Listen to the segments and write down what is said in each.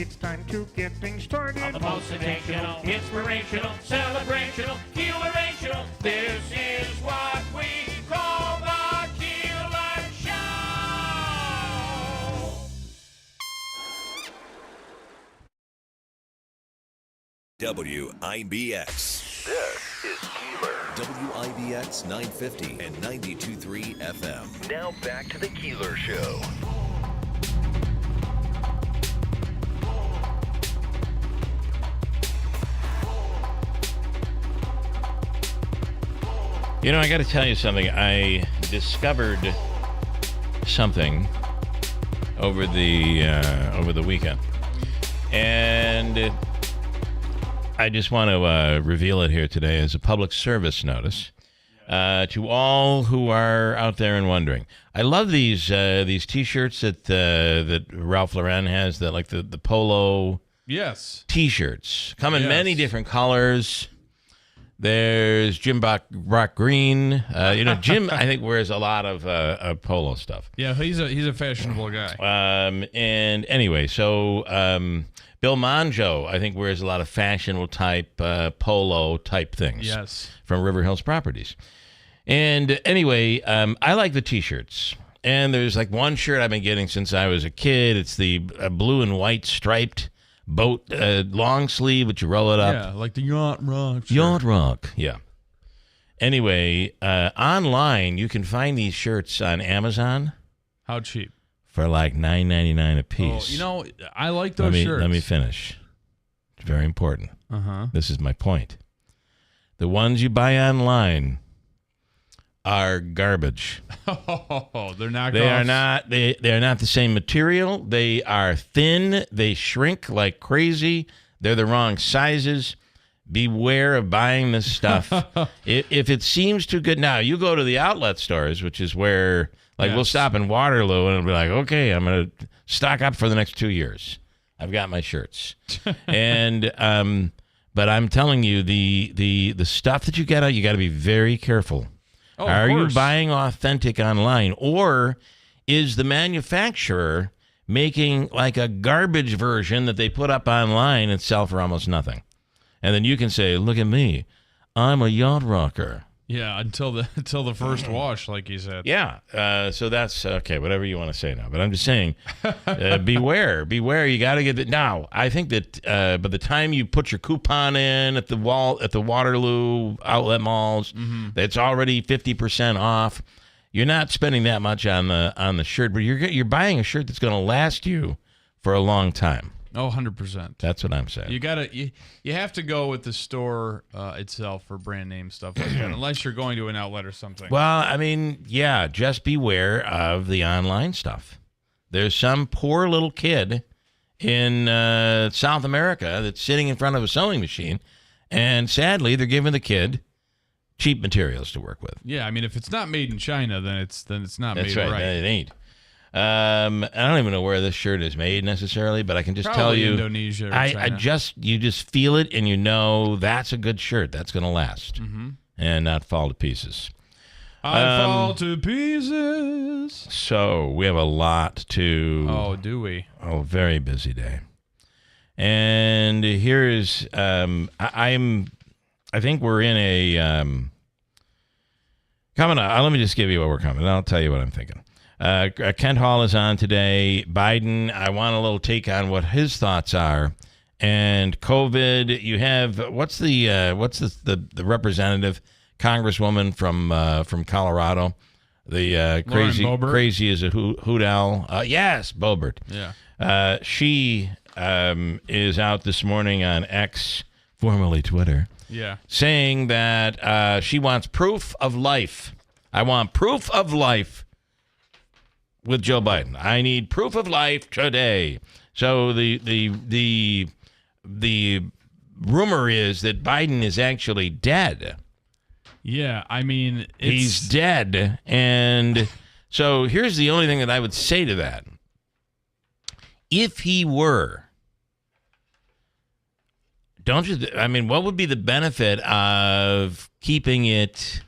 It's time to get things started. On the most sensational, inspirational, celebrational, Keelerational. This is what we call the Keeler Show. WIBX. This is Keeler. WIBX 950 and 92.3 FM. Now back to the Keeler Show. You know, I got to tell you something. I discovered something over the weekend, and I just want to reveal it here today as a public service notice to all who are out there and wondering. I love these T-shirts that Ralph Lauren has, that like the polo T-shirts come in many different colors. There's Jim Brock Green. Jim, I think, wears a lot of polo stuff. Yeah, he's a fashionable guy. And anyway, so Bill Monjo, I think, wears a lot of fashionable type polo type things. Yes. From River Hills Properties. And anyway, I like the T-shirts. And there's like one shirt I've been getting since I was a kid. It's the blue and white striped boat long sleeve, but you roll it up. Yeah, like the Yacht Rock. Yacht Rock, yeah. Anyway, online you can find these shirts on Amazon. How cheap? For like $9.99 a piece. Oh, I like those shirts. Let me finish. It's very important. This is my point. The ones you buy online are garbage. Oh, they're not. They are not. They are not the same material. They are thin. They shrink like crazy. They're the wrong sizes. Beware of buying this stuff. If it seems too good, now you go to the outlet stores, which is where, we'll stop in Waterloo and it'll be like, okay, I'm gonna stock up for the next 2 years. I've got my shirts, and but I'm telling you, the stuff that you get out, you got to be very careful. Oh, are of you course. buying authentic online, or is the manufacturer making like a garbage version that they put up online and sell for almost nothing? And then you can say, look at me, I'm a yacht rocker. Yeah, until the first wash, like you said. Yeah, so that's okay, whatever you want to say now. But I'm just saying, beware. You got to get it. Now, I think that by the time you put your coupon in at the Waterloo outlet malls, that's already 50% off. You're not spending that much on the shirt, but you're buying a shirt that's going to last you for a long time. Oh, 100%. That's what I'm saying. You have to go with the store itself for brand name stuff like that, unless you're going to an outlet or something. Well, I mean, yeah, just beware of the online stuff. There's some poor little kid in South America that's sitting in front of a sewing machine, and sadly, they're giving the kid cheap materials to work with. Yeah, I mean, if it's not made in China, then it's not That's made right. It ain't. I don't even know where this shirt is made necessarily, but I can just Probably tell you, Indonesia or China. you just feel it, and you know that's a good shirt that's going to last and not fall to pieces. I fall to pieces. So we have a lot to. Oh, do we? Oh, very busy day. And here is I think we're in a coming up. Let me just give you what we're coming. I'll tell you what I'm thinking. Kent Hall is on today. Biden, I want a little take on what his thoughts are. And COVID, you have what's the representative congresswoman from Colorado, the crazy as a hoot owl. Yes, Boebert. Yeah. She is out this morning on X, formerly Twitter. Yeah. Saying that she wants proof of life. I want proof of life with Joe Biden. I need proof of life today. So the rumor is that Biden is actually dead. Yeah, I mean, he's dead. And so here's the only thing that I would say to that. If he were, what would be the benefit of keeping it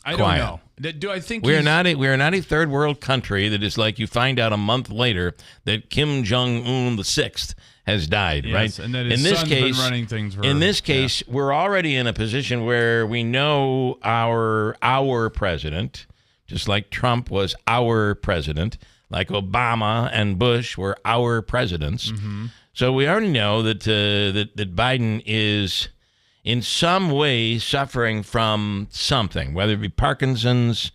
I quiet? don't know. Do I think we are not a third world country that is like you find out a month later that Kim Jong-un the Sixth has died, Yes, right? and that his son's been running things for in this case, we're already in a position where we know our president, just like Trump was our president, like Obama and Bush were our presidents. Mm-hmm. So we already know that that Biden is in some way suffering from something, whether it be Parkinson's,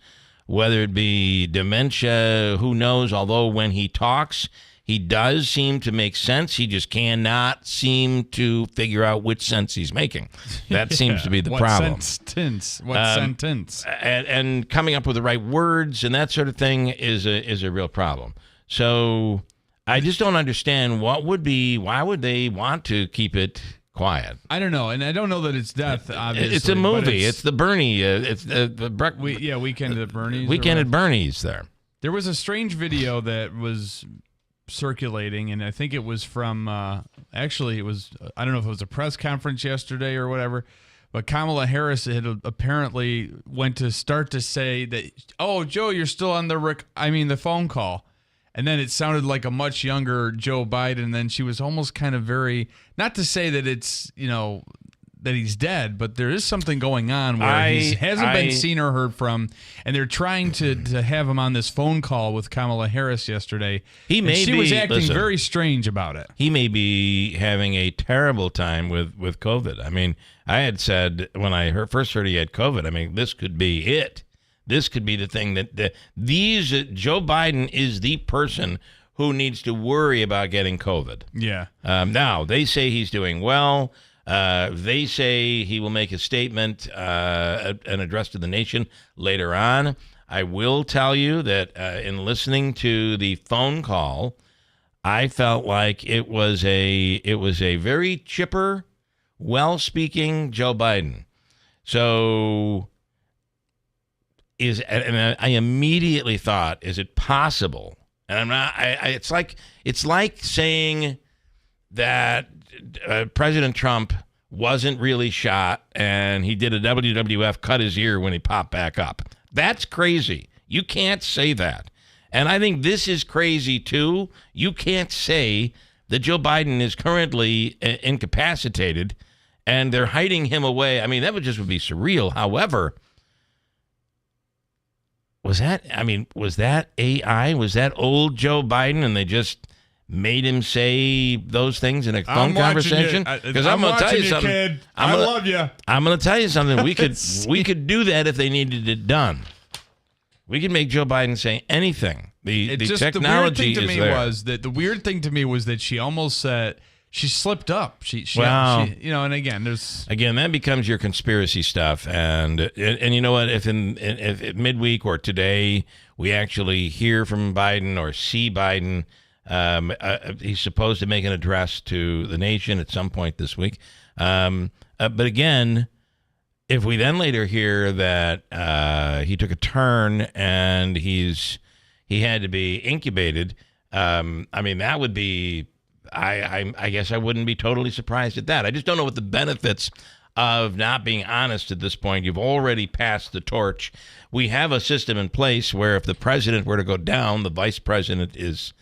whether it be dementia, who knows? Although when he talks, he does seem to make sense. He just cannot seem to figure out which sense he's making. That seems to be the problem. What sentence? And coming up with the right words and that sort of thing is a real problem. So I just don't understand why would they want to keep it quiet? I don't know, and I don't know that it's death. Obviously, it's a movie. It's the Bernie. It's the Weekend at Bernie's. Weekend at Bernie's. There was a strange video that was circulating, and I think it was from actually it was, I don't know if it was a press conference yesterday or whatever, but Kamala Harris had apparently went to start to say that, oh, Joe, you're still on the phone call, and then it sounded like a much younger Joe Biden, and then she was almost kind of very, not to say that it's, that he's dead, but there is something going on where he hasn't been seen or heard from, and they're trying to have him on this phone call with Kamala Harris yesterday. She was acting very strange about it. He may be having a terrible time with COVID. I mean, I had said when I first heard he had COVID, I mean, this could be it. This could be the thing Joe Biden is the person who needs to worry about getting COVID. Yeah. Now, they say he's doing well. They say he will make a statement, an address to the nation later on. I will tell you that in listening to the phone call, I felt like it was a very chipper, well-speaking Joe Biden. So I immediately thought, is it possible? And I'm not. It's like saying that President Trump wasn't really shot and he did a WWF cut his ear when he popped back up. That's crazy. You can't say that. And I think this is crazy too. You can't say that Joe Biden is currently incapacitated and they're hiding him away. I mean, that would be surreal. However, was that AI? Was that old Joe Biden and they just made him say those things in a phone conversation? Because I'm going to tell you something. Kid. I love you. I'm going to tell you something. We could do that if they needed it done. We could make Joe Biden say anything. The technology is there. The weird thing to me was that she almost said she slipped up. She and again, that becomes your conspiracy stuff. And you know what? If midweek or today we actually hear from Biden or see Biden. He's supposed to make an address to the nation at some point this week. But again, if we then later hear that he took a turn and he had to be incubated, that would be, I guess I wouldn't be totally surprised at that. I just don't know what the benefits of not being honest at this point. You've already passed the torch. We have a system in place where if the president were to go down, the vice president is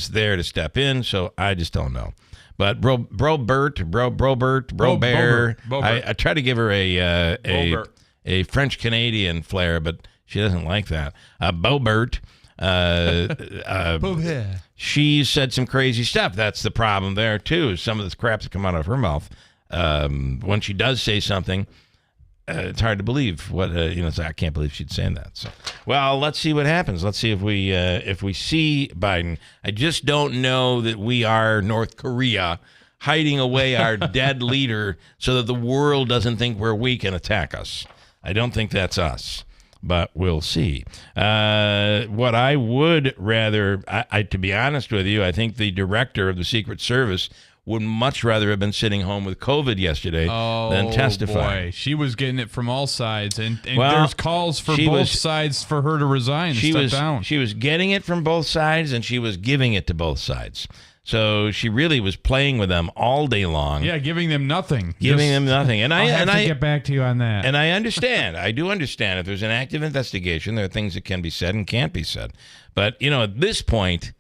there to step in, so I just don't know. But Bro Bear, I try to give her a French Canadian flair, but she doesn't like that. Bobert, she said some crazy stuff. That's the problem there too. Some of this crap that come out of her mouth when she does say something. It's hard to believe what I can't believe she'd saying that. So, well, let's see what happens. Let's see if we see Biden. I just don't know that we are North Korea hiding away our dead leader so that the world doesn't think we're weak and attack us. I don't think that's us, but we'll see. What I would rather, to be honest with you, I think the director of the Secret Service would much rather have been sitting home with COVID yesterday than testifying. Boy. She was getting it from all sides, and there's calls for both sides for her to resign and step down. She was getting it from both sides, and she was giving it to both sides. So she really was playing with them all day long. Yeah, giving them nothing. And I'll have to get back to you on that. And I understand. I do understand. If there's an active investigation, there are things that can be said and can't be said. But, at this point,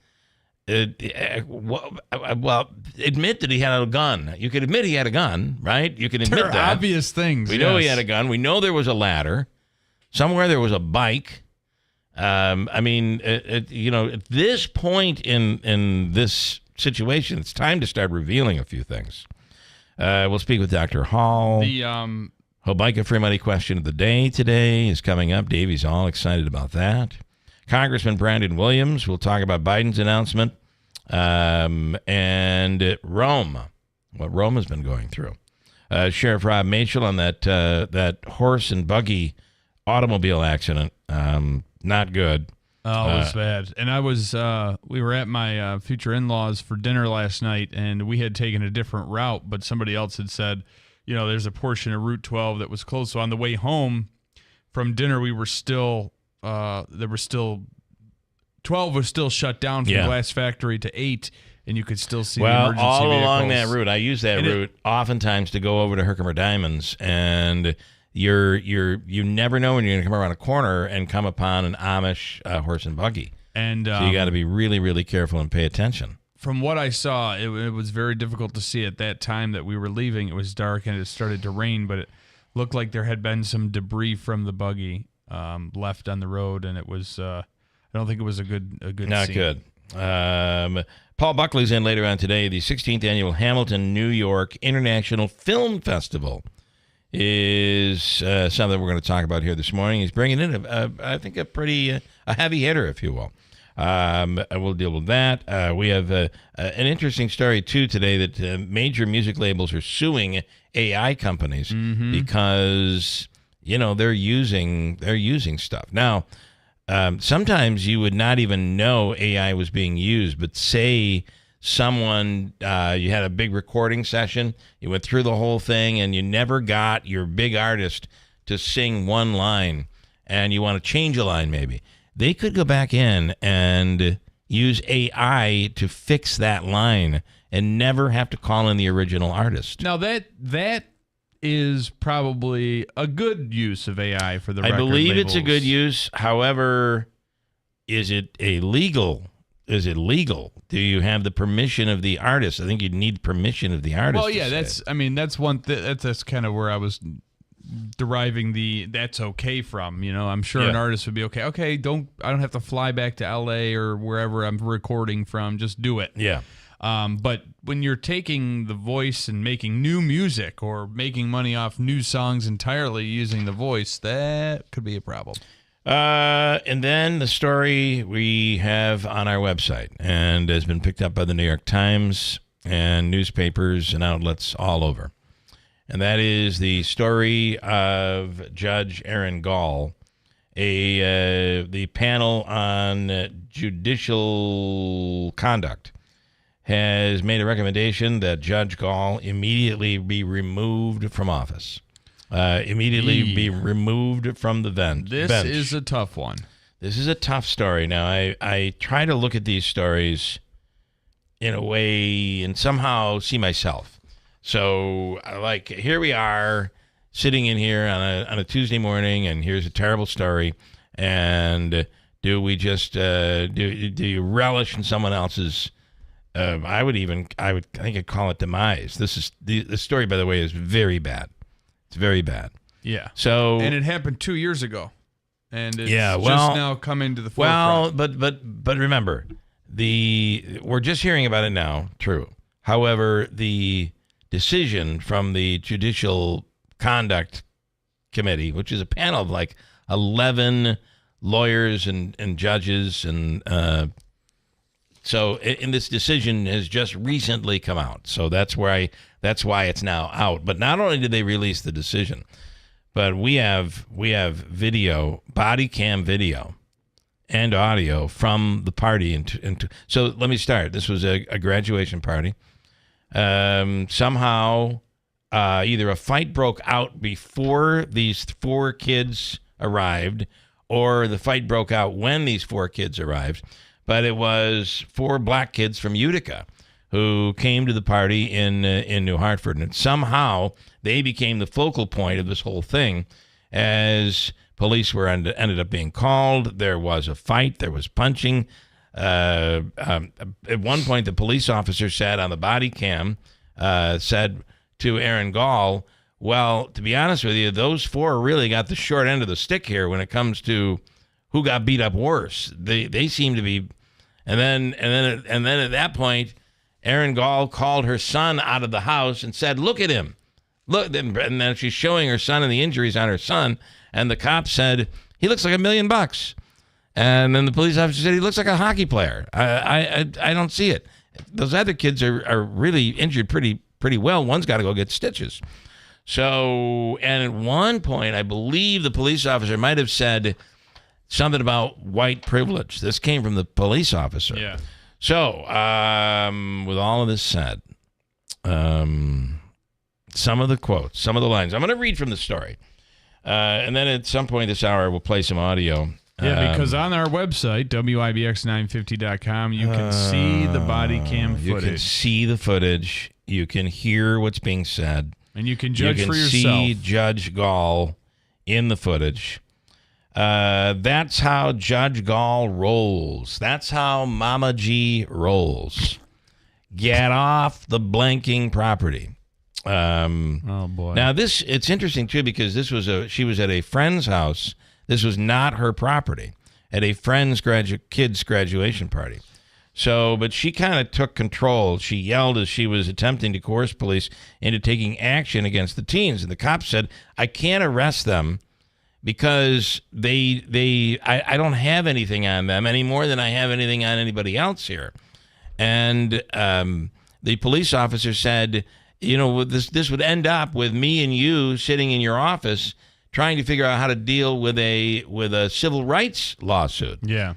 well, admit that he had a gun. You could admit he had a gun, right? You can admit there are that. obvious things. We know he had a gun. We know there was a ladder. Somewhere there was a bike. At this point in this situation, it's time to start revealing a few things. We'll speak with Dr. Hall. The Hobica Free Money question of the day today is coming up. Davey's all excited about that. Congressman Brandon Williams will talk about Biden's announcement and Rome, what Rome has been going through. Sheriff Rob Mel on that horse and buggy automobile accident. Not good. Oh, it was bad. And I was, we were at my future in-laws for dinner last night, and we had taken a different route, but somebody else had said, there's a portion of Route 12 that was closed. So on the way home from dinner, we were still, 12 was still shut down from Glass Factory to 8, and you could still see the emergency all vehicles. along that route. I use that route oftentimes to go over to Herkimer Diamonds, and you never know when you're going to come around a corner and come upon an Amish horse and buggy. And so you got to be really, really careful and pay attention. From what I saw, it was very difficult to see at that time that we were leaving. It was dark and it started to rain, but it looked like there had been some debris from the buggy left on the road, and it was. I don't think it was a good Not scene. good. Paul Buckley's in later on today. The 16th annual Hamilton, New York International Film Festival is something we're going to talk about here this morning. He's bringing in, I think, a pretty a heavy hitter, if you will. We'll deal with that. We have an interesting story, too, today that major music labels are suing AI companies because, they're using stuff. Now, sometimes you would not even know AI was being used, but say someone, you had a big recording session, you went through the whole thing, and you never got your big artist to sing one line, and you want to change a line maybe. They could go back in and use AI to fix that line and never have to call in the original artist. Now, that is probably a good use of AI for the record labels. I believe it's a good use. However, is it legal? Is it legal? Do you have the permission of the artist? I think you'd need permission of the artist. Well, yeah, that's one thing. That's kind of where I was deriving the that's okay from. I'm sure an artist would be okay. Okay, I don't have to fly back to LA or wherever I'm recording from. Just do it. Yeah. But when you're taking the voice and making new music or making money off new songs entirely using the voice, that could be a problem. And then the story we have on our website and has been picked up by the New York Times and newspapers and outlets all over. And that is the story of Judge Aaron Gaul, the panel on judicial conduct has made a recommendation that Judge Gaul immediately be removed from office. Be removed from the bench. This is a tough one. This is a tough story. Now, I try to look at these stories in a way and somehow see myself. So, here we are sitting in here on a Tuesday morning, and here's a terrible story. And do we just do you relish in someone else's? I think I'd call it demise. The story, by the way, is very bad. It's very bad. Yeah. So, and it happened 2 years ago, and it's just now coming to the forefront. forefront. But remember, we're just hearing about it now. True. However, the decision from the Judicial Conduct Committee, which is a panel of 11 lawyers and judges, and so this decision has just recently come out. So that's why it's now out. But not only did they release the decision, but we have video, body cam video, and audio from the party. So let me start. This was a graduation party. Somehow, either a fight broke out before these 4 kids arrived, or the fight broke out when these 4 kids arrived. But it was 4 black kids from Utica who came to the party in New Hartford. And somehow they became the focal point of this whole thing as police were ended up being called. There was a fight. There was punching. At one point, the police officer said on the body cam, said to Aaron Gaul, well, to be honest with you, those four really got the short end of the stick here when it comes to who got beat up worse. They seem to be, and then at that point, Aaron Gaul called her son out of the house and said, "Look at him, look." And then she's showing her son and the injuries on her son, and the cop said, "He looks like $1 million." And then the police officer said, "He looks like a hockey player." I don't see it. Those other kids are really injured pretty well. One's got to go get stitches. So, and at one point, I believe the police officer might have said something about white privilege. This came from the police officer. Yeah. So, with all of this said, some of the quotes, some of the lines, I'm going to read from the story. And then at some point this hour, we'll play some audio. Yeah, because on our website, WIBX950.com, you can see the body cam footage. You can see the footage. You can hear what's being said. And you can judge for yourself. You can see Judge Gaul in the footage. That's how Judge Gaul rolls. That's how Mama G rolls. Get off the blanking property. Oh, boy. Now, it's interesting, too, because she was at a friend's house. This was not her property, at a friend's kid's graduation party. So, but she kind of took control. She yelled as she was attempting to coerce police into taking action against the teens. And the cops said, "I can't arrest them because I don't have anything on them any more than I have anything on anybody else here." And the police officer said, "You know, this would end up with me and you sitting in your office trying to figure out how to deal with a civil rights lawsuit." Yeah.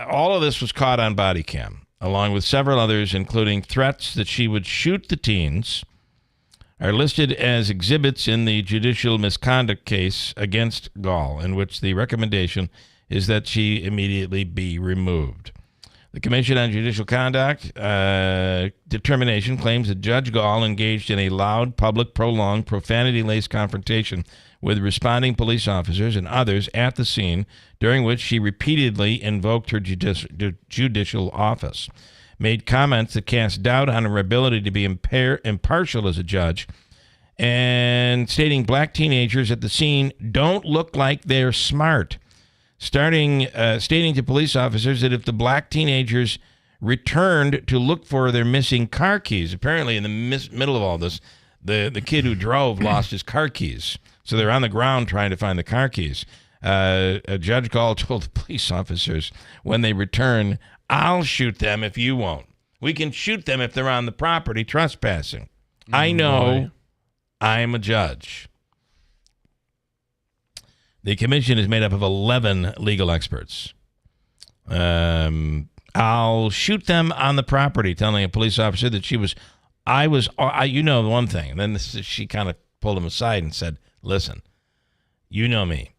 All of this was caught on body cam, along with several others, including threats that she would shoot the teens, are listed as exhibits in the judicial misconduct case against Gaul, in which the recommendation is that she immediately be removed. The Commission on Judicial Conduct determination claims that Judge Gaul engaged in a loud, public, prolonged, profanity-laced confrontation with responding police officers and others at the scene, during which she repeatedly invoked her judicial office, made comments that cast doubt on her ability to be impartial as a judge, and stating black teenagers at the scene don't look like they're smart, stating to police officers that if the black teenagers returned to look for their missing car keys, apparently in the middle of all this, the kid who drove lost his car keys. So they're on the ground trying to find the car keys. Judge Gaul told the police officers, when they return, "I'll shoot them if you won't. We can shoot them if they're on the property trespassing. I know I'm a judge." The commission is made up of 11 legal experts. "I'll shoot them on the property," telling a police officer that you know one thing. And then she kind of pulled him aside and said, "Listen, you know me.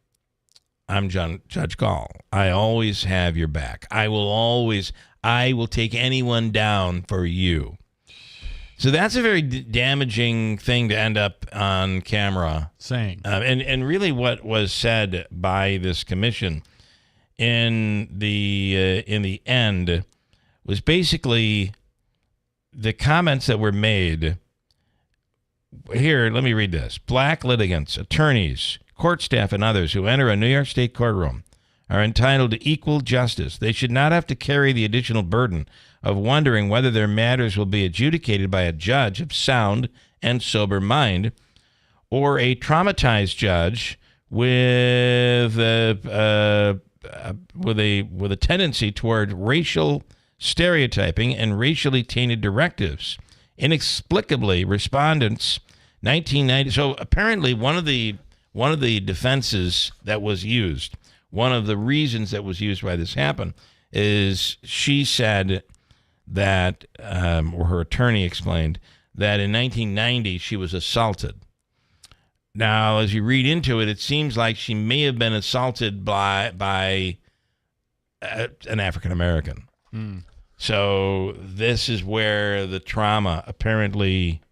I'm Judge Gaul. I always have your back. I will take anyone down for you." So that's a very damaging thing to end up on camera saying. And really what was said by this commission in the end was basically the comments that were made. Here, let me read this. "Black litigants, attorneys, court staff, and others who enter a New York State courtroom are entitled to equal justice. They should not have to carry the additional burden of wondering whether their matters will be adjudicated by a judge of sound and sober mind or a traumatized judge with a tendency toward racial stereotyping and racially tainted directives. Inexplicably, respondents 1990. So apparently, one of the defenses that was used, one of the reasons that was used why this happened, is she said that, or her attorney explained that in 1990 she was assaulted. Now, as you read into it, it seems like she may have been assaulted by an African American. So this is where the trauma apparently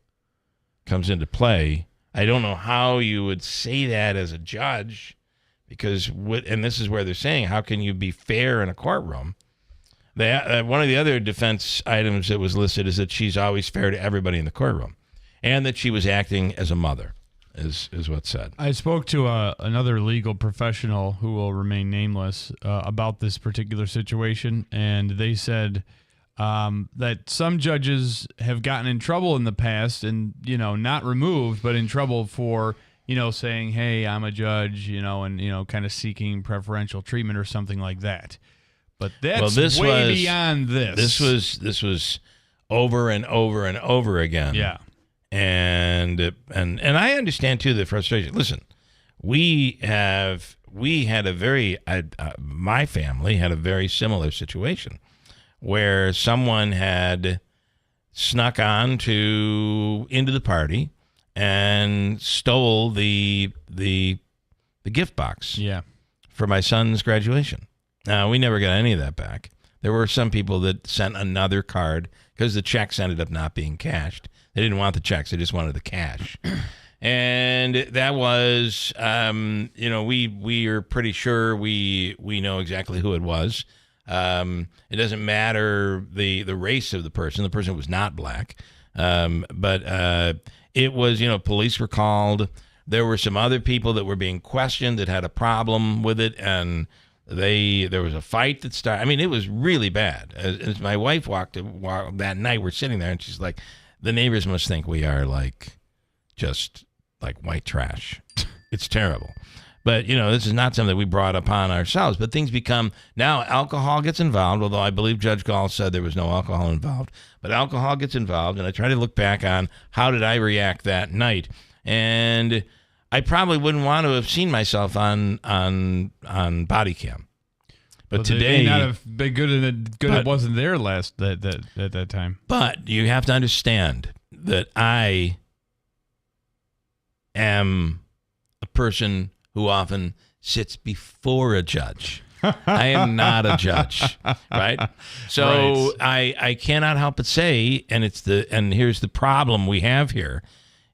comes into play. I don't know how you would say that as a judge, because and this is where they're saying, how can you be fair in a courtroom? One of the other defense items that was listed is that she's always fair to everybody in the courtroom, and that she was acting as a mother, is what's said. I spoke to another legal professional who will remain nameless about this particular situation, and they said that some judges have gotten in trouble in the past, and not removed, but in trouble for saying, "Hey, I'm a judge," and kind of seeking preferential treatment or something like that. But that's way beyond this. This was over and over and over again. Yeah. And I understand too the frustration. Listen, my family had a very similar situation where someone had snuck into the party and stole the gift box. Yeah. For my son's graduation. Now, we never got any of that back. There were some people that sent another card because the checks ended up not being cashed. They didn't want the checks. They just wanted the cash. And that was, we are pretty sure we know exactly who it was. It doesn't matter the race of the person. The person was not black. But it was, police were called. There were some other people that were being questioned that had a problem with it, and there was a fight that started. I mean, it was really bad. As my wife walked that night, we're sitting there, and she's like, the neighbors must think we are just like white trash. It's terrible. But, this is not something that we brought upon ourselves. But things become, now alcohol gets involved, although I believe Judge Gaul said there was no alcohol involved. But alcohol gets involved, and I try to look back on how did I react that night. And I probably wouldn't want to have seen myself on body cam. But today, they may not have been good it wasn't there at that time. But you have to understand that I am a person who often sits before a judge. I am not a judge, right? So right. I cannot help but say, and here's the problem we have here,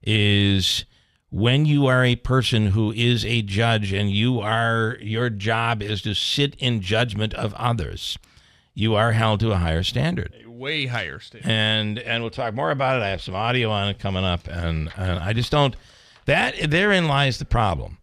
is when you are a person who is a judge and your job is to sit in judgment of others, you are held to a higher standard. A way higher standard. And we'll talk more about it. I have some audio on it coming up, and I just don't. Therein lies the problem.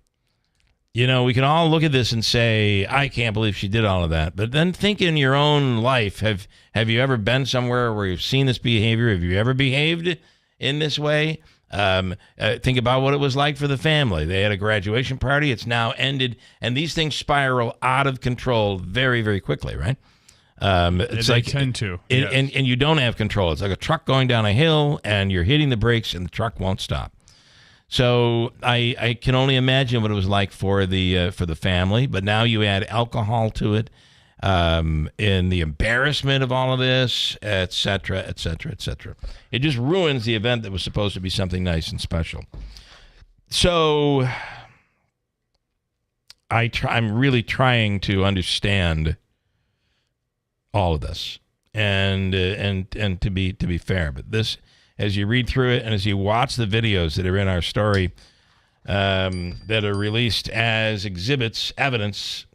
We can all look at this and say, I can't believe she did all of that. But then think in your own life, have you ever been somewhere where you've seen this behavior? Have you ever behaved in this way? Think about what it was like for the family. They had a graduation party. It's now ended. And these things spiral out of control very, very quickly, right? They tend to. Yes. And you don't have control. It's like a truck going down a hill, and you're hitting the brakes, and the truck won't stop. So I can only imagine what it was like for the family. But now you add alcohol to it, in the embarrassment of all of this, et cetera, et cetera, et cetera. It just ruins the event that was supposed to be something nice and special. So I'm really trying to understand all of this, and to be fair. But this, as you read through it and as you watch the videos that are in our story, that are released as evidence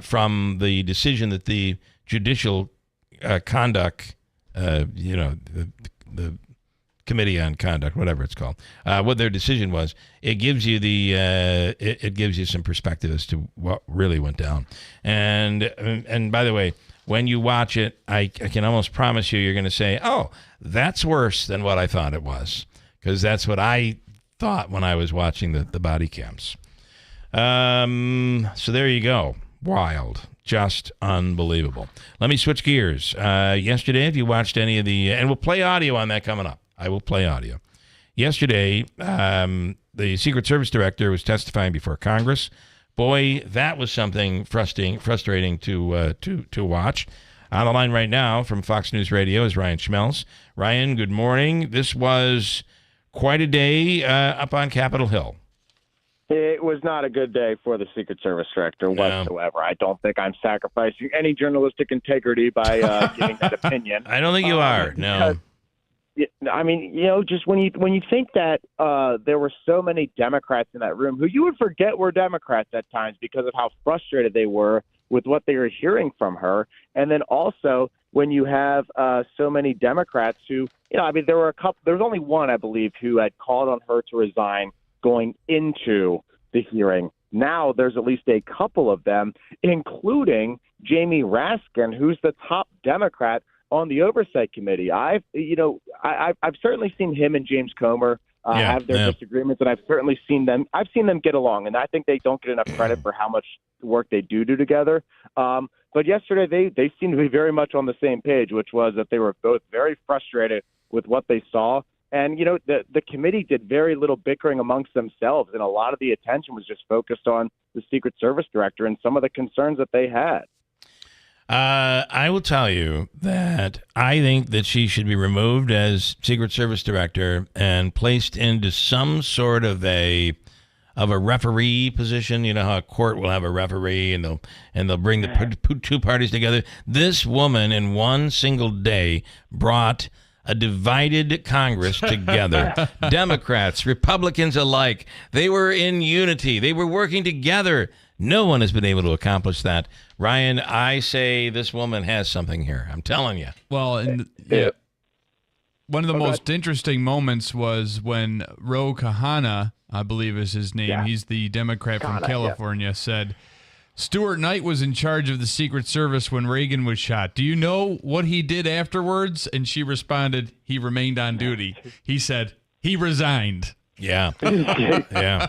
from the decision that the judicial conduct, the committee on conduct, whatever it's called, what their decision was, it gives you it gives you some perspective as to what really went down. And by the way, when you watch it, I can almost promise you're going to say, "Oh, that's worse than what I thought it was," because that's what I thought when I was watching the body cams. So there you go. Wild. Just unbelievable. Let me switch gears. Yesterday, if you watched any of and we'll play audio on that coming up. I will play audio. Yesterday, the Secret Service director was testifying before Congress. Boy, that was something frustrating to watch. On the line right now from Fox News Radio is Ryan Schmelz. Ryan, good morning. This was quite a day up on Capitol Hill. It was not a good day for the Secret Service director whatsoever. I don't think I'm sacrificing any journalistic integrity by giving that opinion. I don't think you are. No. I mean, just when you think that there were so many Democrats in that room who you would forget were Democrats at times because of how frustrated they were with what they were hearing from her, and then also when you have so many Democrats who, I mean, there were a couple. There was only one, I believe, who had called on her to resign going into the hearing. Now there's at least a couple of them, including Jamie Raskin, who's the top Democrat on the Oversight Committee. I've certainly seen him and James Comer have their disagreements, and I've seen them get along, and I think they don't get enough credit for how much work they do together. But yesterday they seemed to be very much on the same page, which was that they were both very frustrated with what they saw. And, the committee did very little bickering amongst themselves, and a lot of the attention was just focused on the Secret Service director and some of the concerns that they had. I will tell you that I think that she should be removed as Secret Service director and placed into some sort of a referee position. You know how a court will have a referee, and they'll bring the two parties together. This woman in one single day brought a divided Congress together. Democrats, Republicans alike. They were in unity. They were working together. No one has been able to accomplish that. Ryan, I say this woman has something here. I'm telling you. Well, one of the most interesting moments was when Ro Kahana, I believe is his name, he's the Democrat from California, said, Stuart Knight was in charge of the Secret Service when Reagan was shot. Do you know what he did afterwards? And she responded, he remained on duty. He said, he resigned. Yeah. Yeah.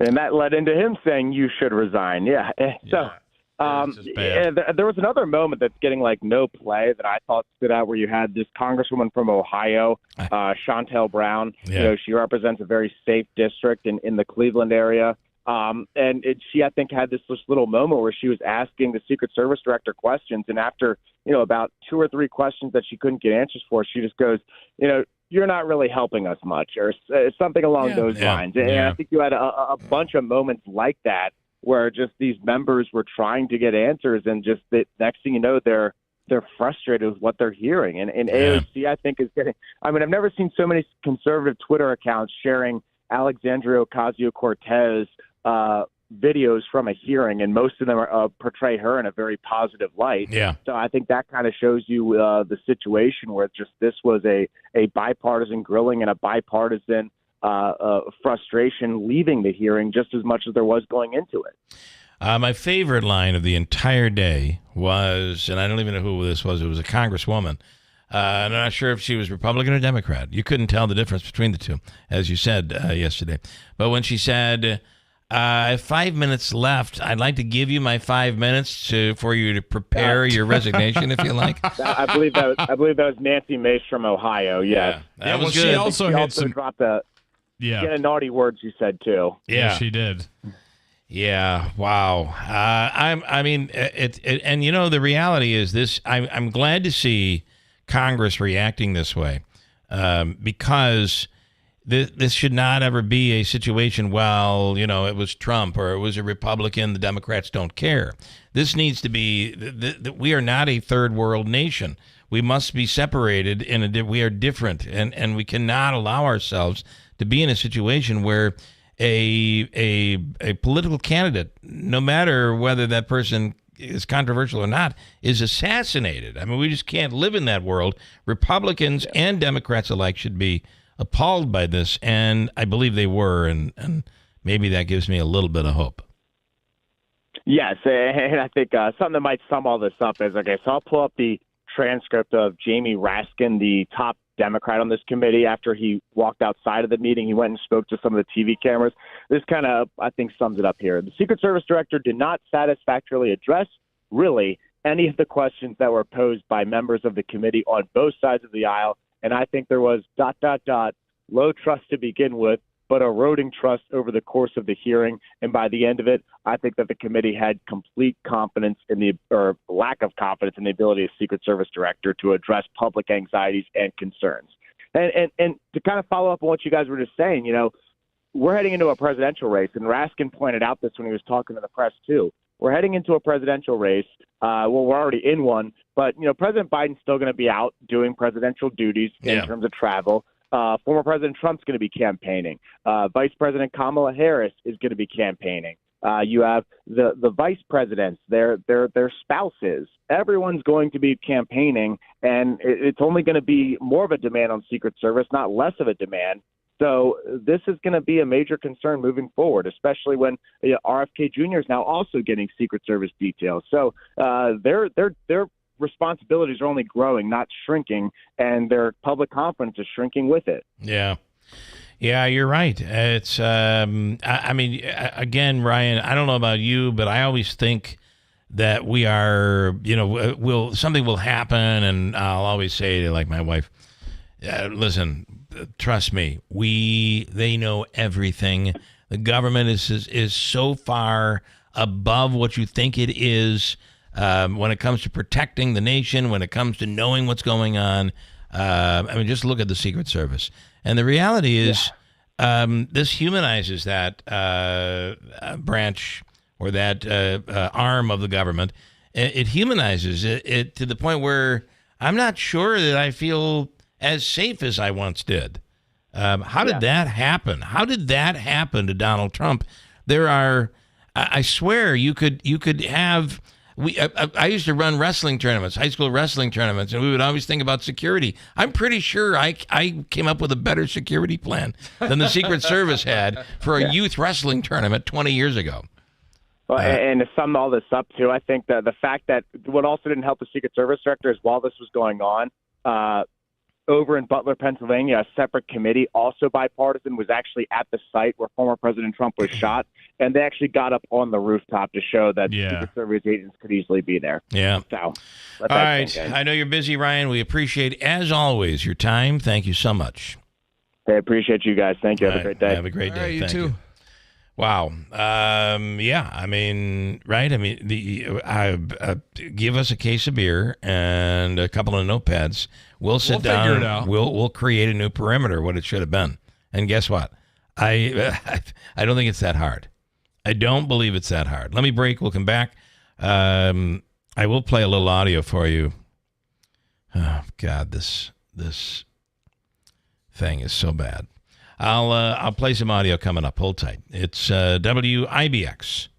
And that led into him saying, you should resign. Yeah. So there was another moment that's getting no play that I thought stood out, where you had this congresswoman from Ohio, Chantel Brown. Yeah. She represents a very safe district in the Cleveland area. She, I think, had this little moment where she was asking the Secret Service director questions. And after, about 2 or 3 questions that she couldn't get answers for, she just goes, you're not really helping us much, or something along those lines. And I think you had a bunch of moments like that where just these members were trying to get answers, and just the next thing you know, they're frustrated with what they're hearing. And AOC, I think, is getting – I mean, I've never seen so many conservative Twitter accounts sharing Alexandria Ocasio-Cortez videos from a hearing, and most of them portray her in a very positive light. Yeah. So I think that kind of shows you the situation where just this was a bipartisan grilling and a bipartisan frustration leaving the hearing just as much as there was going into it. My favorite line of the entire day was, and I don't even know who this was, it was a congresswoman. I'm not sure if she was Republican or Democrat. You couldn't tell the difference between the two, as you said yesterday. But when she said, I have 5 minutes left, I'd like to give you my 5 minutes for you to prepare your resignation, if you like. I believe that was Nancy Mace from Ohio. Yes. Yeah, that was good. She also dropped a naughty word, she said too. Yeah, she did. Yeah. Wow. I mean, and the reality is this. I'm glad to see Congress reacting this way, because this should not ever be a situation. Well, it was Trump or it was a Republican. The Democrats don't care. This needs to be. We are not a third world nation. We must be separated. We are different, and we cannot allow ourselves to be in a situation where a political candidate, no matter whether that person is controversial or not, is assassinated. I mean, we just can't live in that world. Republicans and Democrats alike should be appalled by this, and I believe they were, and maybe that gives me a little bit of hope. Yes, and I think something that might sum all this up is, so I'll pull up the transcript of Jamie Raskin, the top Democrat on this committee. After he walked outside of the meeting, he went and spoke to some of the TV cameras. This kind of, I think, sums it up here. The Secret Service director did not satisfactorily address, really, any of the questions that were posed by members of the committee on both sides of the aisle. And I think there was ... low trust to begin with, but eroding trust over the course of the hearing. And by the end of it, I think that the committee had complete confidence or lack of confidence in the ability of the Secret Service director to address public anxieties and concerns. And to kind of follow up on what you guys were just saying, we're heading into a presidential race, and Raskin pointed out this when he was talking to the press too. We're heading into a presidential race. Well, we're already in one, but President Biden's still going to be out doing presidential duties in terms of travel. Former President Trump's going to be campaigning. Vice President Kamala Harris is going to be campaigning. You have the vice presidents, their spouses. Everyone's going to be campaigning, and it's only going to be more of a demand on Secret Service, not less of a demand. So this is going to be a major concern moving forward, especially when RFK Jr. is now also getting Secret Service details. So their responsibilities are only growing, not shrinking, and their public confidence is shrinking with it. Yeah. Yeah, you're right. It's, I mean, again, Ryan, I don't know about you, but I always think that we are, something will happen, and I'll always say to, like, my wife, listen, trust me, they know everything. The government is so far above what you think it is when it comes to protecting the nation, when it comes to knowing what's going on. Just look at the Secret Service. And the reality is, this humanizes that branch or that arm of the government. It humanizes it to the point where I'm not sure that I feel as safe as I once did. How did that happen? How did that happen to Donald Trump? I swear, you could have. I used to run wrestling tournaments, high school wrestling tournaments, and we would always think about security. I'm pretty sure I came up with a better security plan than the Secret Service had for a youth wrestling tournament 20 years ago. Well, and to sum all this up, too, I think that the fact that what also didn't help the Secret Service director is while this was going on, over in Butler, Pennsylvania, a separate committee, also bipartisan, was actually at the site where former President Trump was shot, and they actually got up on the rooftop to show that Secret Service agents could easily be there. Yeah. So, all right. I know you're busy, Ryan. We appreciate, as always, your time. Thank you so much. I appreciate you guys. Thank you. Have a great day. Have a great day. Right, you Thank too. you. Wow. Yeah. I mean, right? I mean, give us a case of beer and a couple of notepads. We'll sit down. Figure it out. We'll create a new perimeter, what it should have been. And guess what? I don't think it's that hard. I don't believe it's that hard. Let me break. We'll come back. I will play a little audio for you. Oh God, this thing is so bad. I'll play some audio coming up. Hold tight. It's WIBX.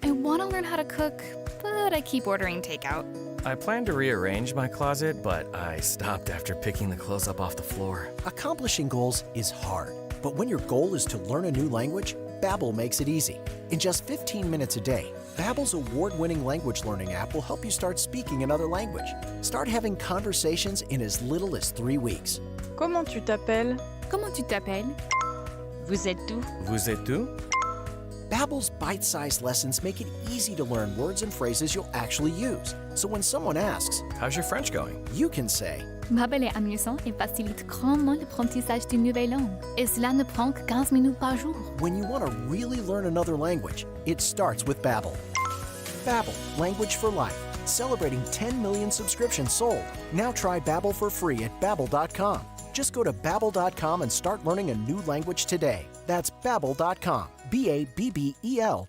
I want to learn how to cook, but I keep ordering takeout. I plan to rearrange my closet, but I stopped after picking the clothes up off the floor. Accomplishing goals is hard, but when your goal is to learn a new language, Babbel makes it easy. In just 15 minutes a day, Babbel's award-winning language learning app will help you start speaking another language. Start having conversations in as little as 3 weeks. Comment tu t'appelles? Comment tu t'appelles? Vous êtes où? Vous êtes où? Babbel's bite-sized lessons make it easy to learn words and phrases you'll actually use. So when someone asks, "How's your French going?" you can say, Babbel est amusant et facilite grandement l'apprentissage d'une nouvelle langue. Et cela ne prend que 15 minutes par jour. when you want to really learn another language, it starts with Babbel. Babbel, language for life. Celebrating 10 million subscriptions sold. Now try Babbel for free at Babbel.com. Just go to Babbel.com and start learning a new language today. That's Babbel.com. Babbel.com.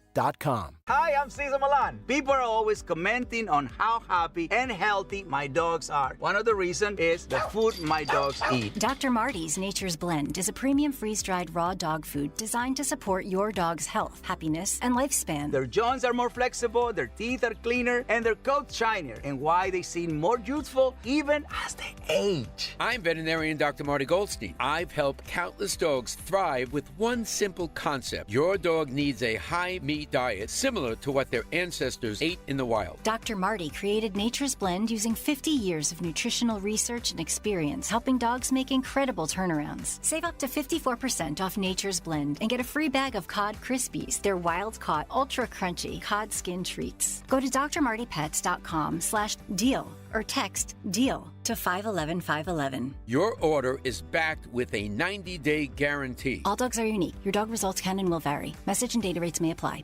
Hi, I'm Cesar Milan. People are always commenting on how happy and healthy my dogs are. One of the reasons is the food my dogs eat. Dr. Marty's Nature's Blend is a premium freeze-dried raw dog food designed to support your dog's health, happiness, and lifespan. Their joints are more flexible, their teeth are cleaner, and their coats shinier. And why they seem more youthful even as they age. I'm veterinarian Dr. Marty Goldstein. I've helped countless dogs thrive with one simple concept. Your dog needs a high-meat diet similar to what their ancestors ate in the wild. Dr. Marty created Nature's Blend using 50 years of nutritional research and experience, helping dogs make incredible turnarounds. Save up to 54% off Nature's Blend and get a free bag of Cod Krispies, their wild-caught, ultra-crunchy cod skin treats. Go to drmartypets.com/deal or text DEAL to 511-511. Your order is backed with a 90-day guarantee. All dogs are unique. Your dog results can and will vary. Message and data rates may apply.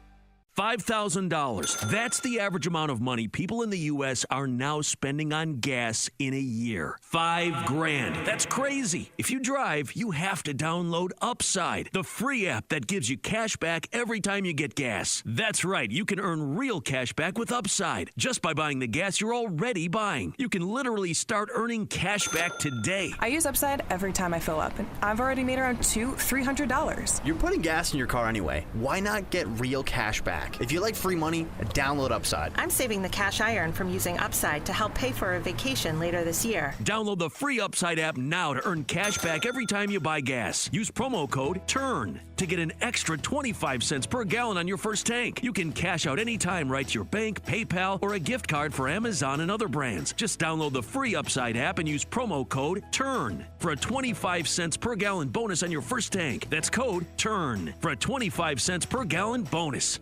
$5,000. That's the average amount of money people in the U.S. are now spending on gas in a year. $5,000. That's crazy. If you drive, you have to download Upside, the free app that gives you cash back every time you get gas. That's right. You can earn real cash back with Upside just by buying the gas you're already buying. You can literally start earning cash back today. I use Upside every time I fill up, and I've already made around $300. You're putting gas in your car anyway. Why not get real cash back? If you like free money, download Upside. I'm saving the cash I earn from using Upside to help pay for a vacation later this year. Download the free Upside app now to earn cash back every time you buy gas. Use promo code TURN to get an extra 25 cents per gallon on your first tank. You can cash out anytime right to your bank, PayPal, or a gift card for Amazon and other brands. Just download the free Upside app and use promo code TURN for a 25 cents per gallon bonus on your first tank. That's code TURN for a 25 cents per gallon bonus.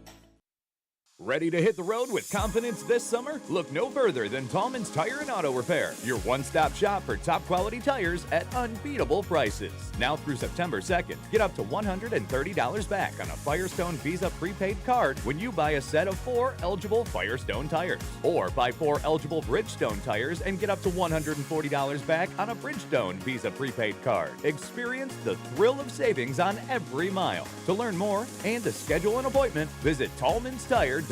Ready to hit the road with confidence this summer? Look no further than Tallman's Tire and Auto Repair, your one-stop shop for top quality tires at unbeatable prices. Now through September 2nd, get up to $130 back on a Firestone Visa prepaid card when you buy a set of 4 eligible Firestone tires. Or buy 4 eligible Bridgestone tires and get up to $140 back on a Bridgestone Visa prepaid card. Experience the thrill of savings on every mile. To learn more and to schedule an appointment, visit Tallman'sTire.com.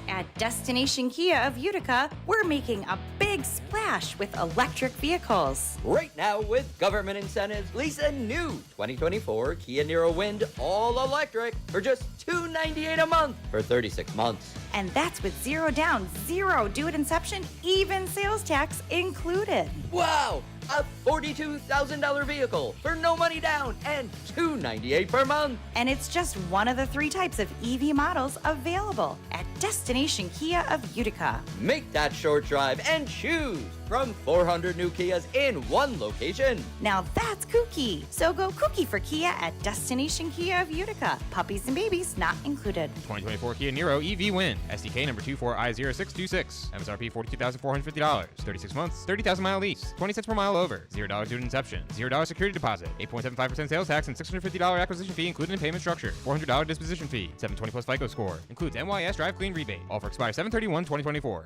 At Destination Kia of Utica, we're making a big splash with electric vehicles. Right now, with government incentives, lease a new 2024 Kia Niro Wind all electric for just $298 a month for 36 months. And that's with zero down, zero due at inception, even sales tax included. Wow! A $42,000 vehicle for no money down and $298 per month. And it's just one of the 3 types of EV models available at Destination Kia of Utica. Make that short drive and choose from 400 new Kias in one location. Now that's kooky. So go kooky for Kia at Destination Kia of Utica. Puppies and babies not included. 2024 Kia Niro EV Win. SDK number 24I0626. MSRP $42,450. 36 months, 30,000 mile lease. 20 cents per mile over. $0 due at inception. $0 security deposit. 8.75% sales tax and $650 acquisition fee included in payment structure. $400 disposition fee. 720 plus FICO score. Includes NYS Drive Clean rebate. Offer expires 7/31/2024.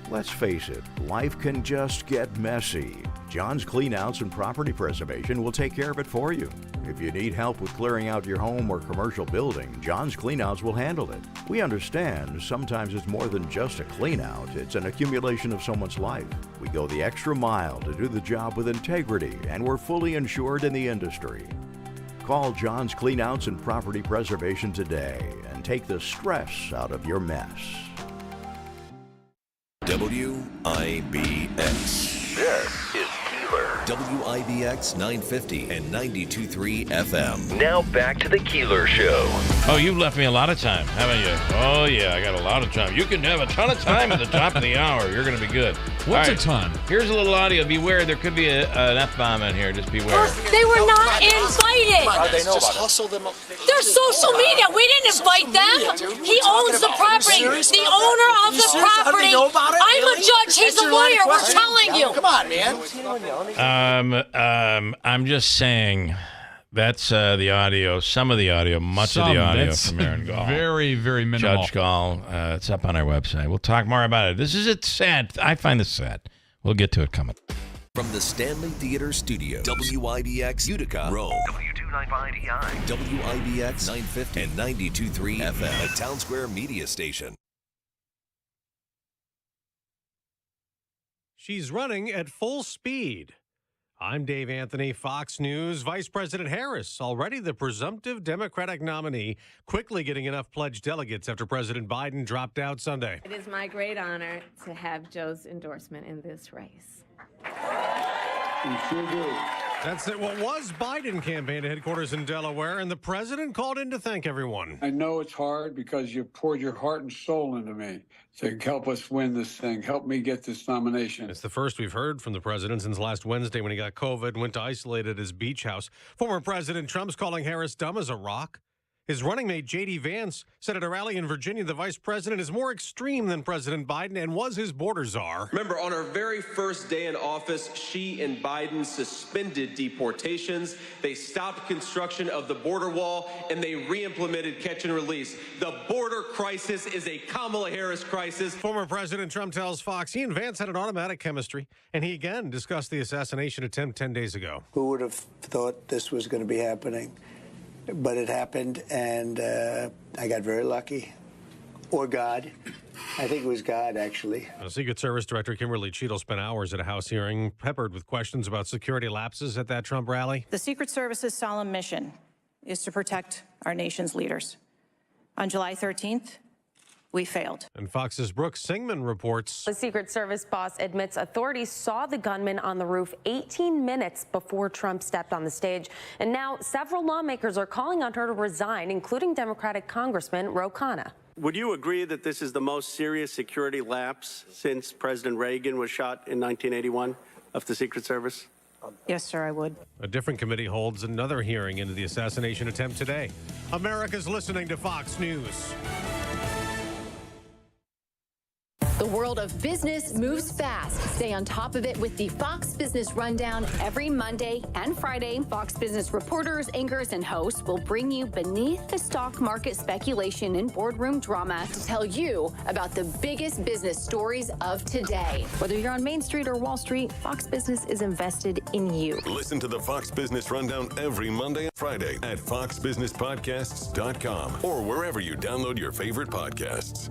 Let's face it, life can just get messy. John's Cleanouts and Property Preservation will take care of it for you. If you need help with clearing out your home or commercial building, John's Cleanouts will handle it. We understand sometimes it's more than just a cleanout, it's an accumulation of someone's life. We go the extra mile to do the job with integrity, and we're fully insured in the industry. Call John's Cleanouts and Property Preservation today and take the stress out of your mess. WIBX. This is Keeler. WIBX 950 and 92.3 FM. Now back to the Keeler Show. Oh, you've left me a lot of time, haven't you? Oh, yeah, I got a lot of time. You can have a ton of time at the top of the hour. You're going to be good. What's a ton? Here's a little audio. Beware, there could be an F-bomb in here. Just beware. They were not invited. How do they know about it? They're social media. We didn't invite them. He owns the property. The owner of the property. I'm a judge. He's a lawyer. We're telling you. Come on, man. I'm just saying that's the audio, some of the audio, much of the audio that's from Aaron Gaul. Very, very minimal. Judge Gaul. It's up on our website. We'll talk more about it. This is sad. I find this sad. We'll get to it coming. From the Stanley Theater Studios, WIBX Utica, Rome. W295EI. WIBX 950 and 92.3 FM, a Town Square media station. She's running at full speed. I'm Dave Anthony, Fox News. Vice President Harris, already the presumptive Democratic nominee, quickly getting enough pledged delegates after President Biden dropped out Sunday. It is my great honor to have Joe's endorsement in this race. That's it. What was Biden campaign headquarters in Delaware, and the president called in to thank everyone. I know it's hard because you poured your heart and soul into me to help us win this thing, help me get this nomination. It's the first we've heard from the president since last Wednesday when he got COVID and went to isolate at his beach house. Former President Trump's calling Harris dumb as a rock. His running mate, J.D. Vance, said at a rally in Virginia the vice president is more extreme than President Biden and was his border czar. Remember, on her very first day in office, she and Biden suspended deportations. They stopped construction of the border wall, and they re-implemented catch and release. The border crisis is a Kamala Harris crisis. Former President Trump tells Fox he and Vance had an automatic chemistry, and he again discussed the assassination attempt 10 days ago. Who would have thought this was going to be happening? But it happened, and I got very lucky. Or God. I think it was God, actually. Secret Service Director Kimberly Cheadle spent hours at a House hearing, peppered with questions about security lapses at that Trump rally. The Secret Service's solemn mission is to protect our nation's leaders. On July 13th, we failed. And Fox's Brooke Singman reports. The Secret Service boss admits authorities saw the gunman on the roof 18 minutes before Trump stepped on the stage. And now several lawmakers are calling on her to resign, including Democratic Congressman Ro Khanna. Would you agree that this is the most serious security lapse since President Reagan was shot in 1981 of the Secret Service? Yes, sir, I would. A different committee holds another hearing into the assassination attempt today. America's listening to Fox News. The world of business moves fast. Stay on top of it with the Fox Business Rundown every Monday and Friday. Fox Business reporters, anchors, and hosts will bring you beneath the stock market speculation and boardroom drama to tell you about the biggest business stories of today. Whether you're on Main Street or Wall Street, Fox Business is invested in you. Listen to the Fox Business Rundown every Monday and Friday at foxbusinesspodcasts.com or wherever you download your favorite podcasts.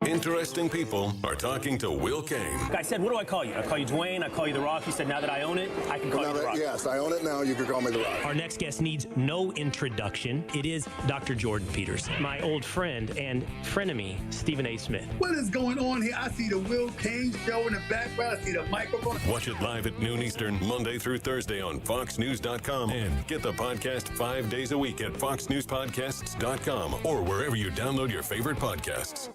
Interesting people are talking to Will Kane. I said, what do I call you? I call you Dwayne. I call you The Rock. He said, now that I own it, I can call you The Rock. Yes, I own it now. You can call me The Rock. Our next guest needs no introduction. It is Dr. Jordan Peterson, my old friend and frenemy, Stephen A. Smith. What is going on here? I see the Will Kane show in the background. I see the microphone. Watch it live at noon Eastern, Monday through Thursday on foxnews.com. And get the podcast 5 days a week at foxnewspodcasts.com or wherever you download your favorite podcasts.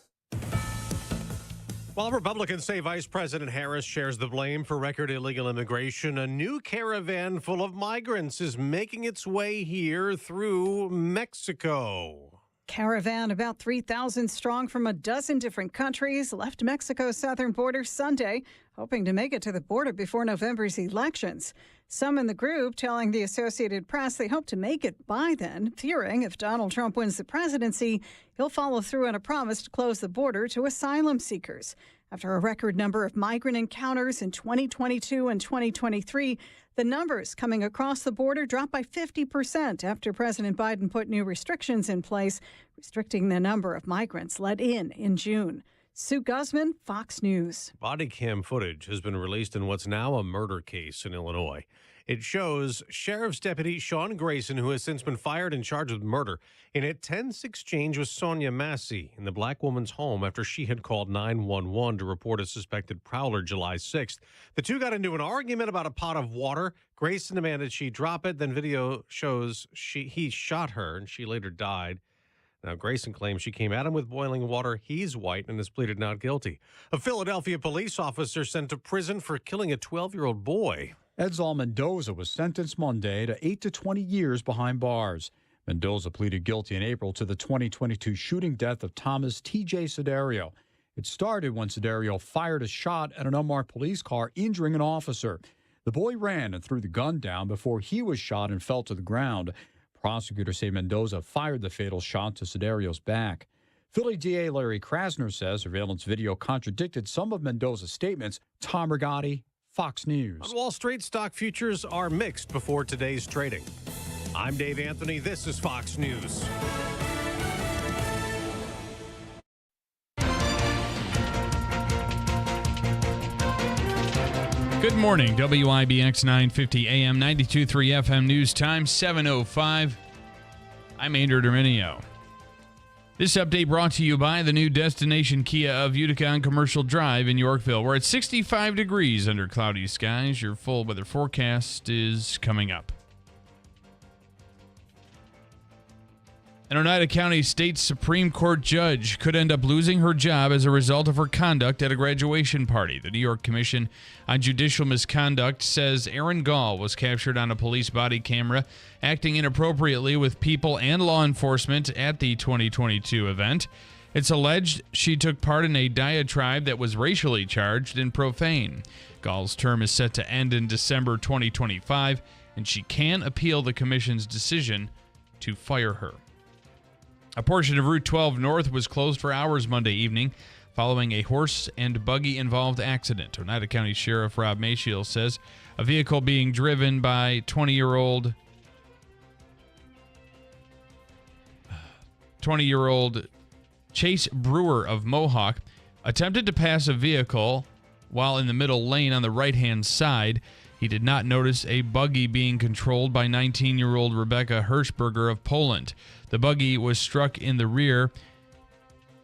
While Republicans say Vice President Harris shares the blame for record illegal immigration, a new caravan full of migrants is making its way here through Mexico. Caravan, about 3,000 strong from a dozen different countries, left Mexico's southern border Sunday, hoping to make it to the border before November's elections. Some in the group telling the Associated Press they hope to make it by then, fearing if Donald Trump wins the presidency, he'll follow through on a promise to close the border to asylum seekers. After a record number of migrant encounters in 2022 and 2023, the numbers coming across the border dropped by 50% after President Biden put new restrictions in place, restricting the number of migrants let in June. Sue Guzman, Fox News. Body cam footage has been released in what's now a murder case in Illinois. It shows Sheriff's Deputy Sean Grayson, who has since been fired and charged with murder, in a tense exchange with Sonia Massey in the black woman's home after she had called 911 to report a suspected prowler July 6th. The two got into an argument about a pot of water. Grayson demanded she drop it. Then video shows he shot her and she later died. Now, Grayson claims she came at him with boiling water. He's white and has pleaded not guilty. A Philadelphia police officer sent to prison for killing a 12-year-old boy. Edzal Mendoza was sentenced Monday to 8 to 20 years behind bars. Mendoza pleaded guilty in April to the 2022 shooting death of Thomas T.J. Sedario. It started when Sedario fired a shot at an unmarked police car, injuring an officer. The boy ran and threw the gun down before he was shot and fell to the ground. Prosecutors say Mendoza fired the fatal shot to Sedario's back. Philly DA Larry Krasner says surveillance video contradicted some of Mendoza's statements. Tom Rigotti, Fox News. On Wall Street, stock futures are mixed before today's trading. I'm Dave Anthony. This is Fox News. Good morning, WIBX 950 AM, 92.3 FM News Time, 7:05. I'm Andrew Dominio. This update brought to you by the new Destination Kia of Utica on Commercial Drive in Yorkville. We're at 65 degrees under cloudy skies. Your full weather forecast is coming up. An Oneida County State Supreme Court judge could end up losing her job as a result of her conduct at a graduation party. The New York Commission on Judicial Misconduct says Aaron Gaul was captured on a police body camera acting inappropriately with people and law enforcement at the 2022 event. It's alleged she took part in a diatribe that was racially charged and profane. Gaul's term is set to end in December 2025, and she can appeal the commission's decision to fire her. A portion of Route 12 North was closed for hours Monday evening following a horse and buggy-involved accident. Oneida County Sheriff Rob Mel says a vehicle being driven by 20-year-old Chase Brewer of Mohawk attempted to pass a vehicle while in the middle lane on the right-hand side. He did not notice a buggy being controlled by 19-year-old Rebecca Hirschberger of Poland. The buggy was struck in the rear,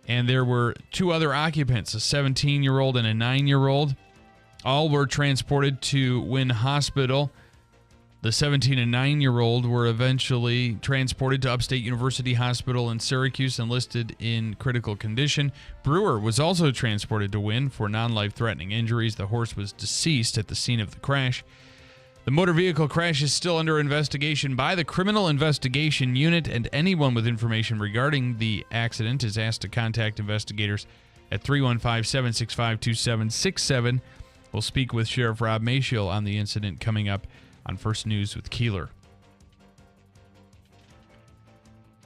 and there were two other occupants, a 17-year-old and a 9-year-old. All were transported to Wynn Hospital. The 17 and 9-year-old were eventually transported to Upstate University Hospital in Syracuse and listed in critical condition. Brewer was also transported to Wynn for non-life-threatening injuries. The horse was deceased at the scene of the crash. The motor vehicle crash is still under investigation by the Criminal Investigation Unit, and anyone with information regarding the accident is asked to contact investigators at 315-765-2767. We'll speak with Sheriff Rob Mel on the incident coming up on First News with Keeler.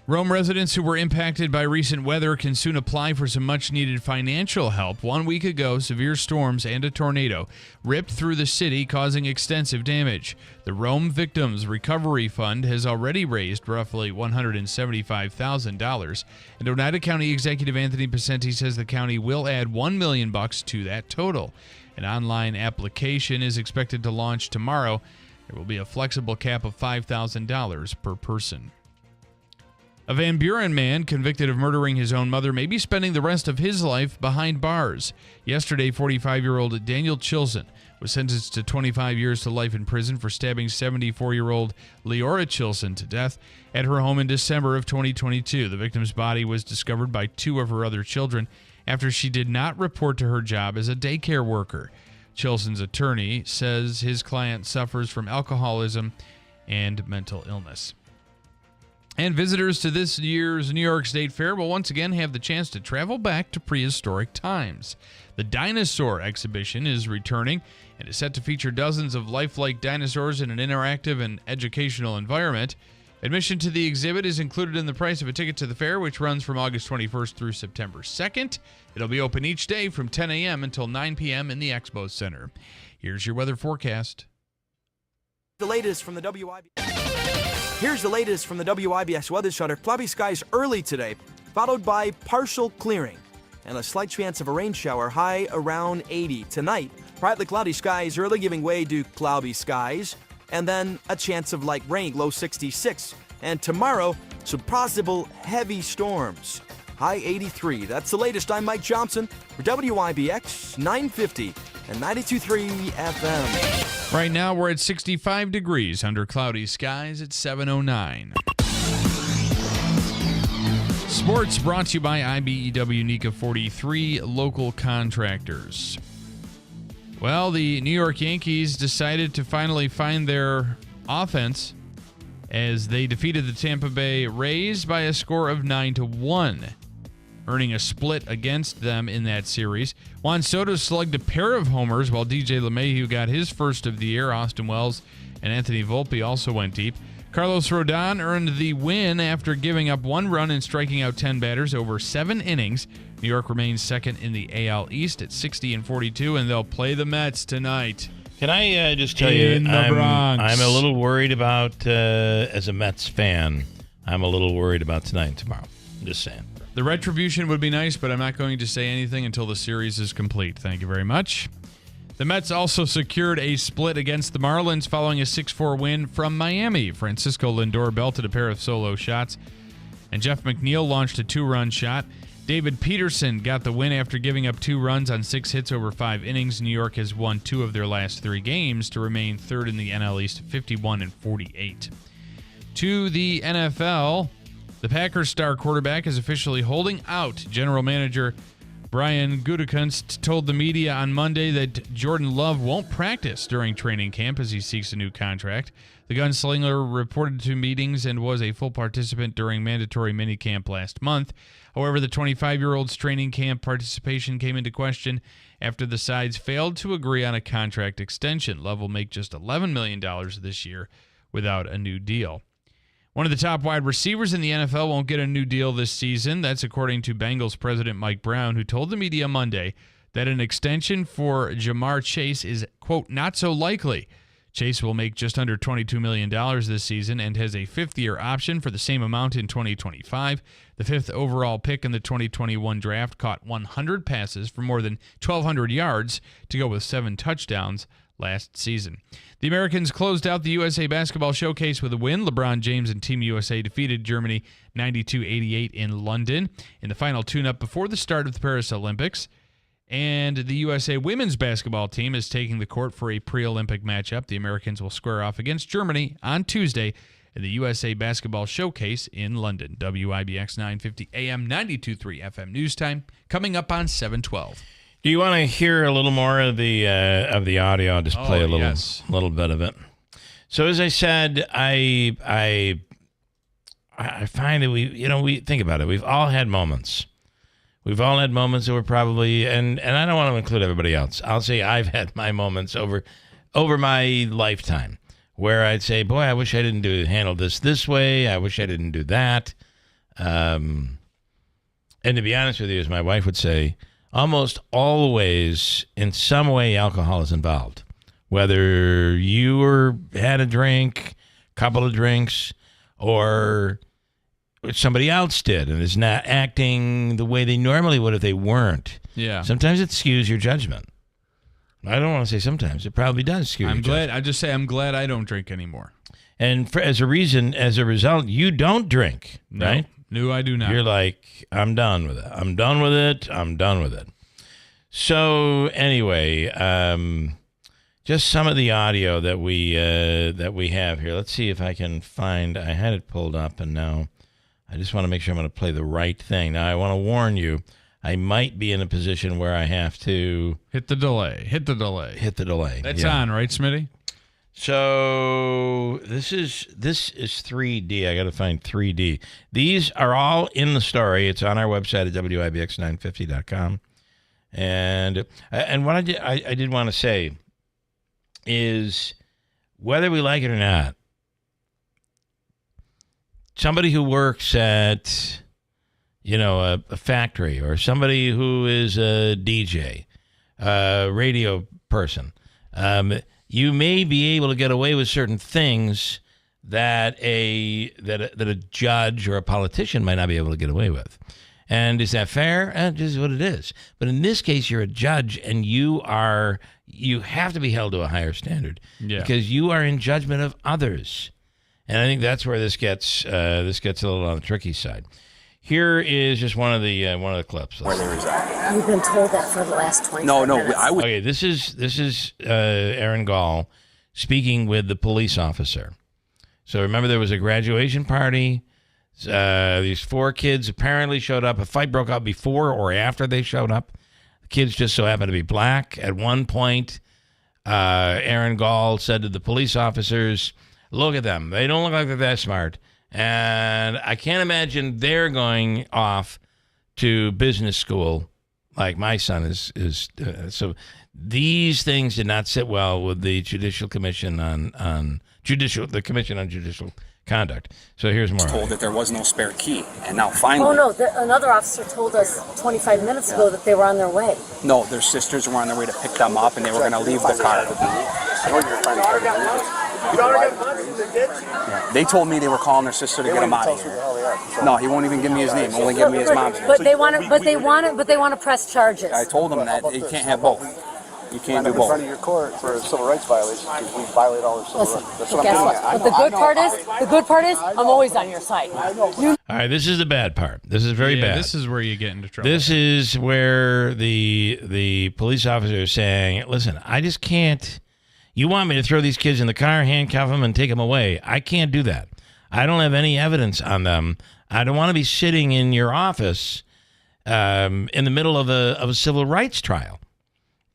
Rome residents who were impacted by recent weather can soon apply for some much-needed financial help. 1 week ago, severe storms and a tornado ripped through the city, causing extensive damage. The Rome Victims Recovery Fund has already raised roughly $175,000, and Oneida County Executive Anthony Pacenti says the county will add $1 million to that total. An online application is expected to launch tomorrow. There will be a flexible cap of $5,000 per person. A Van Buren man convicted of murdering his own mother may be spending the rest of his life behind bars. Yesterday, 45-year-old Daniel Chilson was sentenced to 25 years to life in prison for stabbing 74-year-old Leora Chilson to death at her home in December of 2022. The victim's body was discovered by two of her other children after she did not report to her job as a daycare worker. Chilson's attorney says his client suffers from alcoholism and mental illness. And visitors to this year's New York State Fair will once again have the chance to travel back to prehistoric times. The Dinosaur exhibition is returning and is set to feature dozens of lifelike dinosaurs in an interactive and educational environment. Admission to the exhibit is included in the price of a ticket to the fair, which runs from August 21st through September 2nd. It'll be open each day from 10 a.m. until 9 p.m. in the Expo Center. Here's your weather forecast. The latest from the Here's the latest from the WIBS Weather Center. Cloudy skies early today, followed by partial clearing and a slight chance of a rain shower, high around 80. Tonight, partly cloudy skies early, giving way to cloudy skies, and then a chance of light rain, low 66. And tomorrow, some possible heavy storms, high 83. That's the latest. I'm Mike Johnson for WIBX 950 and 92.3 FM. Right now, we're at 65 degrees under cloudy skies at 7:09. Sports brought to you by IBEW NECA 43 local contractors. Well, the New York Yankees decided to finally find their offense as they defeated the Tampa Bay Rays by a score of 9-1. Earning a split against them in that series. Juan Soto slugged a pair of homers while DJ LeMahieu got his first of the year. Austin Wells and Anthony Volpe also went deep. Carlos Rodon earned the win after giving up 1 run and striking out 10 batters over 7 innings. New York remains second in the AL East at 60-42, and they'll play the Mets tonight. Can I just tell you, I'm a little worried about, as a Mets fan, I'm a little worried about tonight and tomorrow. I'm just saying. The retribution would be nice, but I'm not going to say anything until the series is complete. Thank you very much. The Mets also secured a split against the Marlins following a 6-4 win from Miami. Francisco Lindor belted a pair of solo shots, and Jeff McNeil launched a 2-run shot. David Peterson got the win after giving up 2 runs on 6 hits over 5 innings. New York has won 2 of their last 3 games to remain third in the NL East, 51-48. To the NFL, The Packers star quarterback is officially holding out. General manager Brian Gutekunst told the media on Monday that Jordan Love won't practice during training camp as he seeks a new contract. The gunslinger reported to meetings and was a full participant during mandatory minicamp last month. However, the 25-year-old's training camp participation came into question after the sides failed to agree on a contract extension. Love will make just $11 million this year without a new deal. One of the top wide receivers in the NFL won't get a new deal this season. That's according to Bengals president Mike Brown, who told the media Monday that an extension for Jamar Chase is, quote, not so likely. Chase will make just under $22 million this season and has a fifth-year option for the same amount in 2025. The fifth overall pick in the 2021 draft caught 100 passes for more than 1,200 yards to go with 7 touchdowns last season. The Americans closed out the USA Basketball Showcase with a win. LeBron James and Team USA defeated Germany 92-88 in London in the final tune-up before the start of the Paris Olympics. And the USA women's basketball team is taking the court for a pre-Olympic matchup. The Americans will square off against Germany on Tuesday in the USA Basketball Showcase in London. WIBX 950 AM 92.3 FM news time coming up on 7:12. Do you want to hear a little more of the audio? I'll just play a little bit of it. So as I said, I find that we think about it. We've all had moments. We've all had moments that were probably, and I don't want to include everybody else. I'll say I've had my moments over my lifetime where I'd say, boy, I wish I didn't handle this way. I wish I didn't do that. And to be honest with you, as my wife would say, almost always in some way alcohol is involved. Whether you had a drink, couple of drinks, or somebody else did and is not acting the way they normally would if they weren't. Yeah. Sometimes it skews your judgment. I don't want to say sometimes. It probably does skew your judgment. I just say I'm glad I don't drink anymore. And as a result, you don't drink, right? No, I do not. You're like, I'm done with it. I'm done with it. So anyway, just some of the audio that we have here. Let's see if I can find. I had it pulled up, and now I just want to make sure I'm going to play the right thing. Now, I want to warn you, I might be in a position where I have to hit the delay. That's on, right, Smitty? So this is 3D. I got to find 3D. These are all in the story. It's on our website at WIBX950.com. And what I did want to say is, whether we like it or not, somebody who works at, a factory, or somebody who is a DJ, a radio person, you may be able to get away with certain things that a judge or a politician might not be able to get away with. And is that fair? This is what it is. But in this case, you're a judge, and you have to be held to a higher standard because you are in judgment of others. And I think that's where this gets a little on the tricky side. Here is just one of the clips. Where they reside. You've been told that for the last 20 minutes. Okay, this is Aaron Gaul speaking with the police officer. So remember, there was a graduation party. These 4 kids apparently showed up. A fight broke out before or after they showed up. The kids just so happened to be black. At one point, Aaron Gaul said to the police officers, "Look at them. They don't look like they're that smart." And I can't imagine they're going off to business school like my son is. So these things did not sit well with the Judicial Commission on Judicial Conduct. So here's more. Told that there was no spare key, and now finally. Oh no! Another officer told us 25 minutes ago that they were on their way. No, their sisters were on their way to pick them up, and they were going to leave the car. Yeah, they told me they were calling their sister to get him out of here. No, he won't even give me his name. Only give me his mom's name. But they want to press charges. I told them that you can't have both. You can't do both. In front of your court for a civil rights violation because we violate all their civil rights. That's what I'm getting at. But the good part is, I'm always on your side. All right, this is the bad part. This is very bad. This is where you get into trouble. This is where the police officer is saying, "Listen, I just can't. You want me to throw these kids in the car, handcuff them, and take them away? I can't do that. I don't have any evidence on them. I don't want to be sitting in your office in the middle of a civil rights trial.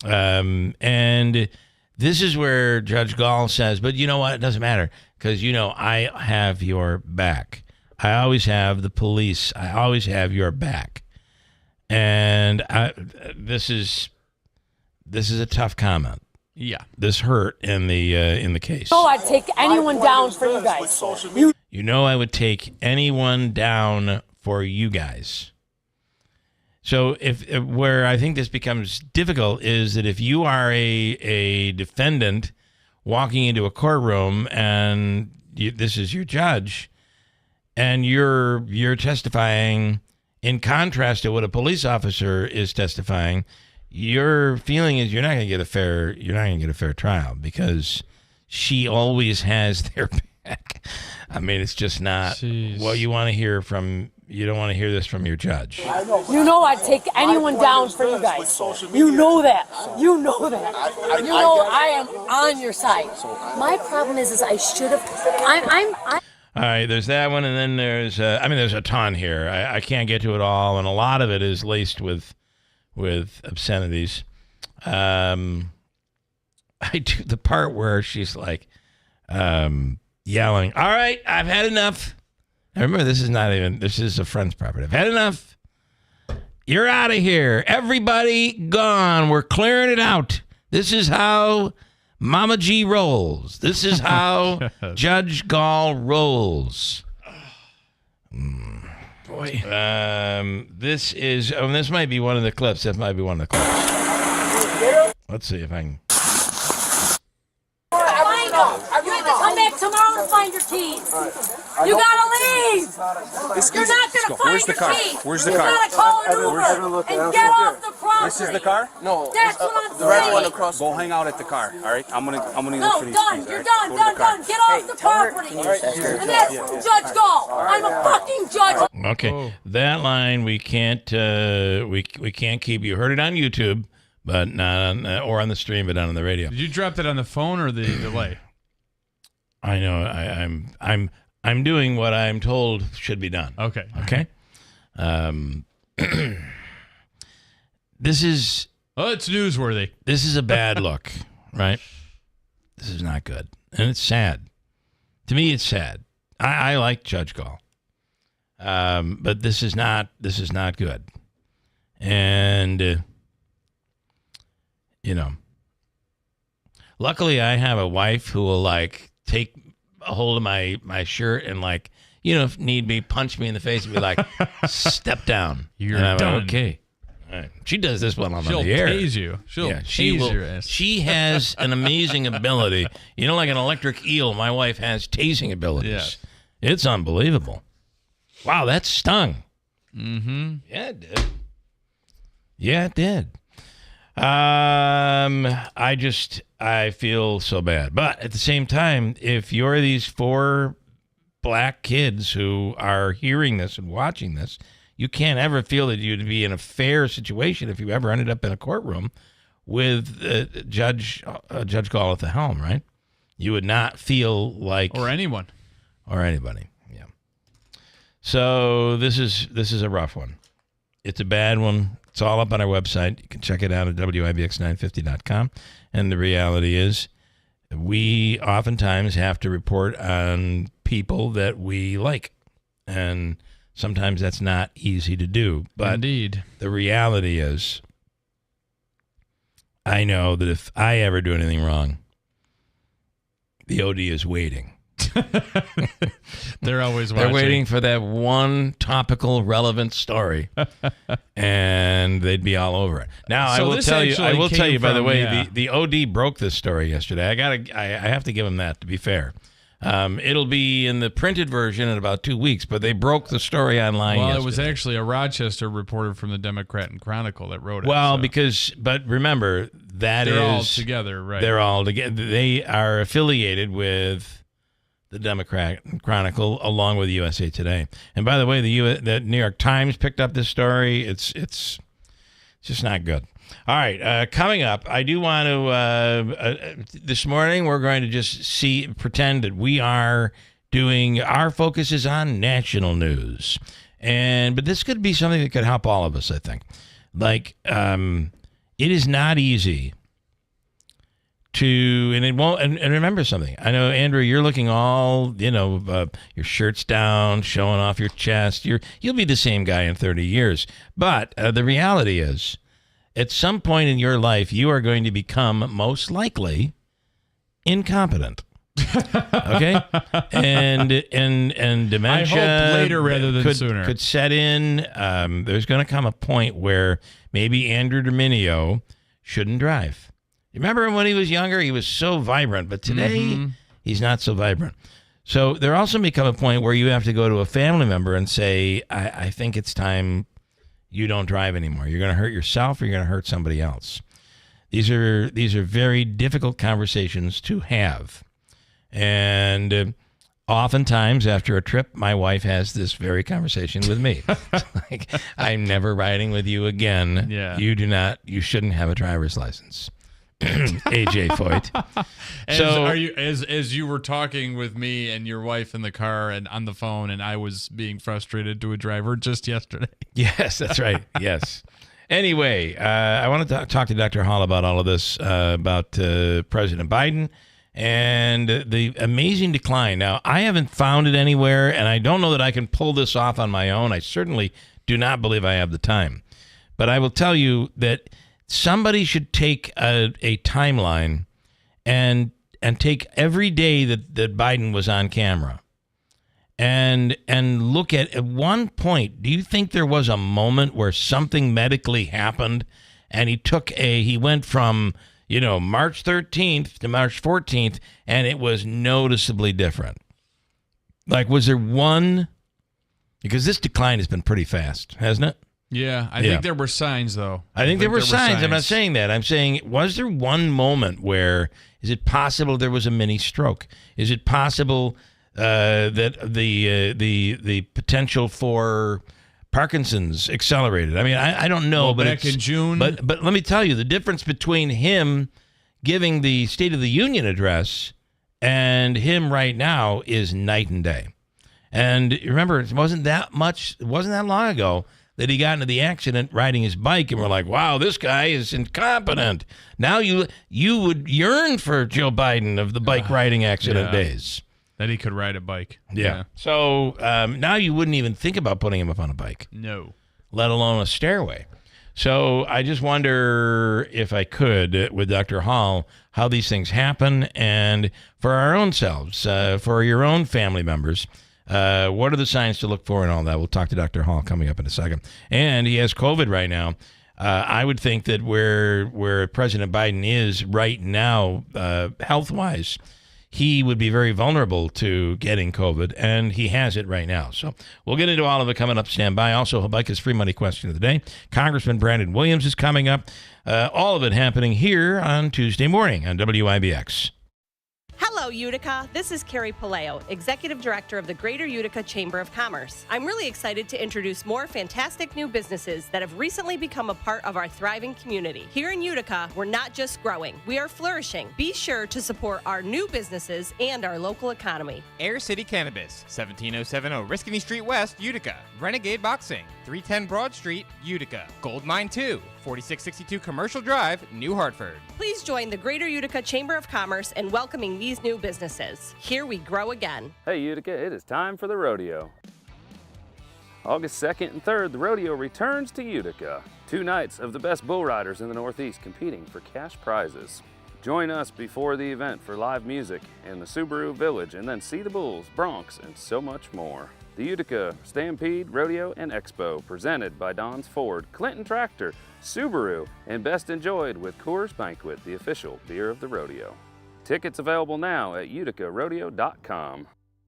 And this is where Judge Gaul says, but you know what? It doesn't matter because, I have your back. I always have the police. I always have your back. And this is a tough comment. Yeah. This hurt in the case. Oh, I'd take anyone down for you guys. I would take anyone down for you guys. So where I think this becomes difficult is that if you are a defendant walking into a courtroom and this is your judge and you're testifying in contrast to what a police officer is testifying, your feeling is you're not going to get a fair trial because she always has their back. I mean, it's just not what you want to hear from. You don't want to hear this from your judge. I'd take anyone down for you guys. You know that. I am on your side. My problem is I should have. All right, there's that one, and then there's a ton here. I can't get to it all, and a lot of it is laced with obscenities. I do the part where she's like yelling, "All right, I've had enough." Now remember, this is a friend's property. I've had enough. You're out of here. Everybody gone. We're clearing it out. This is how Mama G rolls. This is how Judge Gaul rolls. Boy. This might be one of the clips. That might be one of the clips. Let's see if I can. You have to come back tomorrow to find your keys. You gotta leave. You're not gonna find your keys. Where's the car? You gotta call an Uber and get off the property. This is the car? No. That's what I'm the red saying. one across. Go hang out at the car. All right. I'm gonna look for these keys. You're done. Get off the property. And that's Judge Gaul. I'm a fucking judge. Okay, that line we can't keep. You heard it on YouTube, but not or on the stream, but not on the radio. Did you drop that on the phone or the delay? I know. I'm doing what I'm told should be done. Okay. Okay. This is. Oh, it's newsworthy. This is a bad look, right? This is not good, and it's sad. To me, it's sad. I like Judge Gaul, but this is not good, and luckily I have a wife who will take a hold of my shirt and if need be, punch me in the face and be like, "Step down." You're and I'm done. like, okay. All right. She does this one on She'll the air. tase you. She'll tase your ass. She has an amazing ability. Like an electric eel, my wife has tasing abilities. Yes. It's unbelievable. Wow, that stung. Mm-hmm. Yeah, it did. Yeah, it did. I feel so bad. But at the same time, if you're these 4 black kids who are hearing this and watching this, you can't ever feel that you'd be in a fair situation if you ever ended up in a courtroom with Judge Gaul at the helm, right? You would not feel like... Or anyone. Or anybody, yeah. So this is a rough one. It's a bad one. It's all up on our website. You can check it out at WIBX950.com. And the reality is we oftentimes have to report on people that we like. And sometimes that's not easy to do. But indeed, the reality is I know that if I ever do anything wrong, the OD is waiting. They're always watching. They're waiting for that one topical, relevant story, and they'd be all over it. Now, I will tell you. By the way, the OD broke this story yesterday. I have to give him that. To be fair, it'll be in the printed version in about 2 weeks. But they broke the story online. Well, yesterday. It was actually a Rochester reporter from the Democrat and Chronicle that wrote it. Well, but remember they're all together, right? They're all together. They are affiliated with the Democrat Chronicle, along with USA Today. And by the way, the New York Times picked up this story. It's just not good. All right, coming up, I do want to. This morning, we're going to just pretend that we are our focus is on national news. But this could be something that could help all of us, I think. Like, it is not easy to, and it won't, and remember something. I know, Andrew, you're looking all, your shirt's down, showing off your chest. You'll be the same guy in 30 years. But the reality is, at some point in your life, you are going to become, most likely, incompetent. Okay? And dementia, I hope later rather than sooner, could set in. There's going to come a point where maybe Andrew Dominio shouldn't drive. Remember when he was younger, he was so vibrant, but today he's not so vibrant. So there also may come a point where you have to go to a family member and say, I think it's time you don't drive anymore. You're going to hurt yourself or you're going to hurt somebody else. These are very difficult conversations to have. And oftentimes after a trip, my wife has this very conversation with me. Like, I'm never riding with you again. Yeah. You shouldn't have a driver's license. AJ Foyt. As you were talking with me and your wife in the car and on the phone, and I was being frustrated to a driver just yesterday. Yes, that's right. Yes. Anyway, I want to talk to Dr. Hall about all of this, about President Biden and the amazing decline. Now, I haven't found it anywhere, and I don't know that I can pull this off on my own. I certainly do not believe I have the time. But I will tell you that somebody should take a timeline and take every day that Biden was on camera and look at one point, do you think there was a moment where something medically happened and he went from, March 13th to March 14th and it was noticeably different? Like, was there one? Because this decline has been pretty fast, hasn't it? Yeah, I think there were signs, though. I think there were signs. I'm not saying that. I'm saying, was there one moment where, is it possible there was a mini stroke? Is it possible that the potential for Parkinson's accelerated? I mean, I don't know. Well, but back in June. But let me tell you, the difference between him giving the State of the Union address and him right now is night and day. And remember, it wasn't that long ago that he got into the accident riding his bike, and we're like, wow, this guy is incompetent. Now you would yearn for Joe Biden of the bike riding accident days. That he could ride a bike. Yeah. So now you wouldn't even think about putting him up on a bike. No. Let alone a stairway. So I just wonder if I could, with Dr. Hall, how these things happen, and for our own selves, for your own family members, what are the signs to look for and all that? We'll talk to Dr. Hall coming up in a second. And he has COVID right now. I would think that where President Biden is right now, health-wise, he would be very vulnerable to getting COVID, and he has it right now. So we'll get into all of it coming up. Stand by. Also, Habaika's free money question of the day. Congressman Brandon Williams is coming up. All of it happening here on Tuesday morning on WIBX. Hello, Utica. This is Carrie Palaio, Executive Director of the Greater Utica Chamber of Commerce. I'm really excited to introduce more fantastic new businesses that have recently become a part of our thriving community. Here in Utica, we're not just growing, we are flourishing. Be sure to support our new businesses and our local economy. Air City Cannabis, 17070 Oriskany Street West, Utica. Renegade Boxing, 310 Broad Street, Utica. Gold Mine 2, 4662 Commercial Drive, New Hartford. Please join the Greater Utica Chamber of Commerce in welcoming these new businesses. Here we grow again. Hey Utica, it is time for the rodeo. August 2nd and 3rd, the rodeo returns to Utica. 2 nights of the best bull riders in the Northeast competing for cash prizes. Join us before the event for live music in the Subaru Village, and then see the bulls, broncs, and so much more. The Utica Stampede, Rodeo, and Expo, presented by Don's Ford, Clinton Tractor, Subaru, and best enjoyed with Coors Banquet, the official beer of the rodeo. Tickets available now at uticarodeo.com.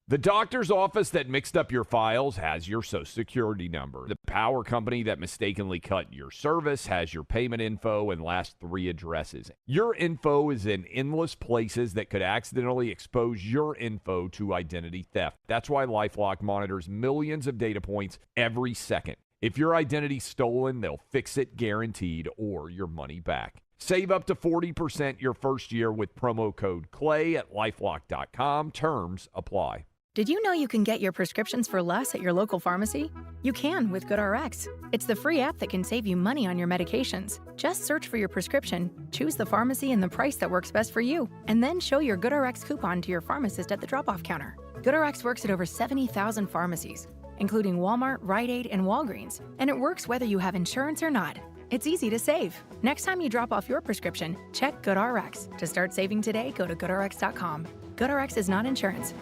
The doctor's office that mixed up your files has your Social Security number. The power company that mistakenly cut your service has your payment info and last 3 addresses. Your info is in endless places that could accidentally expose your info to identity theft. That's why LifeLock monitors millions of data points every second. If your identity's stolen, they'll fix it guaranteed, or your money back. Save up to 40% your first year with promo code CLAY at LifeLock.com. Terms apply. Did you know you can get your prescriptions for less at your local pharmacy? You can with GoodRx. It's the free app that can save you money on your medications. Just search for your prescription, choose the pharmacy and the price that works best for you, and then show your GoodRx coupon to your pharmacist at the drop-off counter. GoodRx works at over 70,000 pharmacies, including Walmart, Rite Aid, and Walgreens, and it works whether you have insurance or not. It's easy to save. Next time you drop off your prescription, check GoodRx. To start saving today, go to GoodRx.com. GoodRx is not insurance.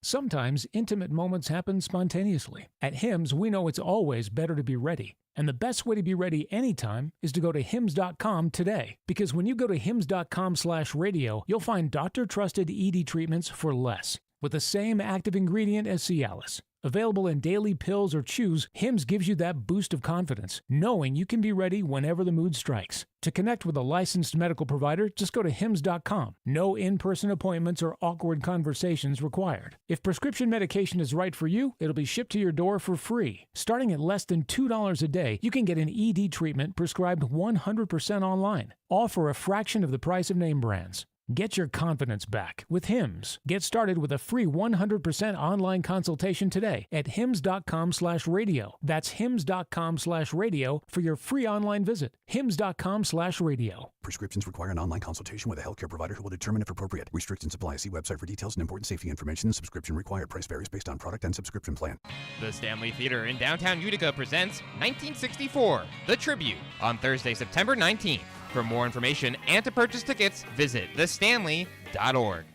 Sometimes intimate moments happen spontaneously. At Hims, we know it's always better to be ready. And the best way to be ready anytime is to go to hims.com today. Because when you go to hims.com/radio, you'll find doctor-trusted ED treatments for less, with the same active ingredient as Cialis. Available in daily pills or chews, Hims gives you that boost of confidence, knowing you can be ready whenever the mood strikes. To connect with a licensed medical provider, just go to hims.com. No in-person appointments or awkward conversations required. If prescription medication is right for you, it'll be shipped to your door for free. Starting at less than $2 a day, you can get an ED treatment prescribed 100% online, all for a fraction of the price of name brands. Get your confidence back with Hims. Get started with a free 100% online consultation today at hims.com/radio. That's hims.com/radio for your free online visit. hims.com/radio. Prescriptions require an online consultation with a healthcare provider who will determine if appropriate. Restrictions apply. See website for details and important safety information. Subscription required. Price varies based on product and subscription plan. The Stanley Theater in downtown Utica presents 1964, The Tribute, on Thursday, September 19th. For more information and to purchase tickets, visit thestanley.org.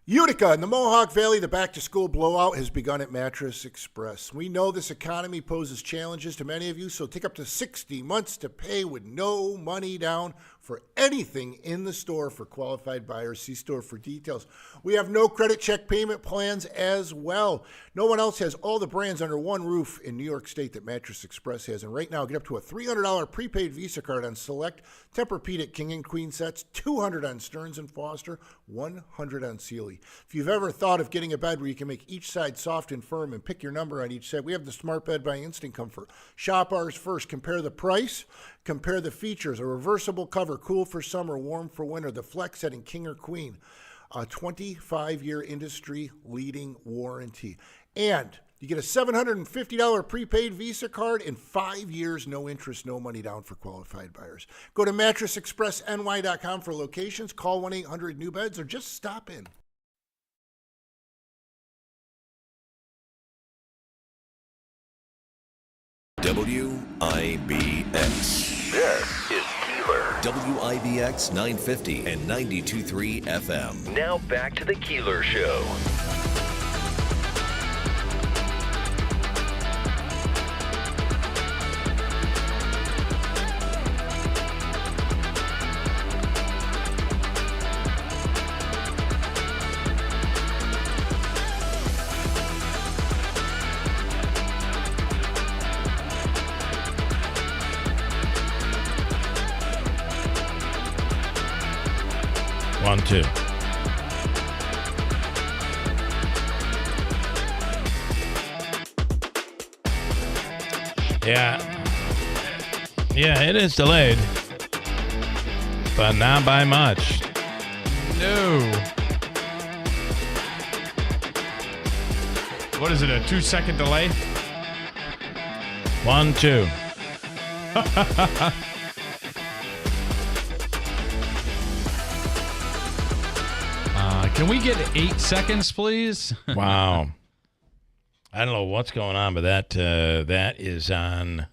Utica and the Mohawk Valley, the back-to-school blowout has begun at Mattress Express. We know this economy poses challenges to many of you, so take up to 60 months to pay with no money down for anything in the store for qualified buyers. See store for details. We have no credit check payment plans as well. No one else has all the brands under one roof in New York State that Mattress Express has. And right now, get up to a $300 prepaid Visa card on select Tempur-Pedic King and Queen sets, $200 on Stearns & Foster, $100 on Sealy. If you've ever thought of getting a bed where you can make each side soft and firm and pick your number on each side, we have the Smart Bed by Instant Comfort. Shop ours first. Compare the price. Compare the features. A reversible cover, cool for summer, warm for winter. The Flex setting, King or Queen. A 25-year industry-leading warranty. And you get a $750 prepaid Visa card and 5 years, no interest, no money down for qualified buyers. Go to mattressexpressny.com for locations. Call 1-800-NEW-BEDS or just stop in. WIBX. This is Keeler. WIBX 950 and 92.3 FM. Now back to the Keeler Show. One, two. Yeah, it is delayed, but not by much. No. What is it, a 2-second delay? 1, 2. Can we get 8 seconds, please? Wow. I don't know what's going on, but that is on.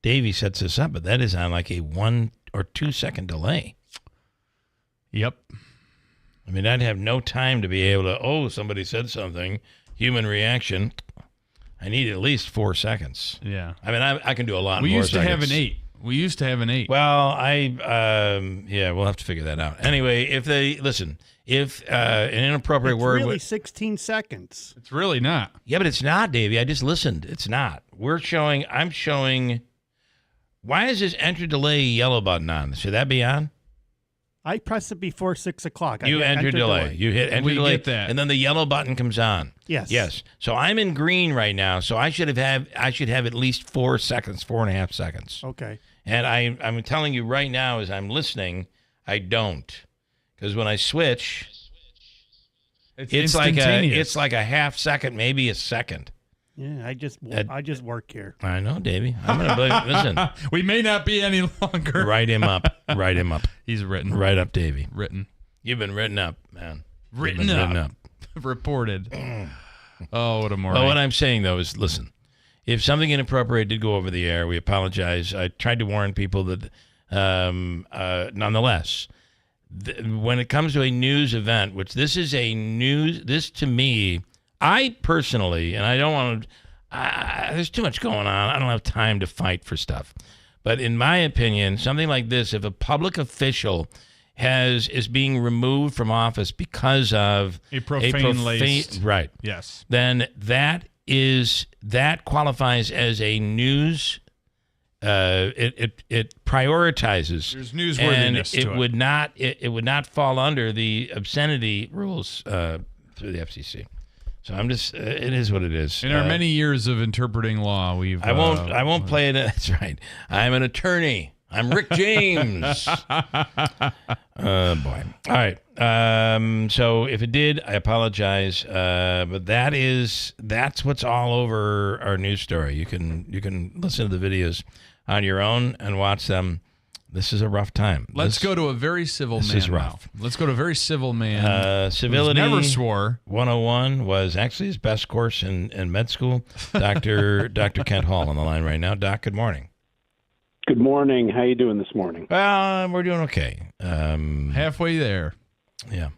Davey sets this up, but that is on like a 1 or 2 second delay. Yep. I mean, I'd have no time to be able to. Somebody said something. Human reaction. I need at least 4 seconds. Yeah. I mean, I can do a lot. We more used to seconds. have an 8. We used to have an 8. Well, we'll have to figure that out. Anyway, if an inappropriate it's word, really 16 seconds. It's really not. Yeah, but it's not, Davey. I just listened. It's not. I'm showing. Why is this enter delay yellow button on? Should that be on? I press it before 6 o'clock. You enter delay. You hit enter delay, get that. and then the yellow button comes on. Yes. So I'm in green right now. So I should have at least 4 seconds, 4.5 seconds. Okay. And I'm telling you right now, as I'm listening, I don't, because when I switch, It's like instantaneous. a half second, maybe a second. Yeah, I just work here. I know, Davey. I'm gonna listen. We may not be any longer. Write him up. Write him up. He's written. Write up, Davey. Written. You've been written up, man. Written up. Reported. Oh, what a morning. Well, what I'm saying though is, listen. If something inappropriate did go over the air, we apologize. I tried to warn people that, nonetheless, when it comes to a news event, which this to me, I personally, and I don't want to, there's too much going on. I don't have time to fight for stuff. But in my opinion, something like this, if a public official is being removed from office because of a profane right, yes, then that qualifies as a news. It prioritizes. There's newsworthiness and to it. It would not fall under the obscenity rules through the FCC. So I'm just. It is what it is. In our many years of interpreting law, we've. I won't play it. That's right. I'm an attorney. I'm Rick James. Boy. All right. So if it did, I apologize. But that's what's all over our news story. You can listen to the videos on your own and watch them. This is a rough time. Let's go to a very civil man. This is rough. Now. Let's go to a very civil man. Civility never swore. 101 was actually his best course in med school. Dr. Kent Hall on the line right now. Doc, good morning. Good morning. How you doing this morning? Well, we're doing okay. Halfway there. Yeah.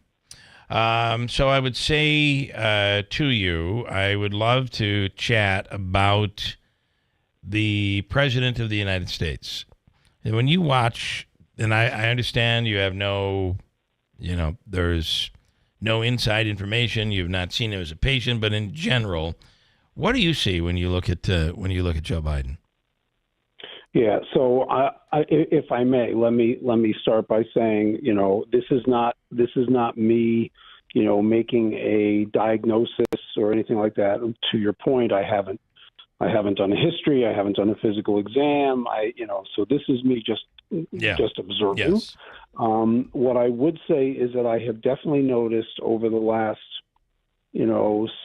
So I would say to you, I would love to chat about the President of the United States. And when you watch, and I understand you have there's no inside information. You've not seen him as a patient, but in general, what do you see when you look at Joe Biden? Yeah. So, if I may, let me start by saying, this is not me, making a diagnosis or anything like that. To your point, I haven't done a history. I haven't done a physical exam. So this is me just observing. Yes. What I would say is that I have definitely noticed over the last,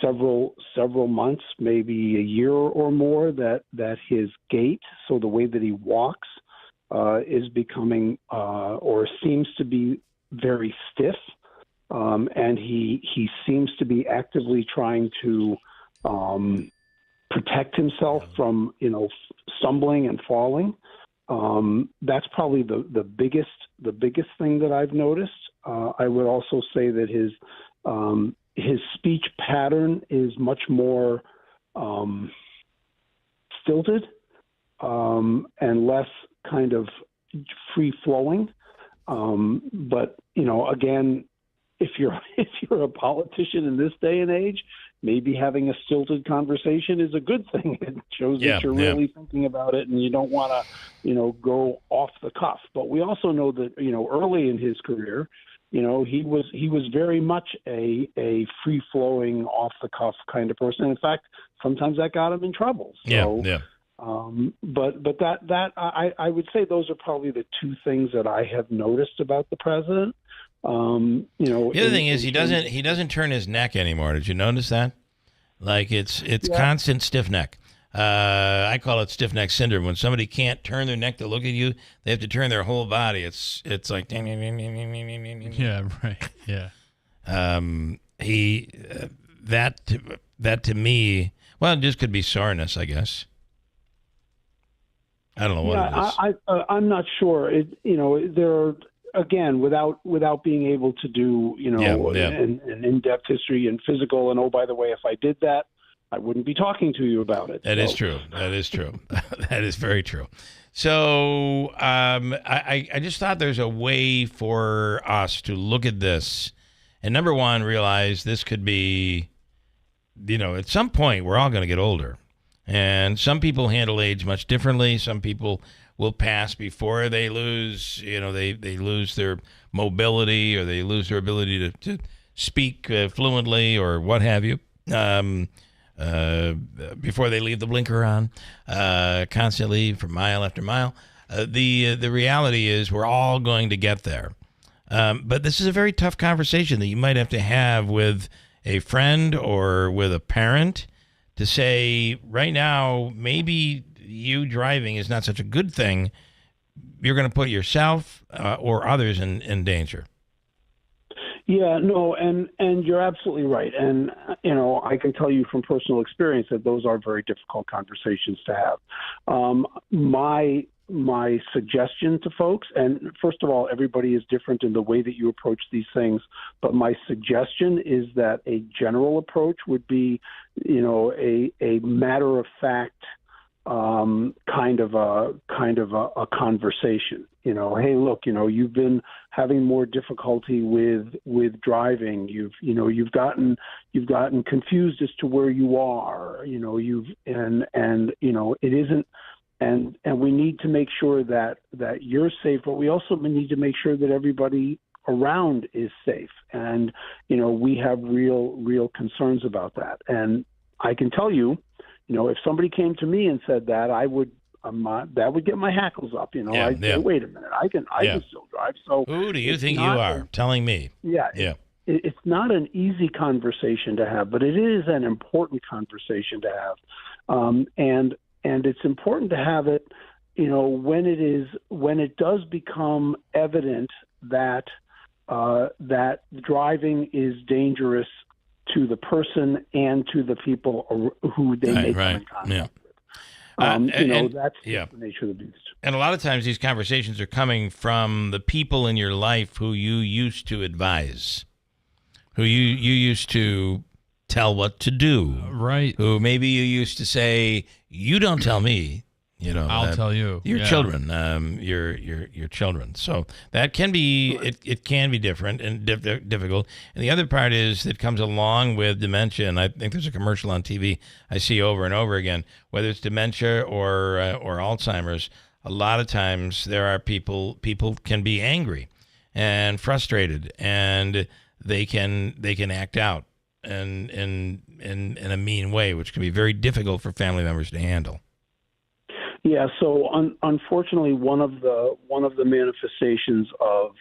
several months, maybe a year or more, that his gait, so the way that he walks, is becoming or seems to be very stiff, and he seems to be actively trying to protect himself from stumbling and falling. That's probably the biggest thing that I've noticed. I would also say that his speech pattern is much more stilted and less kind of free flowing. But again, if you're a politician in this day and age, maybe having a stilted conversation is a good thing. It shows that you're really thinking about it and you don't want to, go off the cuff. But we also know that, early in his career, he was very much a free flowing, off the cuff kind of person. In fact, sometimes that got him in trouble. So, but that I would say those are probably the two things that I have noticed about the president. The other thing is he doesn't turn his neck anymore. Did you notice that? Like it's constant stiff neck. I call it stiff neck syndrome. When somebody can't turn their neck to look at you, they have to turn their whole body. It's like yeah, right, yeah. That to me, well, it just could be soreness, I guess. I don't know what it is. I'm not sure. There are, again, without being able to do an in-depth history and physical. And by the way, if I did that, I wouldn't be talking to you about it. That is true. That is true. That is very true. So I just thought there's a way for us to look at this and, number one, realize this could be, at some point we're all going to get older. And some people handle age much differently. Some people will pass before they lose, they lose their mobility or they lose their ability to speak fluently or what have you. Before they leave the blinker on constantly for mile after mile. The reality is we're all going to get there. But this is a very tough conversation that you might have to have with a friend or with a parent to say, right now, maybe you driving is not such a good thing. You're going to put yourself or others in danger. Yeah, no, and you're absolutely right. And, I can tell you from personal experience that those are very difficult conversations to have. My suggestion to folks, and first of all, everybody is different in the way that you approach these things, but my suggestion is that a general approach would be, a matter of fact kind of a conversation. Hey, look, you've been having more difficulty with driving. You've gotten confused as to where you are. It isn't. And we need to make sure that you're safe, but we also need to make sure that everybody around is safe. And we have real concerns about that. And I can tell you, if somebody came to me and said that, I would that would get my hackles up. I'd say, wait a minute, I can still drive. So who do you think you are telling me? Yeah. It's not an easy conversation to have, but it is an important conversation to have. And it's important to have it, when it does become evident that that driving is dangerous to the person and to the people who they may come in contact with. That's the nature of the beast. And a lot of times these conversations are coming from the people in your life who you used to advise, who you used to tell what to do. Right. Who maybe you used to say, you don't tell me, I'll tell you. Your children, your children. So that can be, it can be different and difficult. And the other part is that comes along with dementia. And I think there's a commercial on TV I see over and over again, whether it's dementia or Alzheimer's. A lot of times there are people can be angry and frustrated, and they can act out in a mean way, which can be very difficult for family members to handle. Yeah, so unfortunately, one of the manifestations of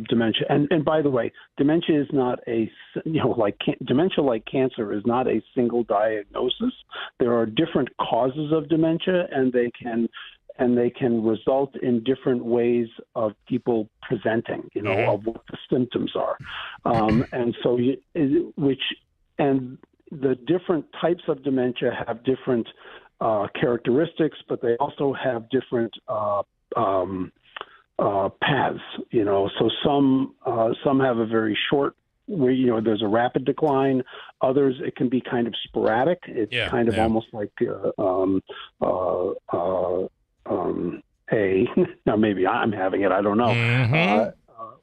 dementia, and by the way, dementia is not dementia like cancer is not a single diagnosis. There are different causes of dementia, and they can result in different ways of people presenting, of what the symptoms are, and so the different types of dementia have different characteristics, but they also have different paths. So some have a very short, where there's a rapid decline. Others, it can be kind of sporadic. It's kind of almost like now maybe I'm having it. I don't know.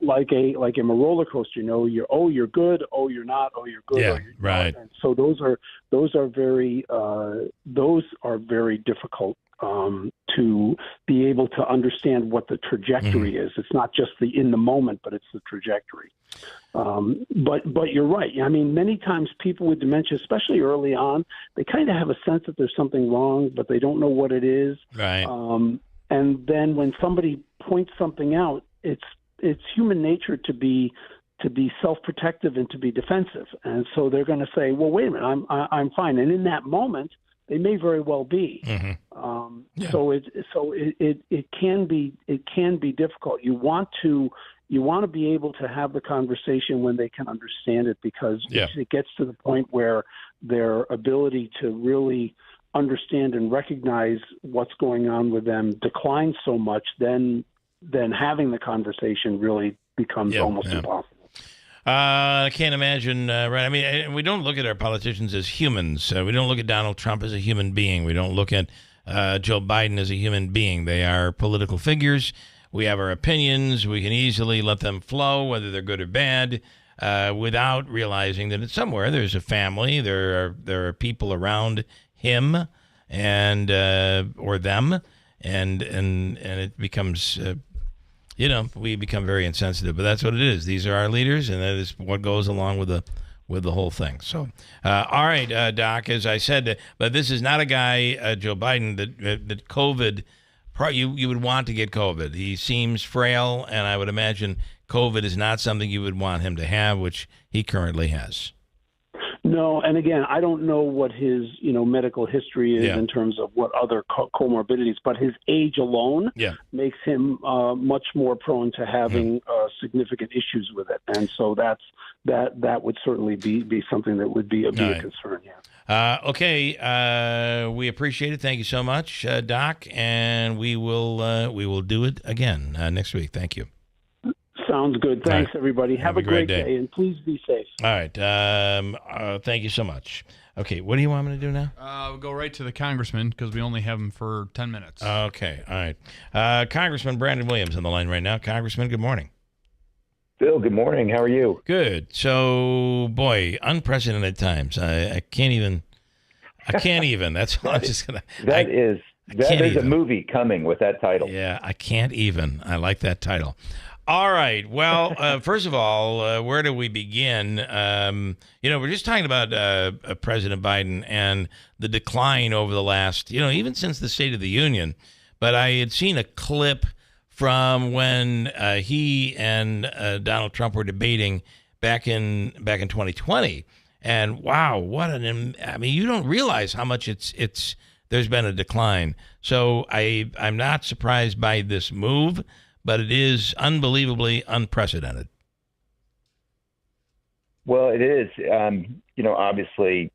Like a roller coaster, you're good, you're not, you're good, yeah, you're right. not. And so those are very difficult to be able to understand what the trajectory is. It's not just the in the moment, but it's the trajectory. But you're right. I mean, many times people with dementia, especially early on, they kind of have a sense that there's something wrong, but they don't know what it is. Right. And then when somebody points something out, it's human nature to be self-protective and to be defensive, and so they're going to say, "Well, wait a minute, I'm fine." And in that moment, they may very well be. So it can be difficult. You want to be able to have the conversation when they can understand it, because if it gets to the point where their ability to really understand and recognize what's going on with them declines so much, then having the conversation really becomes almost impossible. I can't imagine, right? I mean, we don't look at our politicians as humans. We don't look at Donald Trump as a human being. We don't look at Joe Biden as a human being. They are political figures. We have our opinions. We can easily let them flow, whether they're good or bad, without realizing that somewhere there's a family. There are people around him and or them, and it becomes. We become very insensitive, but that's what it is. These are our leaders, and that is what goes along with the whole thing. So, all right, Doc, as I said, but this is not a guy, Joe Biden, that COVID, you would want to get COVID. He seems frail, and I would imagine COVID is not something you would want him to have, which he currently has. No, and again, I don't know what his medical history is in terms of what other comorbidities, but his age alone makes him much more prone to having significant issues with it, and so that would certainly be something that would be a concern. Yeah. Okay, we appreciate it. Thank you so much, Doc, and we will do it again next week. Thank you. Sounds good. Thanks, everybody. Have a great day, and please be safe. All right. Thank you so much. Okay, what do you want me to do now? We'll go right to the congressman because we only have him for 10 minutes. Okay, all right. Congressman Brandon Williams on the line right now. Congressman, good morning. Phil, good morning. How are you? Good. So, boy, unprecedented times. I can't even. That's all I'm just going to. That is a movie coming with that title. Yeah, I can't even. I like that title. All right. Well, first of all, where do we begin? We're just talking about President Biden and the decline over the last, even since the State of the Union. But I had seen a clip from when he and Donald Trump were debating back in 2020. And wow, you don't realize how much there's been a decline. So I'm not surprised by this move, but it is unbelievably unprecedented. Well, it is. Obviously,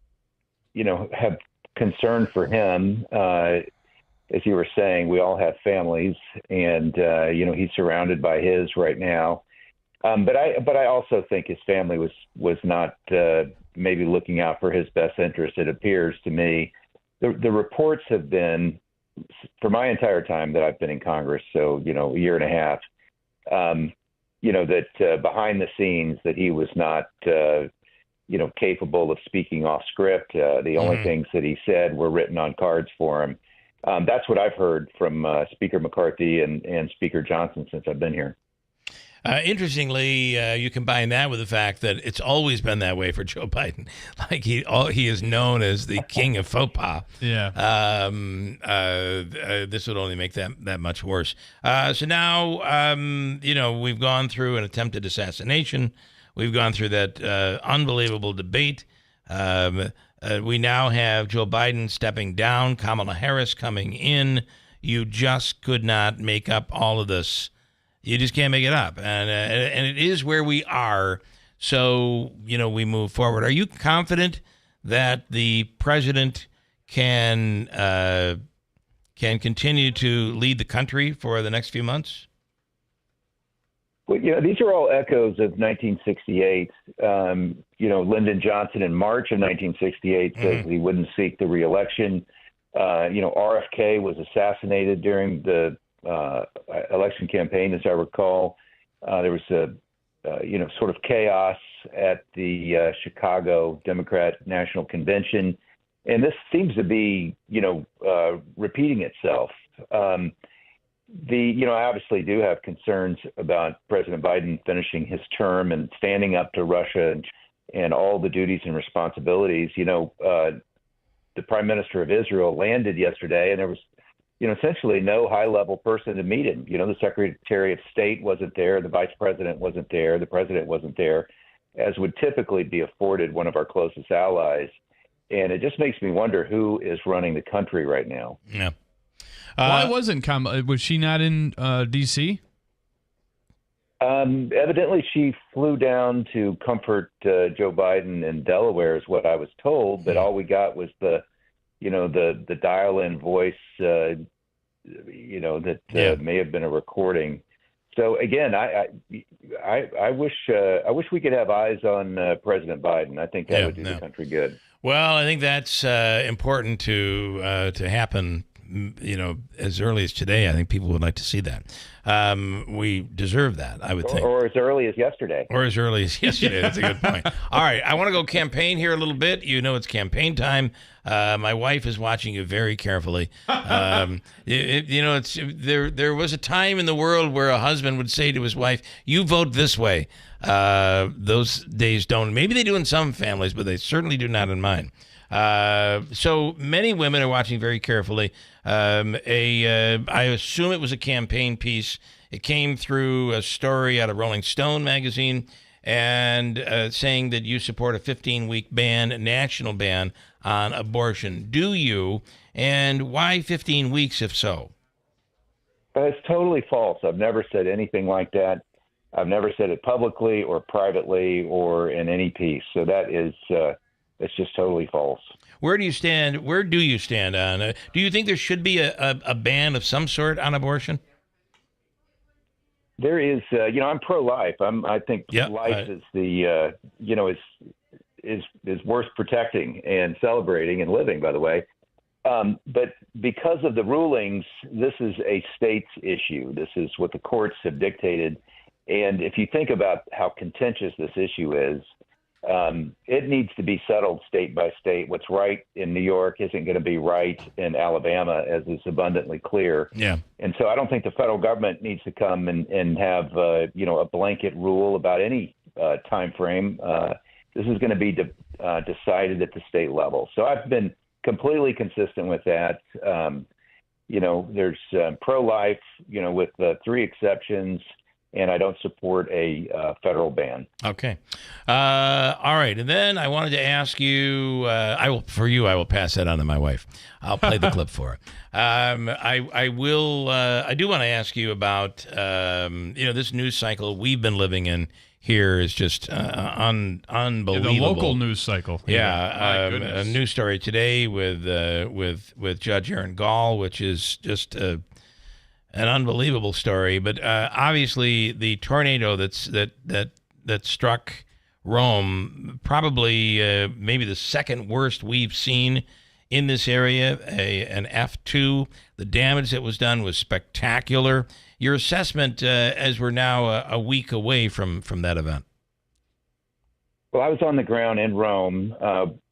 have concern for him. As you were saying, we all have families, and he's surrounded by his right now. But I also think his family was not maybe looking out for his best interest. It appears to me the reports have been, for my entire time that I've been in Congress, so, a year and a half, that behind the scenes that he was not, capable of speaking off script. The only things that he said were written on cards for him. That's what I've heard from Speaker McCarthy and Speaker Johnson since I've been here. Interestingly, you combine that with the fact that it's always been that way for Joe Biden. Like he is known as the king of faux pas. Yeah. This would only make that much worse. So now, we've gone through an attempted assassination. We've gone through that unbelievable debate. We now have Joe Biden stepping down, Kamala Harris coming in. You just could not make up all of this. You just can't make it up. And it is where we are. So, we move forward. Are you confident that the president can continue to lead the country for the next few months? Well, these are all echoes of 1968. Lyndon Johnson in March of 1968 says he wouldn't seek the reelection. RFK was assassinated during the election campaign, as I recall. There was sort of chaos at the Chicago Democrat National Convention, and this seems to be, repeating itself. I obviously do have concerns about President Biden finishing his term and standing up to Russia and all the duties and responsibilities. The Prime Minister of Israel landed yesterday, and there was essentially no high-level person to meet him. The Secretary of State wasn't there, the Vice President wasn't there, the President wasn't there, as would typically be afforded one of our closest allies. And it just makes me wonder who is running the country right now. Yeah. Why wasn't Kamala? Was she not in D.C.? Evidently, she flew down to comfort Joe Biden in Delaware, is what I was told. But all we got was the dial-in voice, that may have been a recording. So again, I wish we could have eyes on President Biden. I think that would do the country good. Well, I think that's important to happen. As early as today. I think people would like to see that. We deserve that, I would think. Or as early as yesterday. That's a good point. All right, I want to go campaign here a little bit. It's campaign time. My wife is watching you very carefully. There was a time in the world where a husband would say to his wife, "You vote this way." Those days don't. Maybe they do in some families, but they certainly do not in mine. So many women are watching very carefully. I assume it was a campaign piece. It came through a story out of Rolling Stone magazine, and saying that you support a 15-week ban, a national ban on abortion. Do you? And why 15 weeks, if so? It's totally false. I've never said anything like that. I've never said it publicly or privately or in any piece. So that is, it's just totally false. Where do you stand? Where do you stand on it? Do you think there should be a ban of some sort on abortion? There is, I'm pro-life. I think life is the, is worth protecting and celebrating and living, by the way. But because of the rulings, this is a state's issue. This is what the courts have dictated. And if you think about how contentious this issue is, it needs to be settled state by state. What's right in New York isn't going to be right in Alabama, as is abundantly clear. Yeah. And so I don't think the federal government needs to come and have, a blanket rule about any time frame. This is going to be decided at the state level. So I've been completely consistent with that. There's pro-life, with 3 exceptions, and I don't support a federal ban. Okay. All right. And then I wanted to ask you, I will pass that on to my wife. I'll play the clip for her. I do want to ask you about, this news cycle we've been living in here is just unbelievable. Yeah, the local news cycle. Yeah. My goodness. A news story today with Judge Aaron Gaul, which is just an unbelievable story. But obviously the tornado that struck Rome, probably maybe the second worst we've seen in this area, an F2. The damage that was done was spectacular. Your assessment as we're now a week away from that event? Well, I was on the ground in Rome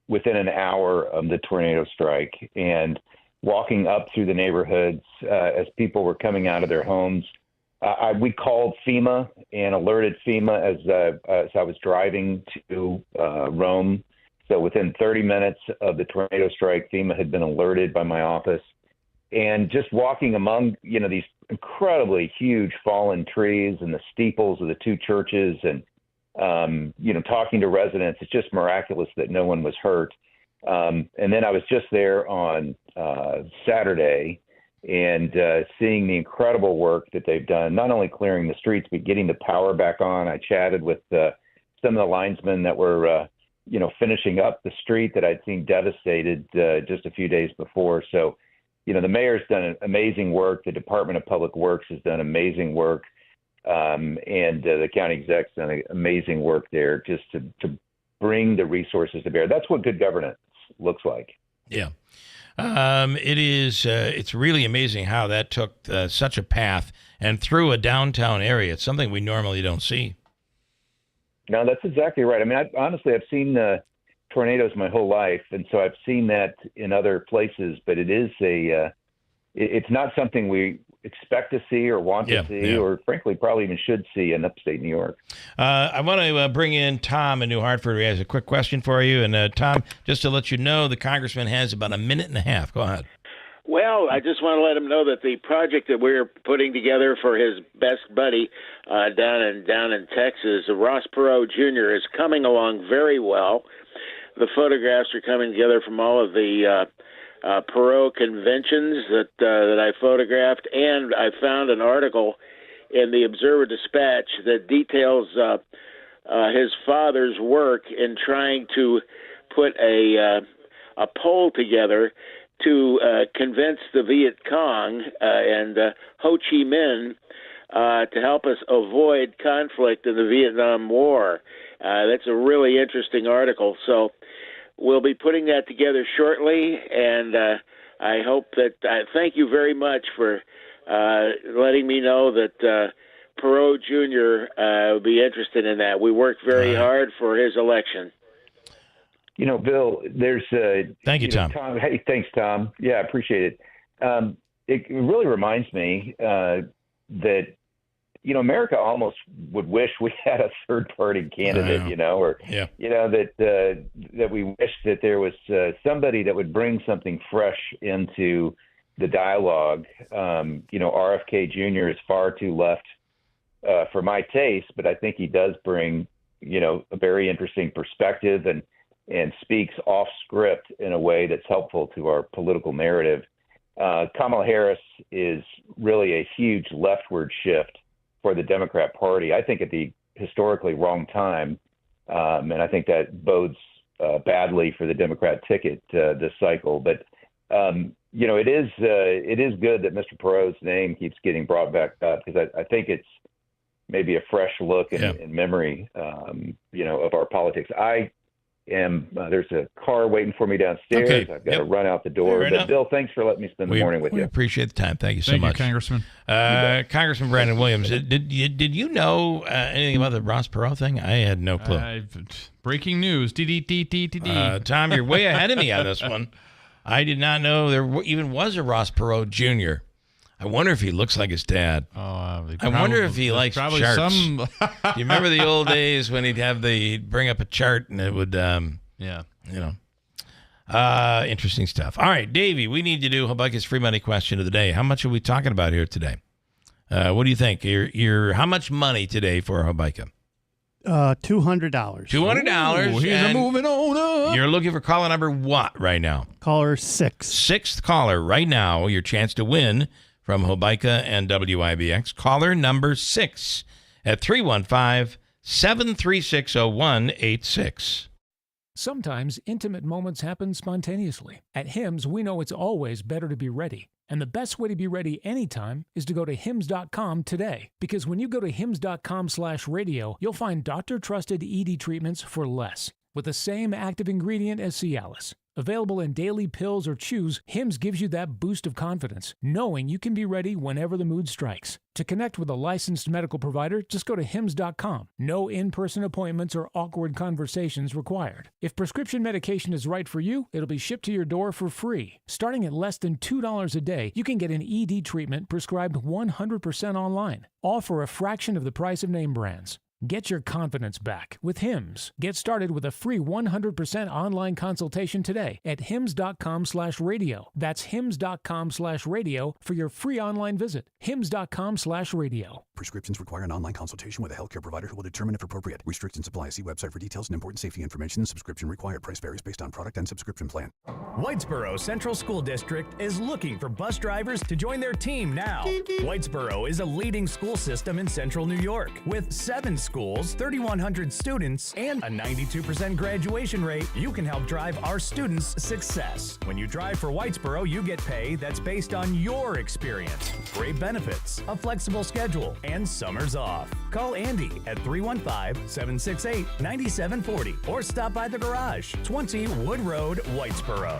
within an hour of the tornado strike, and walking up through the neighborhoods as people were coming out of their homes. We called FEMA and alerted FEMA as I was driving to Rome. So within 30 minutes of the tornado strike, FEMA had been alerted by my office. And just walking among, these incredibly huge fallen trees and the steeples of the 2 churches and, talking to residents, it's just miraculous that no one was hurt. And then I was just there on Saturday and seeing the incredible work that they've done, not only clearing the streets, but getting the power back on. I chatted with some of the linesmen that were, finishing up the street that I'd seen devastated just a few days before. So, the mayor's done amazing work. The Department of Public Works has done amazing work. And the county exec's done amazing work there just to bring the resources to bear. That's what good governance looks like. Yeah. It is. It's really amazing how that took such a path and through a downtown area. It's something we normally don't see. No, that's exactly right. I mean, I've seen tornadoes my whole life, and so I've seen that in other places. But it is it's not something we expect to see or want to see, or frankly, probably even should see in upstate New York. I want to bring in Tom in New Hartford, who has a quick question for you. And Tom, just to let you know, the congressman has about a minute and a half. Go ahead. Well, I just want to let him know that the project that we're putting together for his best buddy down in Texas, Ross Perot Jr., is coming along very well. The photographs are coming together from all of the Perot conventions that I photographed, and I found an article in the Observer-Dispatch that details his father's work in trying to put a poll together to convince the Viet Cong and Ho Chi Minh to help us avoid conflict in the Vietnam War. That's a really interesting article. So we'll be putting that together shortly, and I hope that thank you very much for letting me know that Perot Jr. Will be interested in that. We worked very hard for his election. Bill, there's thank you, Tom. Hey, thanks, Tom. Yeah, I appreciate it. It really reminds me that America almost would wish we had a third-party candidate, that we wish that there was somebody that would bring something fresh into the dialogue. RFK Jr. is far too left for my taste, but I think he does bring a very interesting perspective and speaks off script in a way that's helpful to our political narrative. Kamala Harris is really a huge leftward shift for the Democrat Party, I think at the historically wrong time. And I think that bodes badly for the Democrat ticket this cycle. But, it is good that Mr. Perot's name keeps getting brought back up, because I think it's maybe a fresh look in memory, of our politics. There's a car waiting for me downstairs. Okay. I've got to run out the door. Fair but enough. Bill, thanks for letting me spend the morning with we you. appreciate the time. Thank you so much. Thank you, Congressman. Congressman Brandon Williams, did you know anything about the Ross Perot thing? I had no clue. Breaking news. Tom, you're way ahead of me on this one. I did not know there even was a Ross Perot Jr. I wonder if he looks like his dad. I wonder if he likes charts. Do you remember the old days when he'd bring up a chart and it would, interesting stuff. All right, Davey, we need to do Habakkuk's free money question of the day. How much are we talking about here today? What do you think? How much money today for Habakkuk? $200. $200. He's moving on up. You're looking for caller number what right now? Caller 6. Sixth caller right now. Your chance to win from Habakkuk and WIBX. Caller number 6 at 315-736-0186. Sometimes intimate moments happen spontaneously. At Hims, we know it's always better to be ready. And the best way to be ready anytime is to go to hims.com today. Because when you go to hims.com/radio, you'll find doctor-trusted ED treatments for less, with the same active ingredient as Cialis. Available in daily pills or chews, Hims gives you that boost of confidence, knowing you can be ready whenever the mood strikes. To connect with a licensed medical provider, just go to hims.com. No in-person appointments or awkward conversations required. If prescription medication is right for you, it'll be shipped to your door for free. Starting at less than $2 a day, you can get an ED treatment prescribed 100% online, all for a fraction of the price of name brands. Get your confidence back with Hims. Get started with a free 100% online consultation today at hims.com/radio. That's hims.com/radio for your free online visit. hims.com/radio. Prescriptions require an online consultation with a healthcare provider who will determine if appropriate. Restrictions apply. See website for details and important safety information. Subscription required. Price varies based on product and subscription plan. Whitesboro Central School District is looking for bus drivers to join their team now. Whitesboro is a leading school system in central New York with 7 schools, 3,100 students, and a 92% graduation rate. You can help drive our students' success. When you drive for Whitesboro, you get pay that's based on your experience, great benefits, a flexible schedule, and summers off. Call Andy at 315-768-9740 or stop by the garage, 20 Wood Road, Whitesboro.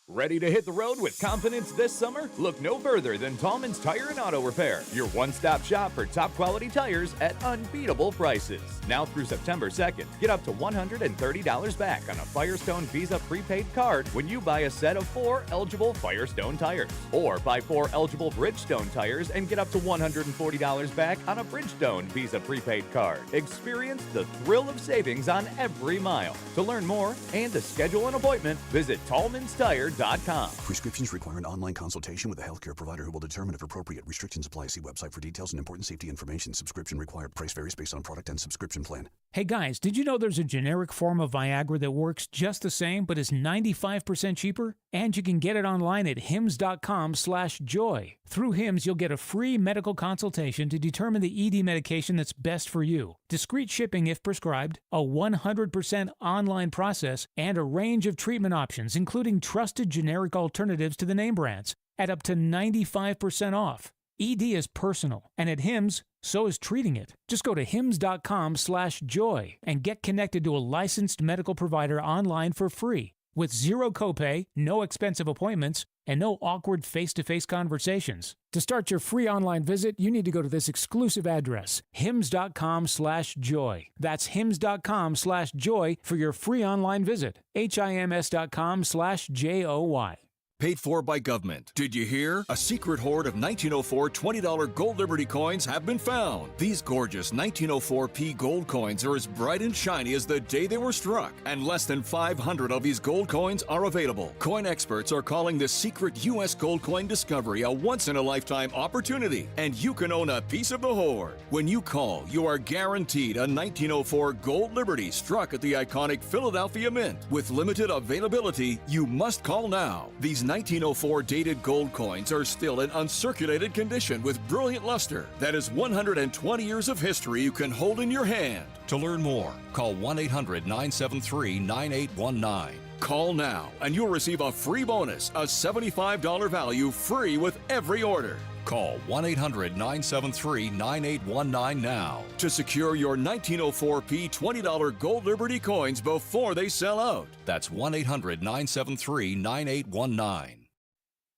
Ready to hit the road with confidence this summer? Look no further than Tallman's Tire and Auto Repair, your one-stop shop for top quality tires at unbeatable prices. Now through September 2nd, get up to $130 back on a Firestone Visa prepaid card when you buy a set of 4 eligible Firestone tires. Or buy 4 eligible Bridgestone tires and get up to $140 back on a Bridgestone Visa prepaid card. Experience the thrill of savings on every mile. To learn more and to schedule an appointment, visit Tallman'sTire.com. Prescriptions require an online consultation with a healthcare provider who will determine if appropriate. Restrictions apply. See website for details and important safety information. Subscription required. Price varies based on product and subscription plan. Hey guys, did you know there's a generic form of Viagra that works just the same but is 95% cheaper? And you can get it online at hims.com/joy. Through Hims, you'll get a free medical consultation to determine the ED medication that's best for you, discreet shipping if prescribed, a 100% online process, and a range of treatment options, including trusted generic alternatives to the name brands, at up to 95% off. ED is personal, and at Hims, so is treating it. Just go to hims.com/joy and get connected to a licensed medical provider online for free, with zero copay, no expensive appointments, and no awkward face-to-face conversations. To start your free online visit, you need to go to this exclusive address, hims.com/joy. That's hims.com/joy for your free online visit, hims.com/joy. paid for by government. Did you hear? A secret hoard of 1904 $20 gold Liberty coins have been found. These gorgeous 1904p gold coins are as bright and shiny as the day they were struck, and less than 500 of these gold coins are available. Coin experts are calling this secret U.S. gold coin discovery a once-in-a-lifetime opportunity, and you can own a piece of the hoard. When you call, you are guaranteed a 1904 gold Liberty struck at the iconic Philadelphia Mint. With limited availability, you must call now. These 1904 dated gold coins are still in uncirculated condition with brilliant luster. That is 120 years of history you can hold in your hand. To learn more, call 1-800-973-9819. Call now and you'll receive a free bonus, a $75 value free with every order. Call 1-800-973-9819 now to secure your 1904p $20 gold Liberty coins before they sell out. That's 1-800-973-9819.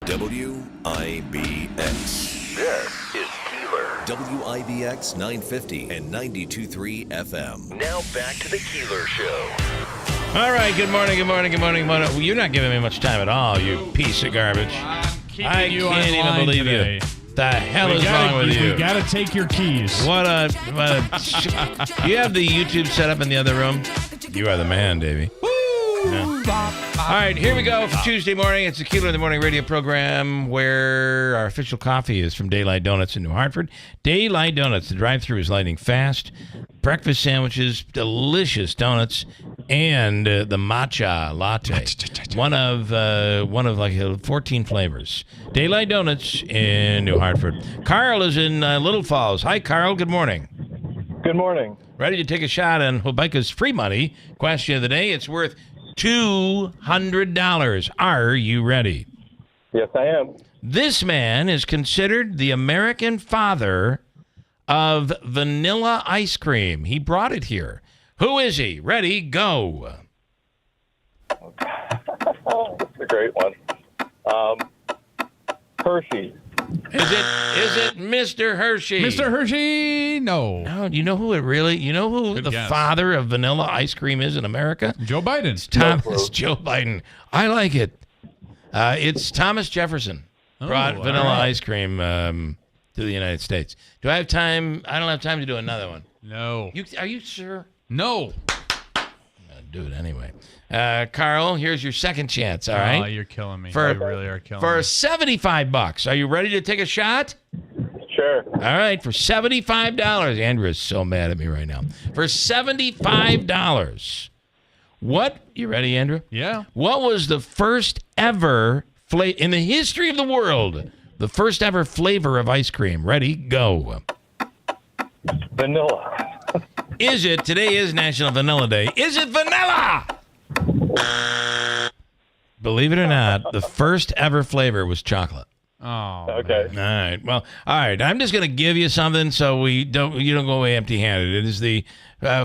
WIBX. This is Keeler. WIBX 950 and 92.3 FM. Now back to the Keeler Show. All right, good morning, good morning, good morning. Well, you're not giving me much time at all, you piece of garbage. I can't even believe today. you. The hell is wrong with you? We gotta take your keys. What a you have the YouTube set up in the other room? You are the man, Davey. Yeah. All right, here we go for Tuesday morning. It's the Keeler in the Morning radio program where our official coffee is from Daylight Donuts in New Hartford. Daylight Donuts, the drive-thru is lightning fast. Breakfast sandwiches, delicious donuts, and the matcha latte. One of like 14 flavors. Daylight Donuts in New Hartford. Carl is in Little Falls. Hi, Carl. Good morning. Good morning. Ready to take a shot on Hobeika's free money question of the day. It's worth $200. Are you ready? Yes, I am. This man is considered the American father of vanilla ice cream. He brought it here. Who is he? Ready, go. That's a great one. Hershey. Is it Mr. Hershey? Mr. Hershey? No. No, do you know who the father of vanilla ice cream is in America? Joe Biden. It's Joe Biden. I like it. It's Thomas Jefferson brought vanilla ice cream to the United States. Do I have time? I don't have time to do another one. No. Are you sure? No. I'll do it anyway. Carl, here's your second chance, all right? Oh, you're killing me. You really are killing me. For $75. Are you ready to take a shot? Sure. All right, for $75. Andrew is so mad at me right now. For $75. You ready, Andrew? Yeah. What was the first ever in the history of the world, the first ever flavor of ice cream? Ready, go. Vanilla. Today is National Vanilla Day. Is it vanilla? Believe it or not, the first ever flavor was chocolate. Oh. Okay. All right. Well, all right. I'm just going to give you something so you don't go away empty-handed. It is the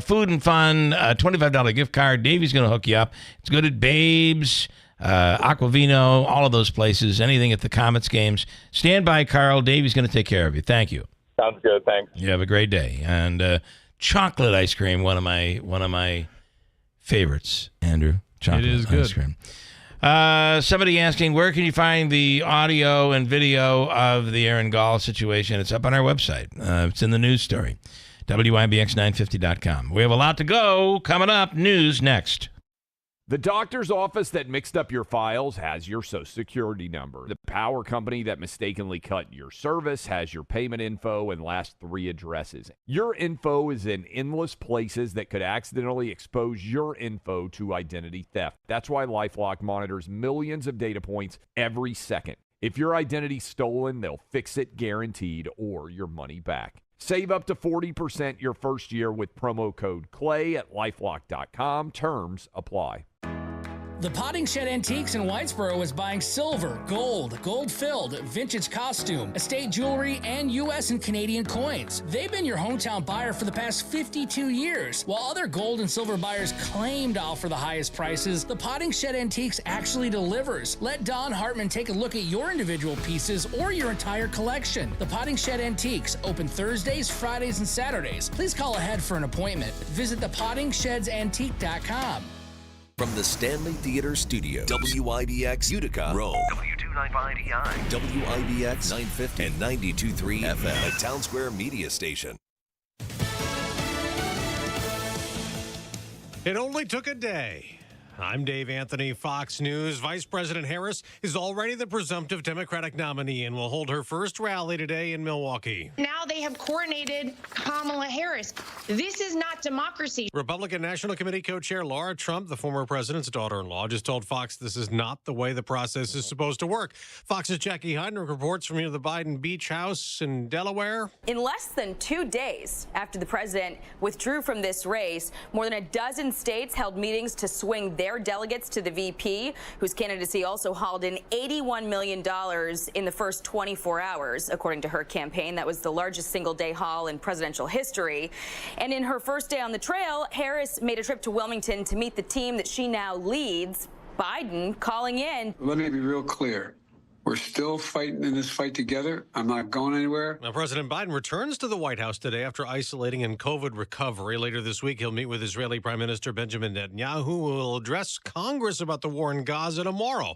Food and Fun $25 gift card. Davey's going to hook you up. It's good at Babes, Aquavino, all of those places. Anything at the Comets games. Stand by, Carl. Davey's going to take care of you. Thank you. Sounds good. Thanks. You have a great day. And chocolate ice cream, one of my favorites, Andrew. Chocolate it is good. Ice cream. Somebody asking, where can you find the audio and video of the Aaron Gaul situation? It's up on our website. It's in the news story, WIBX950.com. We have a lot to go. Coming up, news next. The doctor's office that mixed up your files has your Social Security number. The power company that mistakenly cut your service has your payment info and last 3 addresses. Your info is in endless places that could accidentally expose your info to identity theft. That's why LifeLock monitors millions of data points every second. If your identity's stolen, they'll fix it guaranteed or your money back. Save up to 40% your first year with promo code CLAY at LifeLock.com. Terms apply. The Potting Shed Antiques in Whitesboro is buying silver, gold-filled, vintage costume, estate jewelry, and U.S. and Canadian coins. They've been your hometown buyer for the past 52 years. While other gold and silver buyers claim to offer the highest prices, the Potting Shed Antiques actually delivers. Let Don Hartman take a look at your individual pieces or your entire collection. The Potting Shed Antiques, open Thursdays, Fridays, and Saturdays. Please call ahead for an appointment. Visit thepottingshedsantique.com. From the Stanley Theater Studio, WIBX Utica, Rome. W295EI. WIBX 950 and 92.3 FM. A Town Square media station. It only took a day. I'm Dave Anthony, Fox News. Vice President Harris is already the presumptive Democratic nominee and will hold her first rally today in Milwaukee. Now they have coordinated Kamala Harris. This is not democracy. Republican National Committee co-chair Laura Trump, the former president's daughter-in-law, just told Fox this is not the way the process is supposed to work. Fox's Jackie Heidner reports from the Biden beach house in Delaware. In less than 2 days after the president withdrew from this race, more than a dozen states held meetings to swing their delegates to the VP, whose candidacy also hauled in $81 million in the first 24 hours, according to her campaign. That was the largest single-day haul in presidential history. And in her first day on the trail, Harris made a trip to Wilmington to meet the team that she now leads. Biden calling in. Let me be real clear. We're still fighting in this fight together. I'm not going anywhere. Now, President Biden returns to the White House today after isolating in COVID recovery. Later this week, he'll meet with Israeli Prime Minister Benjamin Netanyahu, who will address Congress about the war in Gaza tomorrow.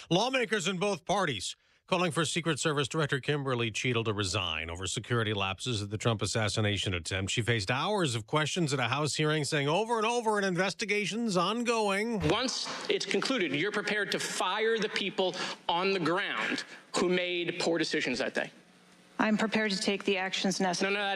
Lawmakers in both parties calling for Secret Service Director Kimberly Cheadle to resign over security lapses at the Trump assassination attempt. She faced hours of questions at a House hearing, saying over and over, an investigation's ongoing. Once it's concluded, you're prepared to fire the people on the ground who made poor decisions that day. I'm prepared to take the actions necessary. No,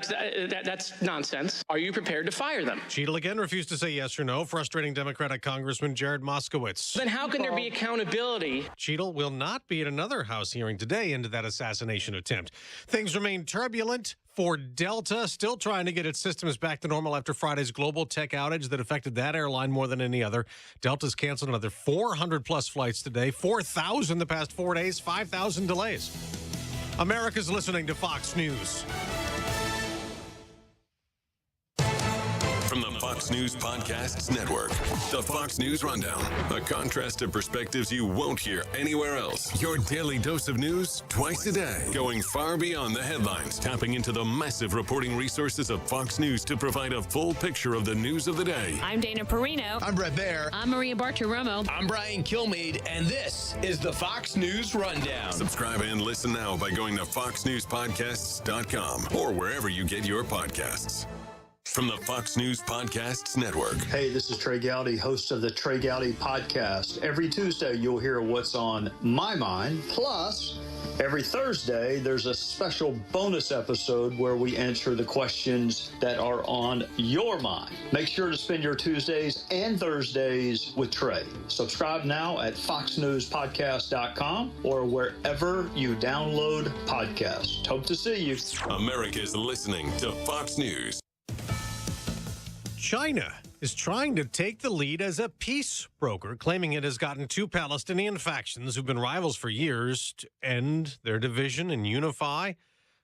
that's nonsense. Are you prepared to fire them? Cheadle again refused to say yes or no, frustrating Democratic Congressman Jared Moskowitz. Then how can there be accountability? Cheadle will not be at another House hearing today into that assassination attempt. Things remain turbulent for Delta, still trying to get its systems back to normal after Friday's global tech outage that affected that airline more than any other. Delta's canceled another 400-plus flights today, 4,000 the past 4 days, 5,000 delays. America's listening to Fox News. From the Fox News Podcasts Network, the Fox News Rundown, a contrast of perspectives you won't hear anywhere else. Your daily dose of news twice a day, going far beyond the headlines, tapping into the massive reporting resources of Fox News to provide a full picture of the news of the day. I'm Dana Perino. I'm Brett Baer. I'm Maria Bartiromo. I'm Brian Kilmeade, and this is the Fox News Rundown. Subscribe and listen now by going to foxnewspodcasts.com or wherever you get your podcasts. From the Fox News Podcasts Network. Hey, this is Trey Gowdy, host of the Trey Gowdy Podcast. Every Tuesday, you'll hear what's on my mind. Plus, every Thursday, there's a special bonus episode where we answer the questions that are on your mind. Make sure to spend your Tuesdays and Thursdays with Trey. Subscribe now at foxnewspodcast.com or wherever you download podcasts. Hope to see you. America's listening to Fox News. China is trying to take the lead as a peace broker, claiming it has gotten two Palestinian factions who've been rivals for years to end their division and unify.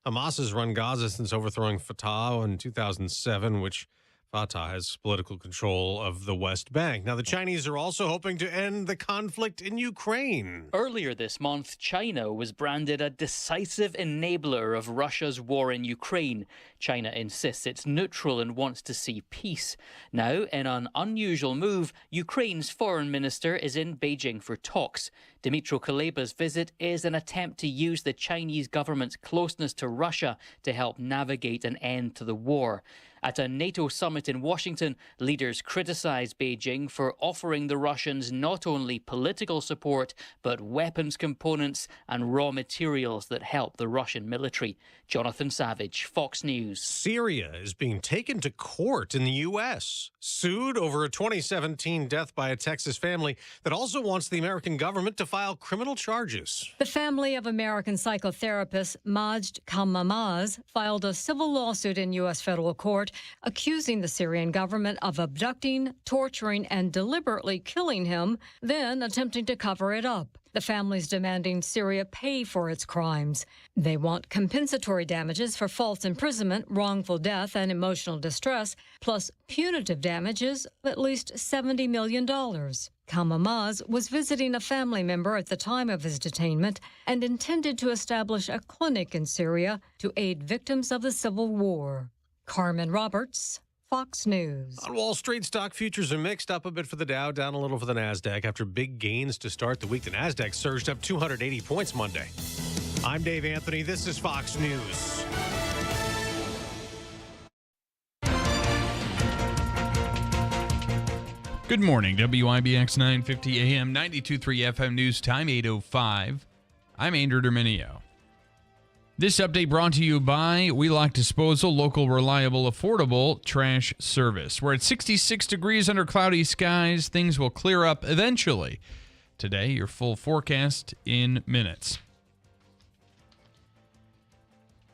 Hamas has run Gaza since overthrowing Fatah in 2007, which Fatah has political control of the West Bank. Now, the Chinese are also hoping to end the conflict in Ukraine. Earlier this month, China was branded a decisive enabler of Russia's war in Ukraine. China insists it's neutral and wants to see peace. Now, in an unusual move, Ukraine's foreign minister is in Beijing for talks. Dmytro Kuleba's visit is an attempt to use the Chinese government's closeness to Russia to help navigate an end to the war. At a NATO summit in Washington, leaders criticized Beijing for offering the Russians not only political support, but weapons components and raw materials that help the Russian military. Jonathan Savage, Fox News. Syria is being taken to court in the U.S., sued over a 2017 death by a Texas family that also wants the American government to file criminal charges. The family of American psychotherapist Majd Kalmamaz filed a civil lawsuit in U.S. federal court accusing the Syrian government of abducting, torturing, and deliberately killing him, then attempting to cover it up. The family's demanding Syria pay for its crimes. They want compensatory damages for false imprisonment, wrongful death, and emotional distress, plus punitive damages of at least $70 million. Kalmamaz was visiting a family member at the time of his detainment and intended to establish a clinic in Syria to aid victims of the civil war. Carmen Roberts, Fox News. On Wall Street, stock futures are mixed, up a bit for the Dow, down a little for the NASDAQ. After big gains to start the week, the NASDAQ surged up 280 points Monday. I'm Dave Anthony. This is Fox News. Good morning, WIBX 950 AM, 92.3 FM News Time, 8:05. I'm Andrew Dominio. This update brought to you by Wheelock Disposal, local, reliable, affordable trash service. We're at 66 degrees under cloudy skies. Things will clear up eventually. Today, your full forecast in minutes.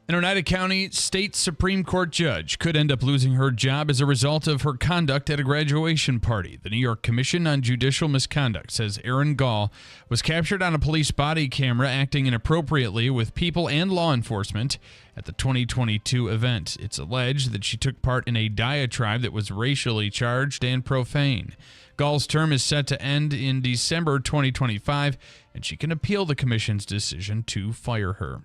An Oneida County State Supreme Court judge could end up losing her job as a result of her conduct at a graduation party. The New York Commission on Judicial Misconduct says Aaron Gaul was captured on a police body camera acting inappropriately with people and law enforcement at the 2022 event. It's alleged that she took part in a diatribe that was racially charged and profane. Gaul's term is set to end in December 2025, and she can appeal the commission's decision to fire her.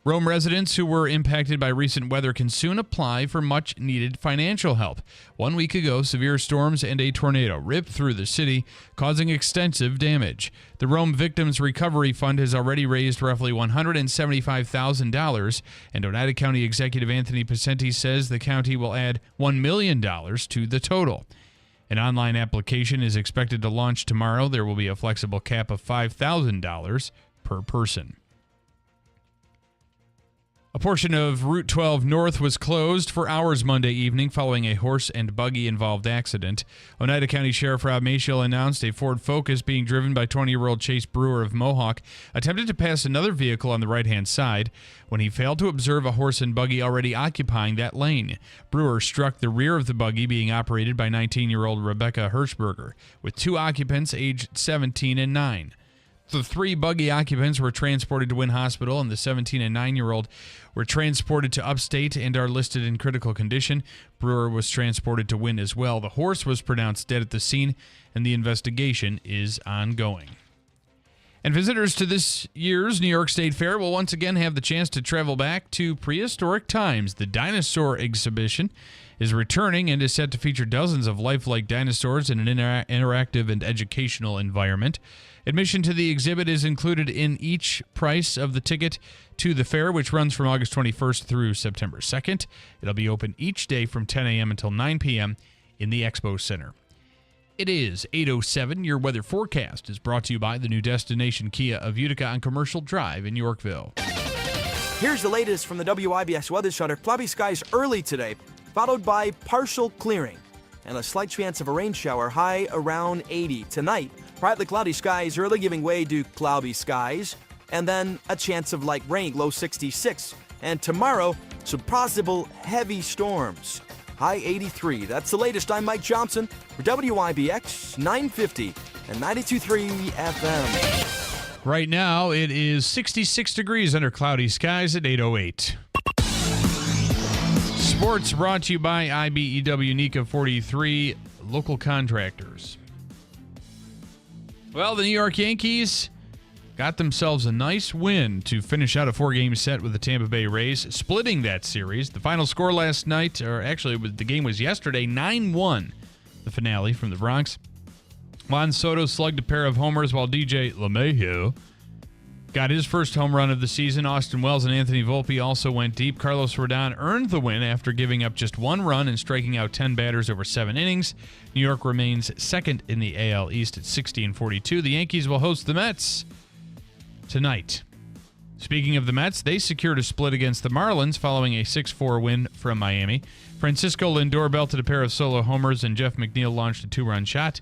Rome residents who were impacted by recent weather can soon apply for much-needed financial help. 1 week ago, severe storms and a tornado ripped through the city, causing extensive damage. The Rome Victims Recovery Fund has already raised roughly $175,000, and Oneida County Executive Anthony Pacenti says the county will add $1 million to the total. An online application is expected to launch tomorrow. There will be a flexible cap of $5,000 per person. A portion of Route 12 North was closed for hours Monday evening following a horse and buggy-involved accident. Oneida County Sheriff Rob Mel announced a Ford Focus being driven by 20-year-old Chase Brewer of Mohawk attempted to pass another vehicle on the right-hand side when he failed to observe a horse and buggy already occupying that lane. Brewer struck the rear of the buggy being operated by 19-year-old Rebecca Hirschberger, with two occupants aged 17 and 9. The three buggy occupants were transported to Wynn Hospital, and the 17 and 9-year-old were transported to Upstate and are listed in critical condition. Brewer was transported to Wynn as well. The horse was pronounced dead at the scene, and the investigation is ongoing. And visitors to this year's New York State Fair will once again have the chance to travel back to prehistoric times. The dinosaur exhibition is returning and is set to feature dozens of lifelike dinosaurs in an interactive and educational environment. Admission to the exhibit is included in each price of the ticket to the fair, which runs from August 21st through September 2nd. It'll be open each day from 10 a.m. until 9 p.m. in the Expo Center. It is 8:07. Your weather forecast is brought to you by the new destination Kia of Utica on Commercial Drive in Yorkville. Here's the latest from the WIBS Weather Center. Cloudy skies early today, followed by partial clearing and a slight chance of a rain shower, high around 80. Tonight, partly cloudy skies early giving way to cloudy skies, and then a chance of light rain, low 66. And tomorrow, some possible heavy storms, high 83. That's the latest. I'm Mike Johnson for WIBX 950 and 92.3 FM. Right now, it is 66 degrees under cloudy skies at 8:08. Sports brought to you by IBEW NECA 43 local contractors. Well, the New York Yankees got themselves a nice win to finish out a 4-game set with the Tampa Bay Rays, splitting that series. The final score last night, or actually the game was yesterday, 9-1, the finale from the Bronx. Juan Soto slugged a pair of homers while DJ LeMahieu got his first home run of the season. Austin Wells and Anthony Volpe also went deep. Carlos Rodon earned the win after giving up just one run and striking out 10 batters over 7 innings. New York remains second in the AL East at 60-42. The Yankees will host the Mets tonight. Speaking of the Mets, they secured a split against the Marlins following a 6-4 win from Miami. Francisco Lindor belted a pair of solo homers, and Jeff McNeil launched a 2-run shot.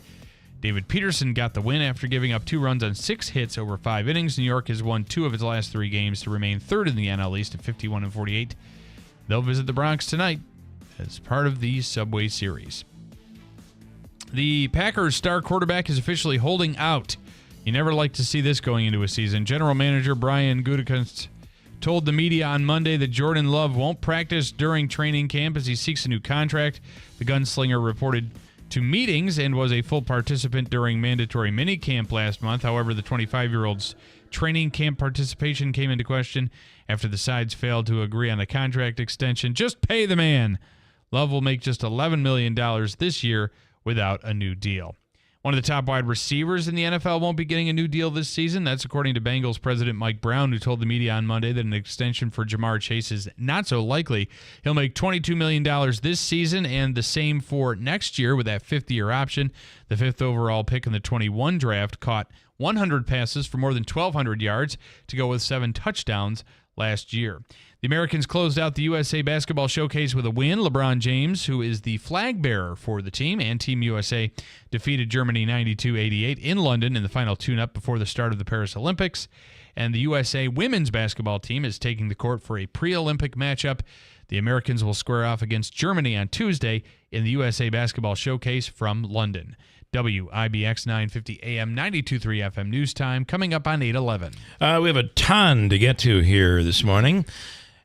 David Peterson got the win after giving up 2 runs on 6 hits over 5 innings. New York has won 2 of its last 3 games to remain third in the NL East at 51-48. They'll visit the Bronx tonight as part of the Subway Series. The Packers' star quarterback is officially holding out. You never like to see this going into a season. General Manager Brian Gutekunst told the media on Monday that Jordan Love won't practice during training camp as he seeks a new contract. The gunslinger reported to meetings and was a full participant during mandatory minicamp last month. However, the 25-year-old's training camp participation came into question after the sides failed to agree on a contract extension. Just pay the man, Love will make just $11 million this year without a new deal. One of the top wide receivers in the NFL won't be getting a new deal this season. That's according to Bengals president Mike Brown, who told the media on Monday that an extension for Jamar Chase is not so likely. He'll make $22 million this season and the same for next year with that fifth-year option. The fifth overall pick in the 21 draft caught 100 passes for more than 1,200 yards to go with 7 touchdowns last year. The Americans closed out the USA Basketball Showcase with a win. LeBron James, who is the flag bearer for the team, and Team USA defeated Germany 92-88 in London in the final tune-up before the start of the Paris Olympics. And the USA women's basketball team is taking the court for a pre-Olympic matchup. The Americans will square off against Germany on Tuesday in the USA Basketball Showcase from London. WIBX 950 AM 92.3 FM News Time coming up on 8:11. We have a ton to get to here this morning.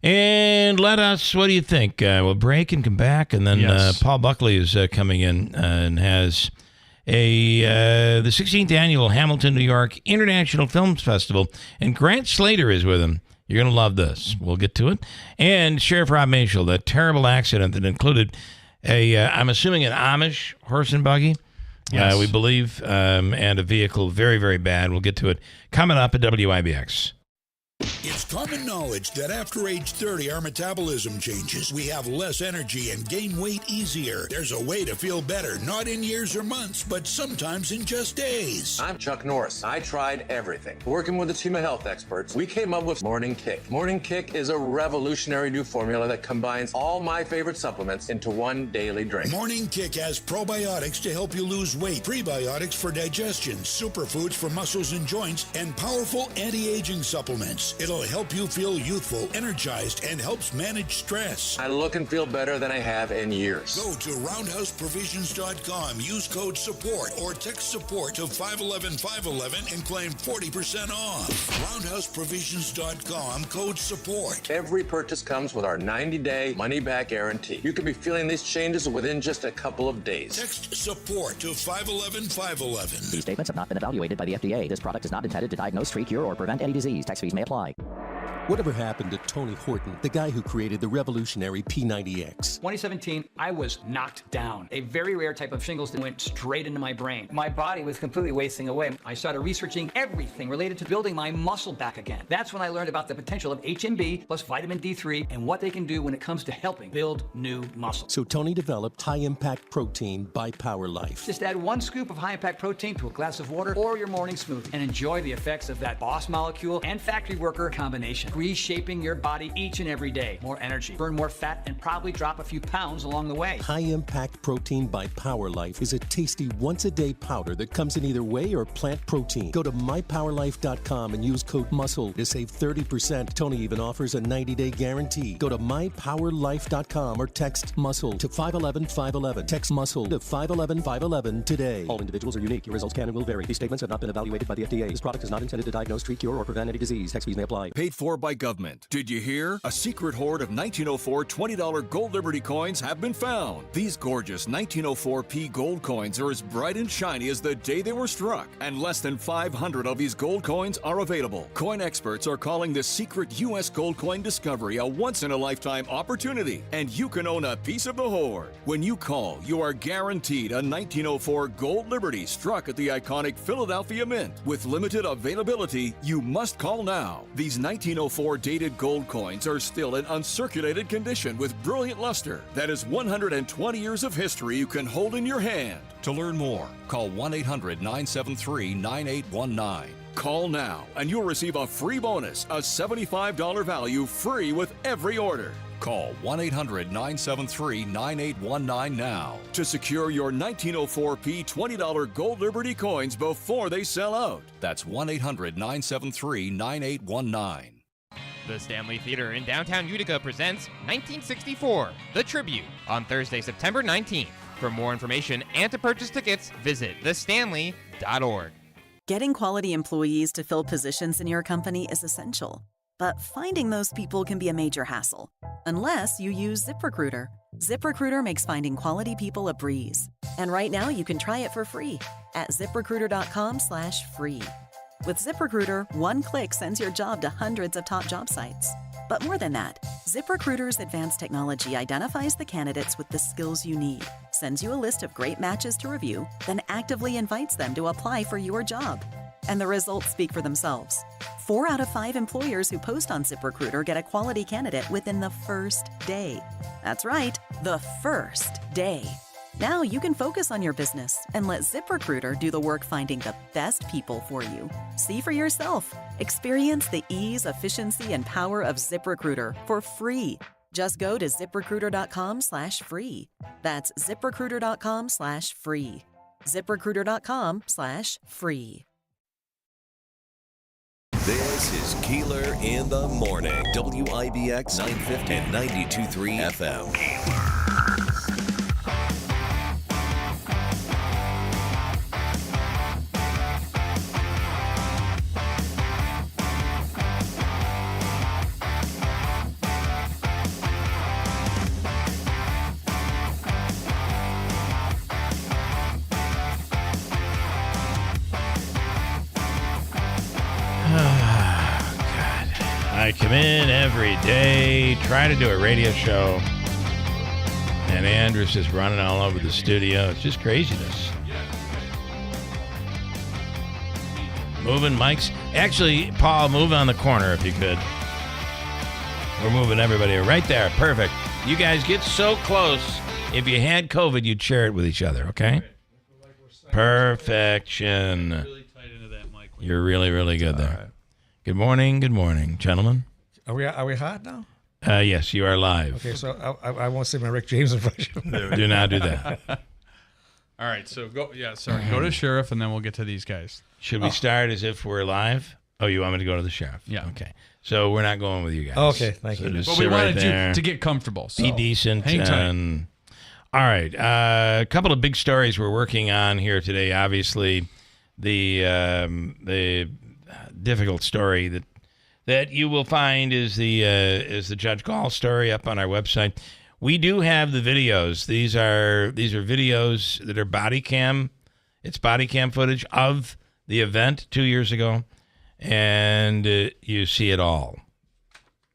And let us, what do you think? We'll break and come back, and then Yes. Paul Buckley is coming in and has the 16th Annual Hamilton, New York International Films Festival, and Grant Slater is with him. You're going to love this. We'll get to it. And Sheriff Rob Mel, that terrible accident that included I'm assuming an Amish horse and buggy. Yes. We believe, and a vehicle very, very bad. We'll get to it coming up at WIBX. It's common knowledge that after age 30, our metabolism changes. We have less energy and gain weight easier. There's a way to feel better, not in years or months, but sometimes in just days. I'm Chuck Norris. I tried everything. Working with a team of health experts, we came up with Morning Kick. Morning Kick is a revolutionary new formula that combines all my favorite supplements into one daily drink. Morning Kick has probiotics to help you lose weight, prebiotics for digestion, superfoods for muscles and joints, and powerful anti-aging supplements. It'll help you feel youthful, energized, and helps manage stress. I look and feel better than I have in years. Go to roundhouseprovisions.com, use code SUPPORT, or text SUPPORT to 511-511 and claim 40% off. Roundhouseprovisions.com, code SUPPORT. Every purchase comes with our 90-day money-back guarantee. You can be feeling these changes within just a couple of days. Text SUPPORT to 511-511. These statements have not been evaluated by the FDA. This product is not intended to diagnose, treat, cure, or prevent any disease. Tax fees may apply. Whatever happened to Tony Horton, the guy who created the revolutionary P90X? 2017, I was knocked down. A very rare type of shingles that went straight into my brain. My body was completely wasting away. I started researching everything related to building my muscle back again. That's when I learned about the potential of HMB plus vitamin D3 and what they can do when it comes to helping build new muscle. So Tony developed high-impact protein by Power Life. Just add 1 scoop of high-impact protein to a glass of water or your morning smoothie and enjoy the effects of that boss molecule and factory worker combination. Reshaping your body each and every day. More energy, burn more fat, and probably drop a few pounds along the way. High-impact protein by Power Life is a tasty once-a-day powder that comes in either whey or plant protein. Go to mypowerlife.com and use code MUSCLE to save 30%. Tony even offers a 90-day guarantee. Go to mypowerlife.com or text MUSCLE to 511-511. Text MUSCLE to 511-511 today. All individuals are unique. Your results can and will vary. These statements have not been evaluated by the FDA. This product is not intended to diagnose, treat, cure, or prevent any disease. Tax fees may apply. Paid for by government. Did you hear? A secret hoard of 1904 $20 gold Liberty coins have been found. These gorgeous 1904p gold coins are as bright and shiny as the day they were struck, and less than 500 of these gold coins are available. Coin experts are calling this secret U.S. gold coin discovery a once-in-a-lifetime opportunity, and you can own a piece of the hoard. When you call, you are guaranteed a 1904 gold Liberty struck at the iconic Philadelphia Mint. With limited availability, you must call now. These 1904 dated gold coins are still in uncirculated condition with brilliant luster. That is 120 years of history you can hold in your hand. To learn more, call 1-800-973-9819. Call now and you'll receive a free bonus, a $75 value free with every order. Call 1-800-973-9819 now to secure your 1904p $20 gold Liberty coins before they sell out. That's 1-800-973-9819. The Stanley Theater in downtown Utica presents 1964, The Tribute, on Thursday, September 19th. For more information and to purchase tickets, visit thestanley.org. Getting quality employees to fill positions in your company is essential, but finding those people can be a major hassle, unless you use ZipRecruiter. ZipRecruiter makes finding quality people a breeze. And right now you can try it for free at ZipRecruiter.com/free. With ZipRecruiter, one click sends your job to hundreds of top job sites. But more than that, ZipRecruiter's advanced technology identifies the candidates with the skills you need, sends you a list of great matches to review, then actively invites them to apply for your job. And the results speak for themselves. 4 out of 5 employers who post on ZipRecruiter get a quality candidate within the first day. That's right, the first day. Now you can focus on your business and let ZipRecruiter do the work finding the best people for you. See for yourself. Experience the ease, efficiency, and power of ZipRecruiter for free. Just go to ZipRecruiter.com/free. That's ZipRecruiter.com/free. ZipRecruiter.com/free. This is Keeler in the morning. WIBX 950 and 92.3 FM. I come in every day, try to do a radio show, and Andrus is running all over the studio. It's just craziness. Moving mics. Actually, Paul, move on the corner if you could. We're moving everybody right there. Perfect. You guys get so close. If you had COVID, you'd share it with each other, okay? Perfection. You're really, really good there. Right. Good morning, gentlemen. Are we hot now? Yes, you are live. Okay, so I won't say my Rick James impression. Do not do that. All right, so go. Yeah, sorry. Go to sheriff, and then we'll get to these guys. Should we start as if we're live? Oh, you want me to go to the sheriff? Yeah. Okay. So we're not going with you guys. Okay, thank you. Just but we wanted you to get comfortable. So be decent. Hang tight. All right. A couple of big stories we're working on here today. Obviously, the difficult story that you will find is the Judge Gaul story up on our website. We do have the videos. These are videos that are body cam. It's body cam footage of the event 2 years ago, and you see it all.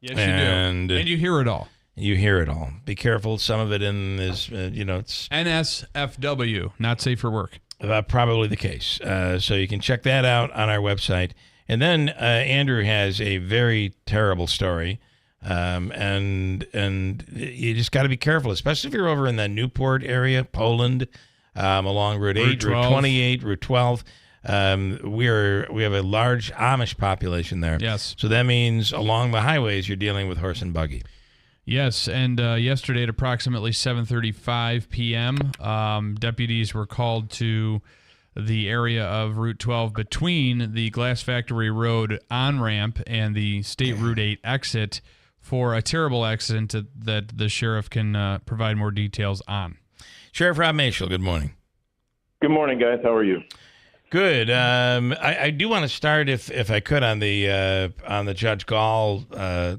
Yes, you do. And you hear it all. You hear it all. Be careful. Some of it in is, it's NSFW, not safe for work. Probably the case. So you can check that out on our website. And then Andrew has a very terrible story, and you just got to be careful, especially if you're over in the Newport area, Poland, along Route 8, Route 28, Route 12. We have a large Amish population there. Yes. So that means along the highways you're dealing with horse and buggy. Yes, and yesterday at approximately 7:35 p.m., deputies were called to the area of Route 12 between the Glass Factory Road on-ramp and the State Route 8 exit for a terrible accident that the sheriff can provide more details on. Sheriff Rob Mel, good morning. Good morning, guys. How are you? Good. I do want to start, if I could, on the Judge Gaul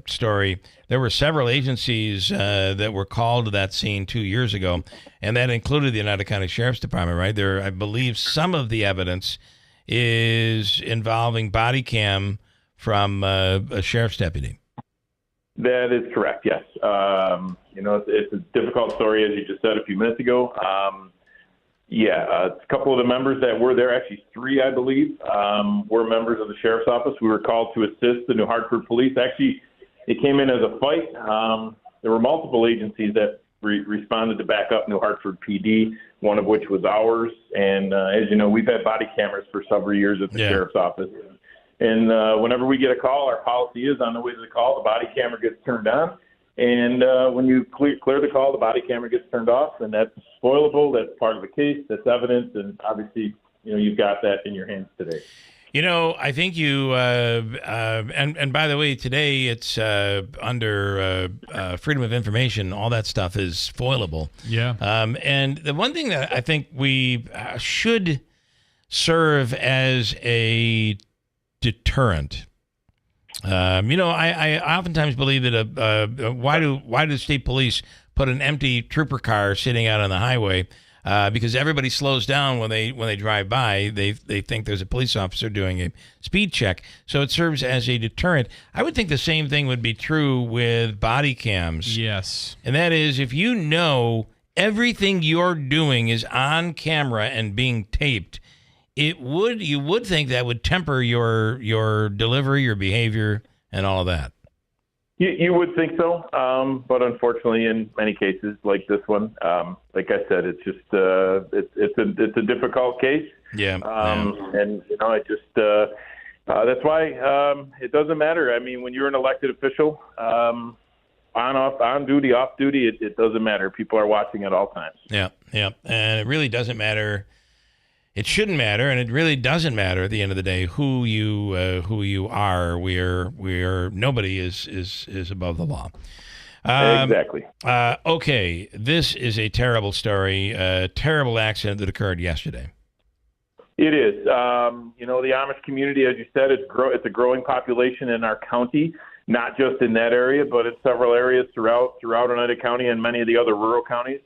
story. There were several agencies that were called to that scene 2 years ago, and that included the United County Sheriff's Department, right? There, I believe some of the evidence is involving body cam from a sheriff's deputy. That is correct, yes. It's a difficult story, as you just said a few minutes ago. A couple of the members that were there, actually 3, I believe, were members of the sheriff's office. We were called to assist the New Hartford police. Actually, it came in as a fight. There were multiple agencies that responded to back up New Hartford PD, one of which was ours. And as you know, we've had body cameras for several years at the sheriff's office. And whenever we get a call, our policy is on the way to the call, the body camera gets turned on. And when you clear the call, the body camera gets turned off, and that's spoilable. That's part of the case. That's evidence, and obviously, you've got that in your hands today. I think you and by the way, today it's under Freedom of Information. All that stuff is foilable. Yeah. And the one thing that I think we should serve as a deterrent. I oftentimes believe that why do state police put an empty trooper car sitting out on the highway because everybody slows down when they drive by. They think there's a police officer doing a speed check, so it serves as a deterrent. I would think the same thing would be true with body cams. Yes. And that is, if you know everything you're doing is on camera and being taped, you would think that would temper your delivery, your behavior, and all of that. You would think so, but unfortunately, in many cases like this one, like I said, it's just it's a difficult case. Yeah. And it just that's why it doesn't matter. I mean, when you're an elected official, on duty, off duty, it doesn't matter. People are watching at all times. Yeah, and it really doesn't matter. It shouldn't matter, and it really doesn't matter at the end of the day who you are. We are nobody is above the law. Exactly. Okay, this is a terrible story. A terrible accident that occurred yesterday. It is. The Amish community, as you said, it's a growing population in our county. Not just in that area, but in several areas throughout Oneida County and many of the other rural counties.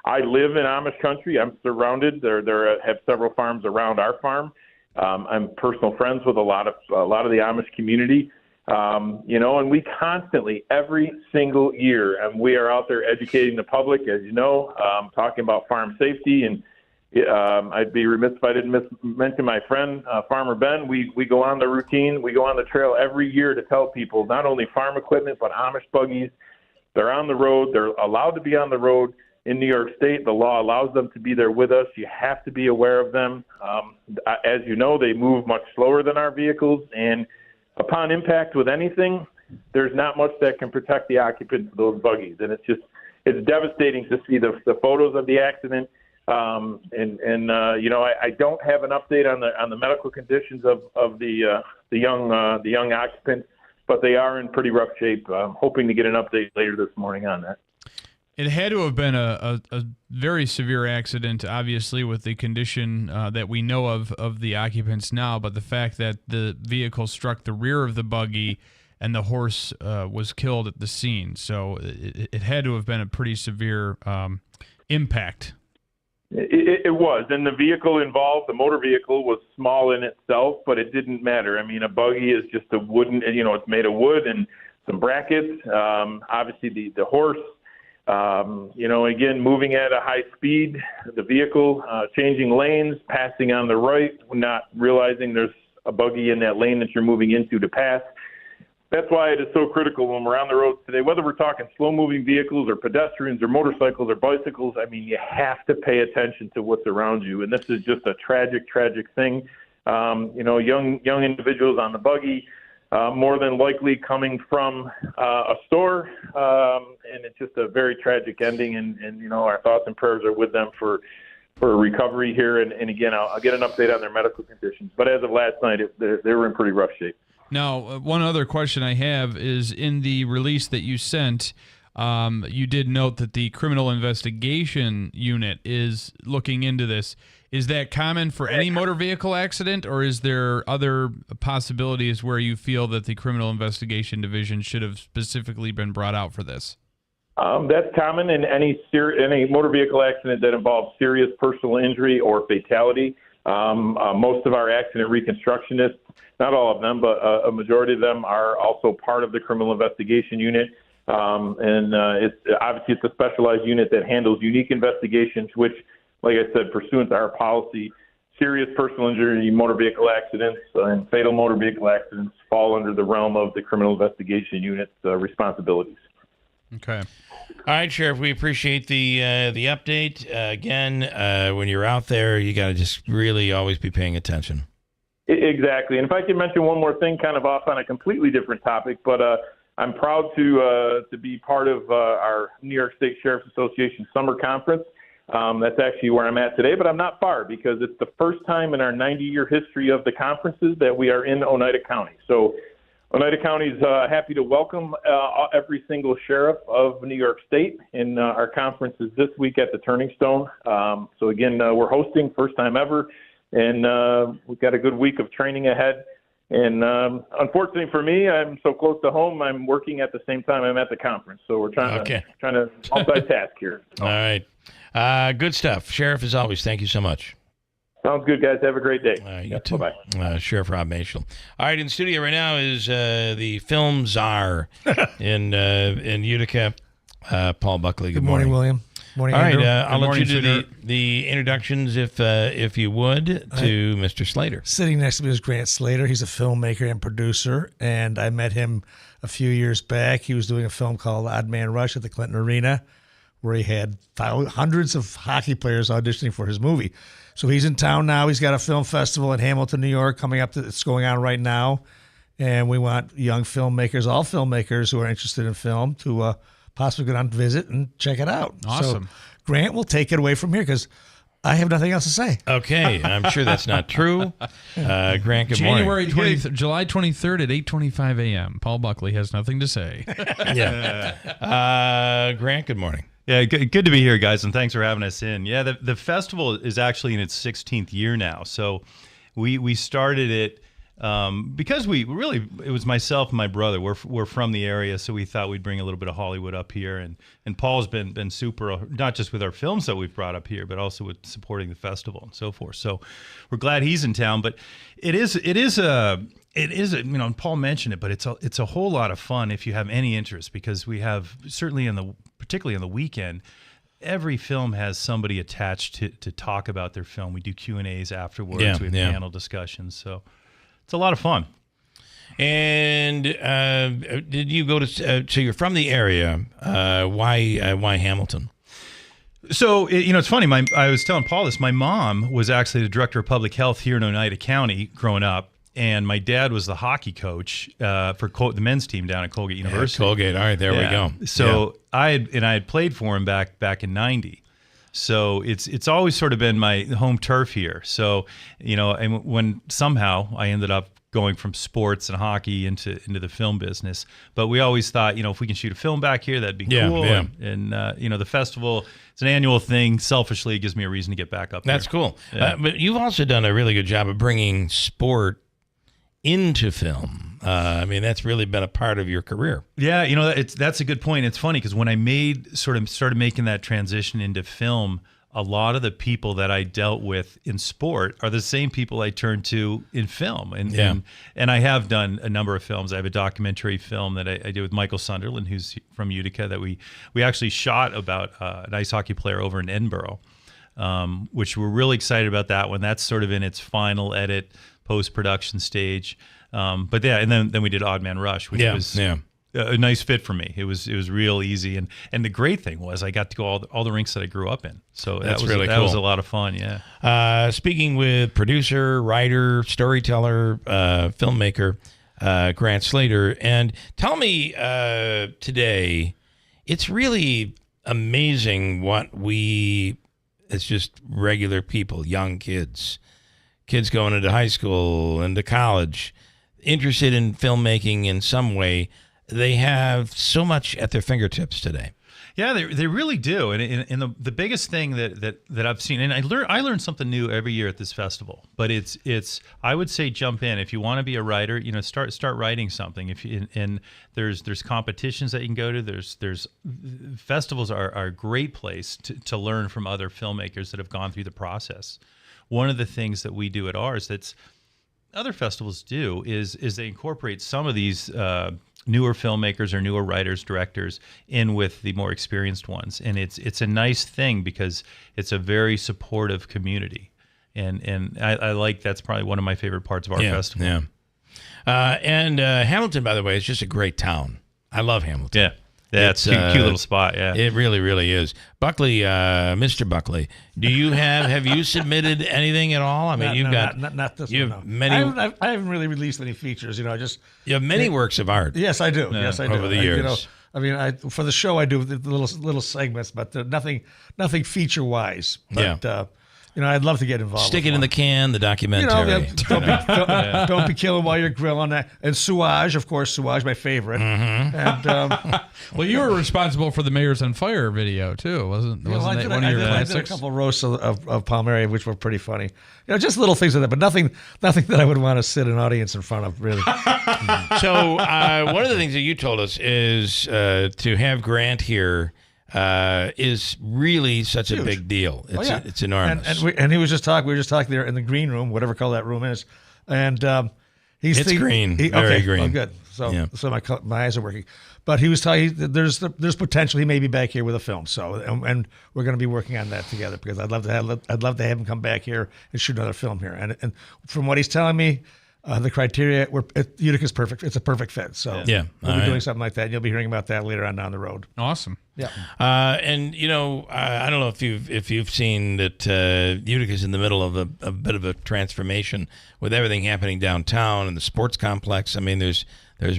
I live in Amish country. I'm surrounded. There have several farms around our farm. I'm personal friends with a lot of the Amish community. And we constantly, every single year, and we are out there educating the public, as you know, talking about farm safety. And I'd be remiss if I didn't mention my friend, Farmer Ben. We go on the routine. We go on the trail every year to tell people not only farm equipment, but Amish buggies. They're on the road. They're allowed to be on the road in New York State. The law allows them to be there with us. You have to be aware of them. As you know, they move much slower than our vehicles. And upon impact with anything, there's not much that can protect the occupants of those buggies. And it's devastating to see the photos of the accident. I don't have an update on the medical conditions of the young occupants, but they are in pretty rough shape. I'm hoping to get an update later this morning on that. It had to have been a very severe accident, obviously, with the condition that we know of the occupants now, but the fact that the vehicle struck the rear of the buggy and the horse was killed at the scene. So it had to have been a pretty severe impact. It was, and the vehicle involved, the motor vehicle, was small in itself, but it didn't matter. I mean, a buggy is just a wooden, it's made of wood and some brackets. Obviously, the horse, again, moving at a high speed, the vehicle changing lanes, passing on the right, not realizing there's a buggy in that lane that you're moving into to pass. That's why it is so critical when we're on the roads today, whether we're talking slow-moving vehicles or pedestrians or motorcycles or bicycles. I mean, you have to pay attention to what's around you, and this is just a tragic thing. Young individuals on the buggy, more than likely coming from a store, and it's just a very tragic ending. And our thoughts and prayers are with them for recovery here. And again, I'll get an update on their medical conditions. But as of last night, they were in pretty rough shape. Now, one other question I have is, in the release that you sent, you did note that the Criminal Investigation Unit is looking into this. Is that common for any motor vehicle accident, or is there other possibilities where you feel that the Criminal Investigation Division should have specifically been brought out for this? That's common in any motor vehicle accident that involves serious personal injury or fatality. Most of our accident reconstructionists, not all of them, but a majority of them, are also part of the Criminal Investigation Unit. It's a specialized unit that handles unique investigations, which, like I said, pursuant to our policy, serious personal injury, motor vehicle accidents, and fatal motor vehicle accidents fall under the realm of the Criminal Investigation Unit's responsibilities. Okay. All right, Sheriff, we appreciate the update. Again, when you're out there, you got to just really always be paying attention. Exactly. And if I can mention one more thing, kind of off on a completely different topic, but I'm proud to be part of our New York State Sheriff's Association Summer Conference. That's actually where I'm at today, but I'm not far because it's the first time in our 90-year history of the conferences that we are in Oneida County. So Oneida County is happy to welcome every single sheriff of New York State, and our conference is this week at the Turning Stone. So again, we're hosting, first time ever, and we've got a good week of training ahead. And unfortunately for me, I'm so close to home. I'm working at the same time I'm at the conference, so we're trying to multitask here. All right, good stuff, Sheriff. As always, thank you so much. Sounds good, guys. Have a great day. You too. Bye-bye. Sheriff Rob Mel. All right, in studio right now is the film czar in Utica, Paul Buckley. Good morning, William. Morning, all right, Andrew. I'll Good let you morning, do the introductions if you would to Mr. Slater. Sitting next to me is Grant Slater. He's a filmmaker and producer, and I met him a few years back. He was doing a film called Odd Man Rush at the Clinton Arena, where he had hundreds of hockey players auditioning for his movie. So he's in town now. He's got a film festival in Hamilton, New York, coming up. It's going on right now, and we want young filmmakers, all filmmakers who are interested in film, to possibly go down and visit and check it out. Awesome. So Grant will take it away from here because I have nothing else to say. Okay, I'm sure that's not true. Grant, good January morning. July 23rd at 8:25 a.m. Paul Buckley has nothing to say. Yeah. Grant, good morning. Yeah, good to be here, guys, and thanks for having us in. Yeah, the festival is actually in its 16th year now. So we started it because it was myself and my brother. We're from the area, so we thought we'd bring a little bit of Hollywood up here. And Paul's been super, not just with our films that we've brought up here, but also with supporting the festival and so forth. So we're glad he's in town. But it is Paul mentioned it, but it's a whole lot of fun if you have any interest, because we have, certainly particularly on the weekend, every film has somebody attached to talk about their film. We do Q&As afterwards. We have panel discussions. So it's a lot of fun. And did you go to? So you're from the area. Why Hamilton? So it's funny. I was telling Paul this. My mom was actually the director of public health here in Oneida County growing up, and my dad was the hockey coach for the men's team down at Colgate University. Colgate. All right, there we go. So I had played for him back in '90. So it's always sort of been my home turf here. So, and when somehow I ended up going from sports and hockey into the film business, but we always thought, if we can shoot a film back here, that'd be cool. Yeah. And the festival, it's an annual thing. Selfishly, it gives me a reason to get back up. That's cool. Yeah. But you've also done a really good job of bringing sport into film. That's really been a part of your career. Yeah, that's a good point. It's funny because when I started making that transition into film, a lot of the people that I dealt with in sport are the same people I turned to in film. And I have done a number of films. I have a documentary film that I did with Michael Sunderland, who's from Utica, that we actually shot about an ice hockey player over in Edinburgh, which we're really excited about that one. That's sort of in its final edit, post-production stage. But yeah, and then we did Odd Man Rush, which was a nice fit for me. It was real easy, and the great thing was I got to go all the rinks that I grew up in. So that was a lot of fun. Yeah. Speaking with producer, writer, storyteller, filmmaker Grant Slater, and tell me today, it's really amazing what it's just regular people, young kids going into high school, into college, interested in filmmaking in some way. They have so much at their fingertips today. Yeah, they really do. And the biggest thing that I've seen, and I learned something new every year at this festival. But it's I would say jump in if you want to be a writer. Start writing something. And there's competitions that you can go to. There's festivals are a great place to learn from other filmmakers that have gone through the process. One of the things that we do at ours that's other festivals do is they incorporate some of these newer filmmakers or newer writers, directors in with the more experienced ones. And it's a nice thing because it's a very supportive community. And I like, that's probably one of my favorite parts of our festival. Yeah. And Hamilton, by the way, is just a great town. I love Hamilton. Yeah. That's a cute little spot, yeah. It really, really is. Buckley, Mr. Buckley, have you submitted anything at all? You've got not this you one. have No. many. I haven't really released any features. You have many works of art. Yes, I do. Yes, I do. Over the years. For the show, I do the little segments, but nothing feature wise. But, I'd love to get involved. Stick it in the can, the documentary. Don't be killing while you're grilling. That. And Suage, of course, Suage, my favorite. Mm-hmm. And well, you were responsible for the Mayor's on Fire video too, wasn't that one of your classics? I did a couple of roasts of Palmieri, which were pretty funny. Just little things like that, but nothing that I would want to sit an audience in front of, really. So one of the things that you told us is to have Grant here is really such a big deal. It's enormous. And we were just talking there in the green room, whatever color that room is, and it's green, very green. Oh, good. So my eyes are working. But he was talking. There's potential he may be back here with a film. So and we're going to be working on that together because I'd love to have him come back here and shoot another film here. And from what he's telling me, the criteria Utica's perfect. It's a perfect fit. So we'll be doing something like that. And you'll be hearing about that later on down the road. Awesome. Yeah. And I don't know if you've seen that Utica's in the middle of a bit of a transformation with everything happening downtown and the sports complex. I mean, there's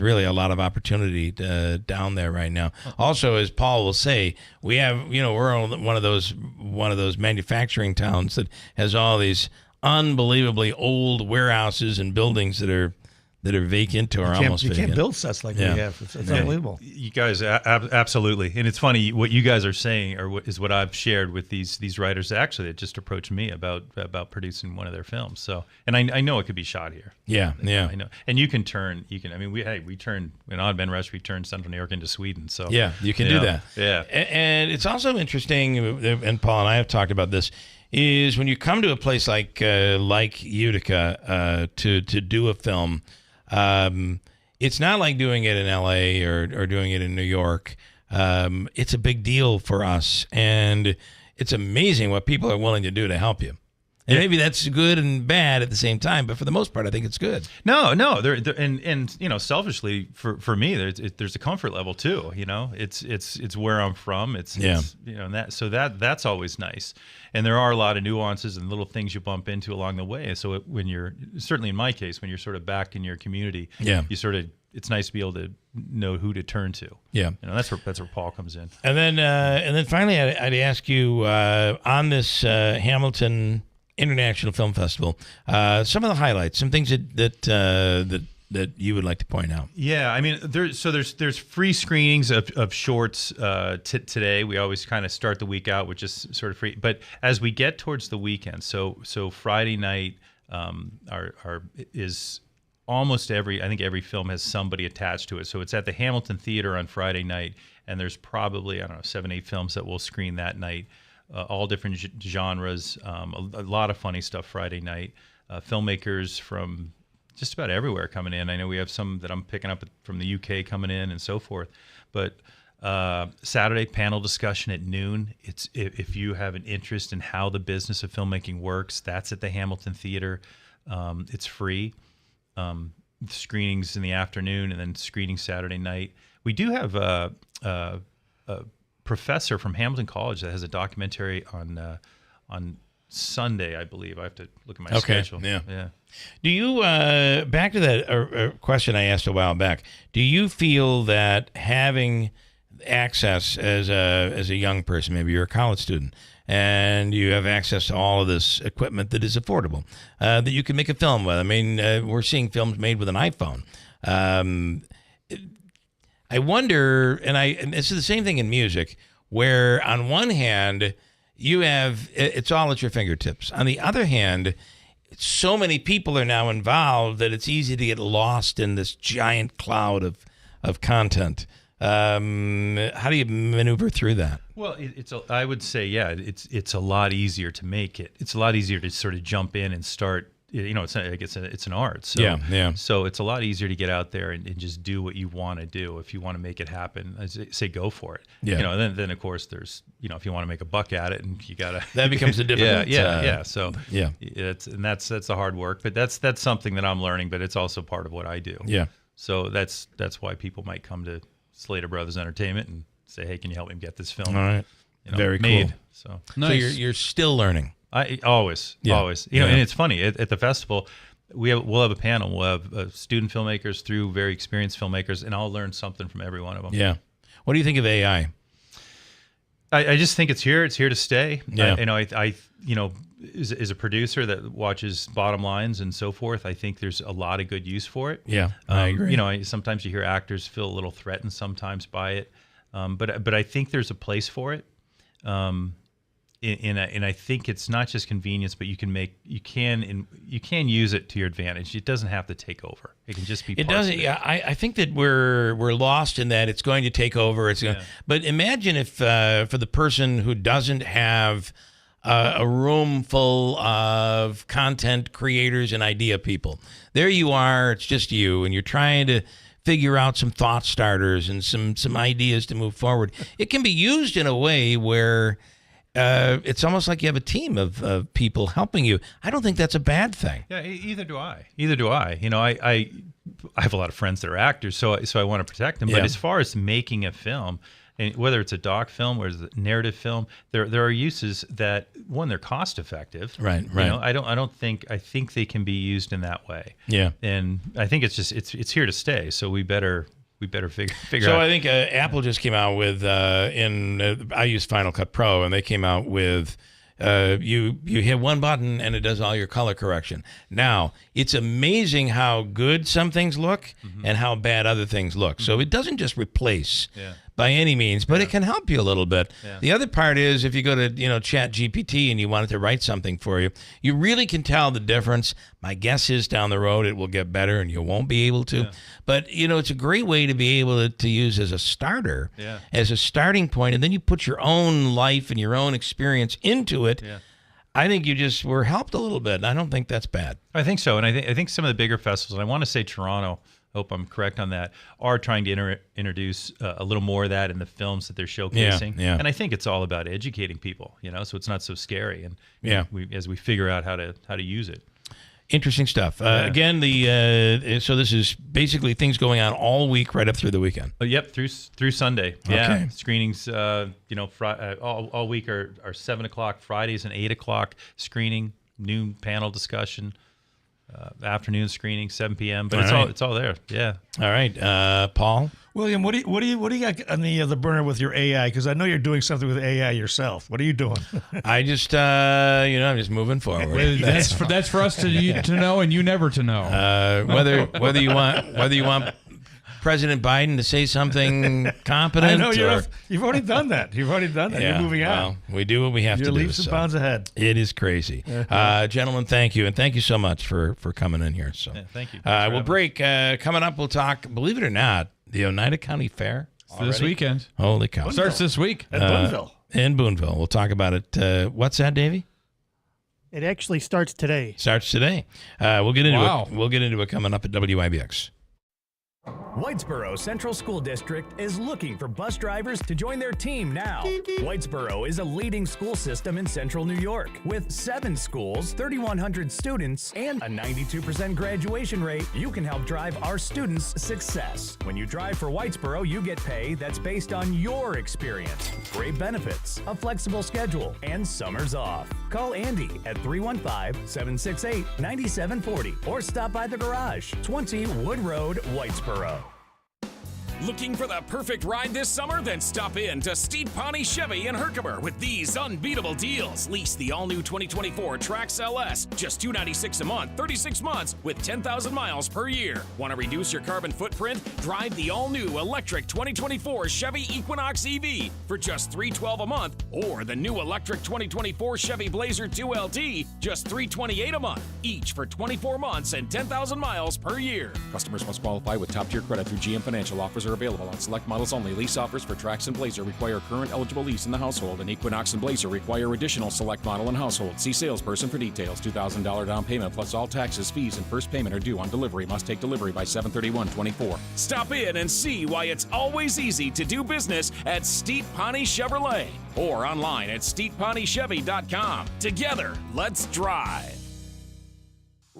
really a lot of opportunity down there right now. Also, as Paul will say, we have we're one of those manufacturing towns that has all these unbelievably old warehouses and buildings that are vacant or almost vacant. You can't build sets like we have. It's unbelievable. You guys, absolutely. And it's funny, what you guys are saying is what I've shared with these writers actually that just approached me about producing one of their films. So, and I know it could be shot here. Yeah. I know. And we turned, in Odd Man Rush, we turned Central New York into Sweden. So yeah, you can do that. Yeah. And it's also interesting, and Paul and I have talked about this, is when you come to a place like Utica to do a film, it's not like doing it in LA or doing it in New York. It's a big deal for us, and it's amazing what people are willing to do to help you. And maybe that's good and bad at the same time, but for the most part, I think it's good. No, and selfishly for me, there's a comfort level too. It's where I'm from. It's that's always nice. And there are a lot of nuances and little things you bump into along the way. So when you're, certainly in my case, when you're sort of back in your community, it's nice to be able to know who to turn to. Yeah, that's where Paul comes in. And then finally, I'd ask you on this Hamilton International Film Festival, some of the highlights, some things that you would like to point out. Yeah, I mean, there's free screenings of shorts today. We always kind of start the week out with just sort of free, but as we get towards the weekend, so Friday night is almost every film has somebody attached to it. So it's at the Hamilton Theater on Friday night, and there's probably 7-8 films that we'll screen that night. All different genres, a lot of funny stuff Friday night. Filmmakers from just about everywhere coming in. I know we have some that I'm picking up from the UK coming in and so forth. But Saturday panel discussion at noon. It's if you have an interest in how the business of filmmaking works, that's at the Hamilton Theater. It's free. Screenings in the afternoon and then screening Saturday night. We do have a professor from Hamilton College that has a documentary on Sunday, I believe. I have to look at my schedule. Yeah. Do you back to that question I asked a while back? Do you feel that having access as a young person, maybe you're a college student, and you have access to all of this equipment that is affordable, that you can make a film with? I mean, we're seeing films made with an iPhone. I wonder, and this is the same thing in music, where on one hand, it's all at your fingertips. On the other hand, so many people are now involved that it's easy to get lost in this giant cloud of content. How do you maneuver through that? Well, I would say, it's a lot easier to make it. It's a lot easier to sort of jump in and start. It's an art. So, So it's a lot easier to get out there and just do what you want to do. If you want to make it happen, I say go for it. Yeah. Then of course there's, if you want to make a buck at it, and you gotta that becomes a difficult. So that's the hard work, but that's something that I'm learning. But it's also part of what I do. Yeah. So that's why people might come to Slater Brothers Entertainment and say, hey, can you help me get this film? All right. Very made? Cool. So nice. So you're still learning. I always. And it's funny at the festival, we'll have a panel. We'll have student filmmakers through very experienced filmmakers, and I'll learn something from every one of them. Yeah. What do you think of AI? I just think it's here. It's here to stay. Yeah. I as a producer that watches bottom lines and so forth, I think there's a lot of good use for it. Yeah, I agree. Sometimes you hear actors feel a little threatened sometimes by it, but I think there's a place for it. And I think it's not just convenience, but you can use it to your advantage. It doesn't have to take over. It can just be. It doesn't. Yeah, I think that we're lost in that. It's going to take over. But imagine if for the person who doesn't have a room full of content creators and idea people, there you are. It's just you, and you're trying to figure out some thought starters and some ideas to move forward. It can be used in a way where it's almost like you have a team of people helping you. I don't think that's a bad thing. Yeah, either do I. I have a lot of friends that are actors, so I want to protect them. Yeah. But as far as making a film, and whether it's a doc film or it's a narrative film, there are uses that, one, they're cost effective. Right. I think they can be used in that way. Yeah. And I think it's here to stay. So we better figure out. So I think Apple just came out with I use Final Cut Pro, and they came out with you hit one button and it does all your color correction. Now, it's amazing how good some things look and how bad other things look. So it doesn't just replace by any means, but it can help you a little bit. Yeah. The other part is if you go to Chat GPT and you want it to write something for you, you really can tell the difference. My guess is down the road it will get better and you won't be able to. Yeah. But it's a great way to be able to use as a starter, as a starting point, and then you put your own life and your own experience into it. Yeah. I think you just were helped a little bit, and I don't think that's bad. I think so, and I think some of the bigger festivals, and I want to say Toronto, hope I'm correct on that, are trying to introduce a little more of that in the films that they're showcasing. Yeah. And I think it's all about educating people, so it's not so scary. And as we figure out how to use it. Interesting stuff. Again, so this is basically things going on all week, right up through the weekend. Yep, through Sunday. Yeah, Okay. Screenings. All week are 7 o'clock Fridays and 8 o'clock screening, noon panel discussion. Afternoon screening, 7 p.m. But it's all there. Yeah. All right, Paul. William, what do you got on the burner with your AI? Because I know you're doing something with AI yourself. What are you doing? I just I'm just moving forward. That's for us to know and you never to know. Whether you want President Biden to say something competent. I know you've already done that. You're moving on. Well, we do what we have to do. You're leaps and bounds ahead. It is crazy. Gentlemen, thank you. And thank you so much for coming in here. So thank you. We'll break. Coming up, we'll talk, believe it or not, the Oneida County Fair. This weekend. Holy cow. Starts this week. At Boonville. In Boonville. We'll talk about it. What's that, Davey? It actually starts today. Starts today. We'll get into it. We'll get into it coming up at WIBX. Whitesboro Central School District is looking for bus drivers to join their team now. Whitesboro is a leading school system in central New York with 7 schools, 3,100 students, and a 92% graduation rate. You can help drive our students' success. When you drive for Whitesboro, you get pay that's based on your experience, great benefits, a flexible schedule, and summers off. Call Andy at 315-768-9740 or stop by the garage, 20 Wood Road, Whitesboro. Looking for the perfect ride this summer? Then stop in to Steep Pawnee Chevy in Herkimer with these unbeatable deals. Lease the all-new 2024 Trax LS, just $296 a month, 36 months with 10,000 miles per year. Want to reduce your carbon footprint? Drive the all-new electric 2024 Chevy Equinox EV for just $312 a month, or the new electric 2024 Chevy Blazer 2LT, just $328 a month, each for 24 months and 10,000 miles per year. Customers must qualify with top-tier credit through GM Financial. Offers are available on select models only. Lease offers for Trax and Blazer require current eligible lease in the household, and Equinox and Blazer require additional select model and household. See salesperson for details. $2,000 down payment plus all taxes, fees, and first payment are due on delivery. Must take delivery by 7/31/24. Stop in and see why it's always easy to do business at Steep Pawnee Chevrolet or online at steeppawneechevy.com. Together, let's drive.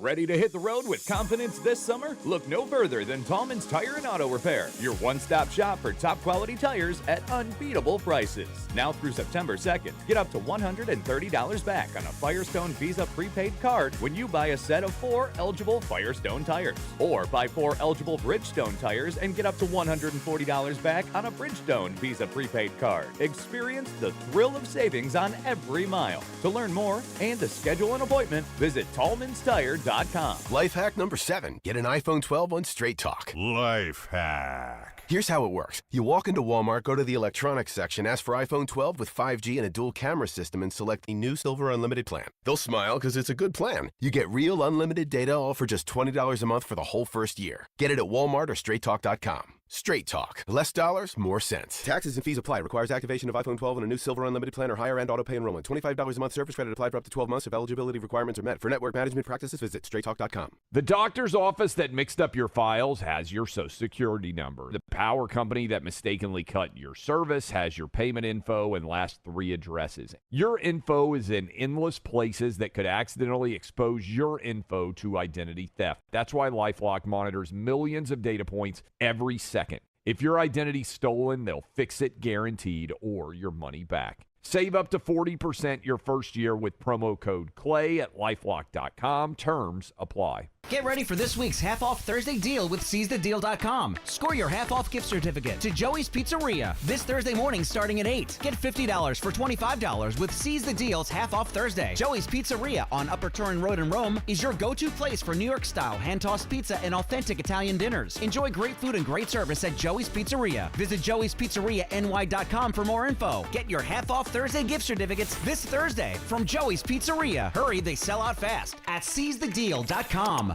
Ready to hit the road with confidence this summer? Look no further than Tallman's Tire and Auto Repair, your one-stop shop for top-quality tires at unbeatable prices. Now through September 2nd, get up to $130 back on a Firestone Visa prepaid card when you buy a set of 4 eligible Firestone tires. Or buy 4 eligible Bridgestone tires and get up to $140 back on a Bridgestone Visa prepaid card. Experience the thrill of savings on every mile. To learn more and to schedule an appointment, visit tallmanstire.com. Life hack number 7. Get an iPhone 12 on Straight Talk. Life hack. Here's how it works. You walk into Walmart, go to the electronics section, ask for iPhone 12 with 5G and a dual camera system, and select the new Silver Unlimited plan. They'll smile because it's a good plan. You get real unlimited data all for just $20 a month for the whole first year. Get it at Walmart or straighttalk.com. Straight Talk. Less dollars, more sense. Taxes and fees apply. Requires activation of iPhone 12 and a new Silver Unlimited plan or higher-end auto-pay enrollment. $25 a month service credit applied for up to 12 months if eligibility requirements are met. For network management practices, visit straighttalk.com. The doctor's office that mixed up your files has your Social Security number. The power company that mistakenly cut your service has your payment info and last 3 addresses. Your info is in endless places that could accidentally expose your info to identity theft. That's why LifeLock monitors millions of data points every second. If your identity's stolen, they'll fix it guaranteed or your money back. Save up to 40% your first year with promo code CLAY at LifeLock.com. Terms apply. Get ready for this week's half-off Thursday deal with SeizeTheDeal.com. Score your half-off gift certificate to Joey's Pizzeria this Thursday morning starting at 8. Get $50 for $25 with Seize the Deal's half-off Thursday. Joey's Pizzeria on Upper Turin Road in Rome is your go-to place for New York-style hand-tossed pizza and authentic Italian dinners. Enjoy great food and great service at Joey's Pizzeria. Visit joeyspizzeriany.com for more info. Get your half-off Thursday gift certificates this Thursday from Joey's Pizzeria. Hurry, they sell out fast at SeizeTheDeal.com.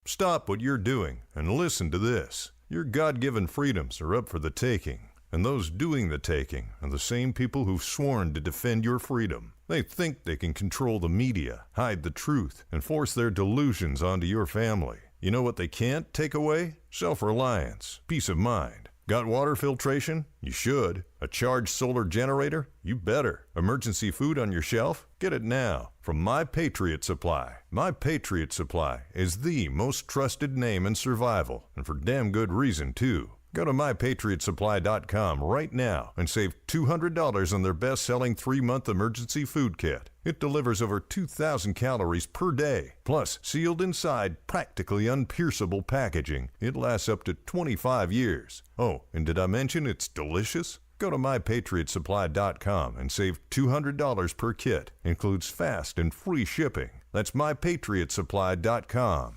Stop what you're doing and listen to this. Your God-given freedoms are up for the taking, and those doing the taking are the same people who've sworn to defend your freedom. They think they can control the media, hide the truth, and force their delusions onto your family. You know what they can't take away? Self-reliance, peace of mind. Got water filtration? You should. A charged solar generator? You better. Emergency food on your shelf? Get it now from My Patriot Supply. My Patriot Supply is the most trusted name in survival, and for damn good reason, too. Go to MyPatriotSupply.com right now and save $200 on their best-selling 3-month emergency food kit. It delivers over 2,000 calories per day, plus sealed inside practically unpierceable packaging. It lasts up to 25 years. Oh, and did I mention it's delicious? Go to MyPatriotSupply.com and save $200 per kit. Includes fast and free shipping. That's MyPatriotSupply.com.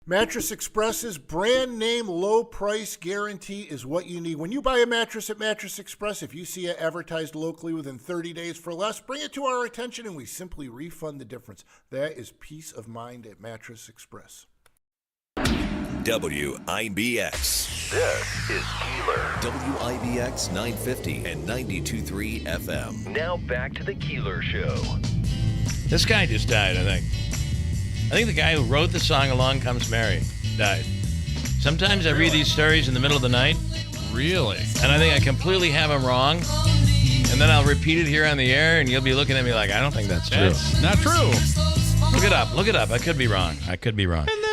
Mattress Express's brand name low price guarantee is what you need. When you buy a mattress at Mattress Express, if you see it advertised locally within 30 days for less, bring it to our attention and we simply refund the difference. That is peace of mind at Mattress Express. WIBX. This is Keeler. WIBX 950 and 92.3 FM. Now back to the Keeler Show. This guy just died, I think. I think the guy who wrote the song Along Comes Mary died. Sometimes I read these stories in the middle of the night. Really? And I think I completely have them wrong. And then I'll repeat it here on the air, and you'll be looking at me like, I don't think that's true. That's not true. Look it up. Look it up. I could be wrong.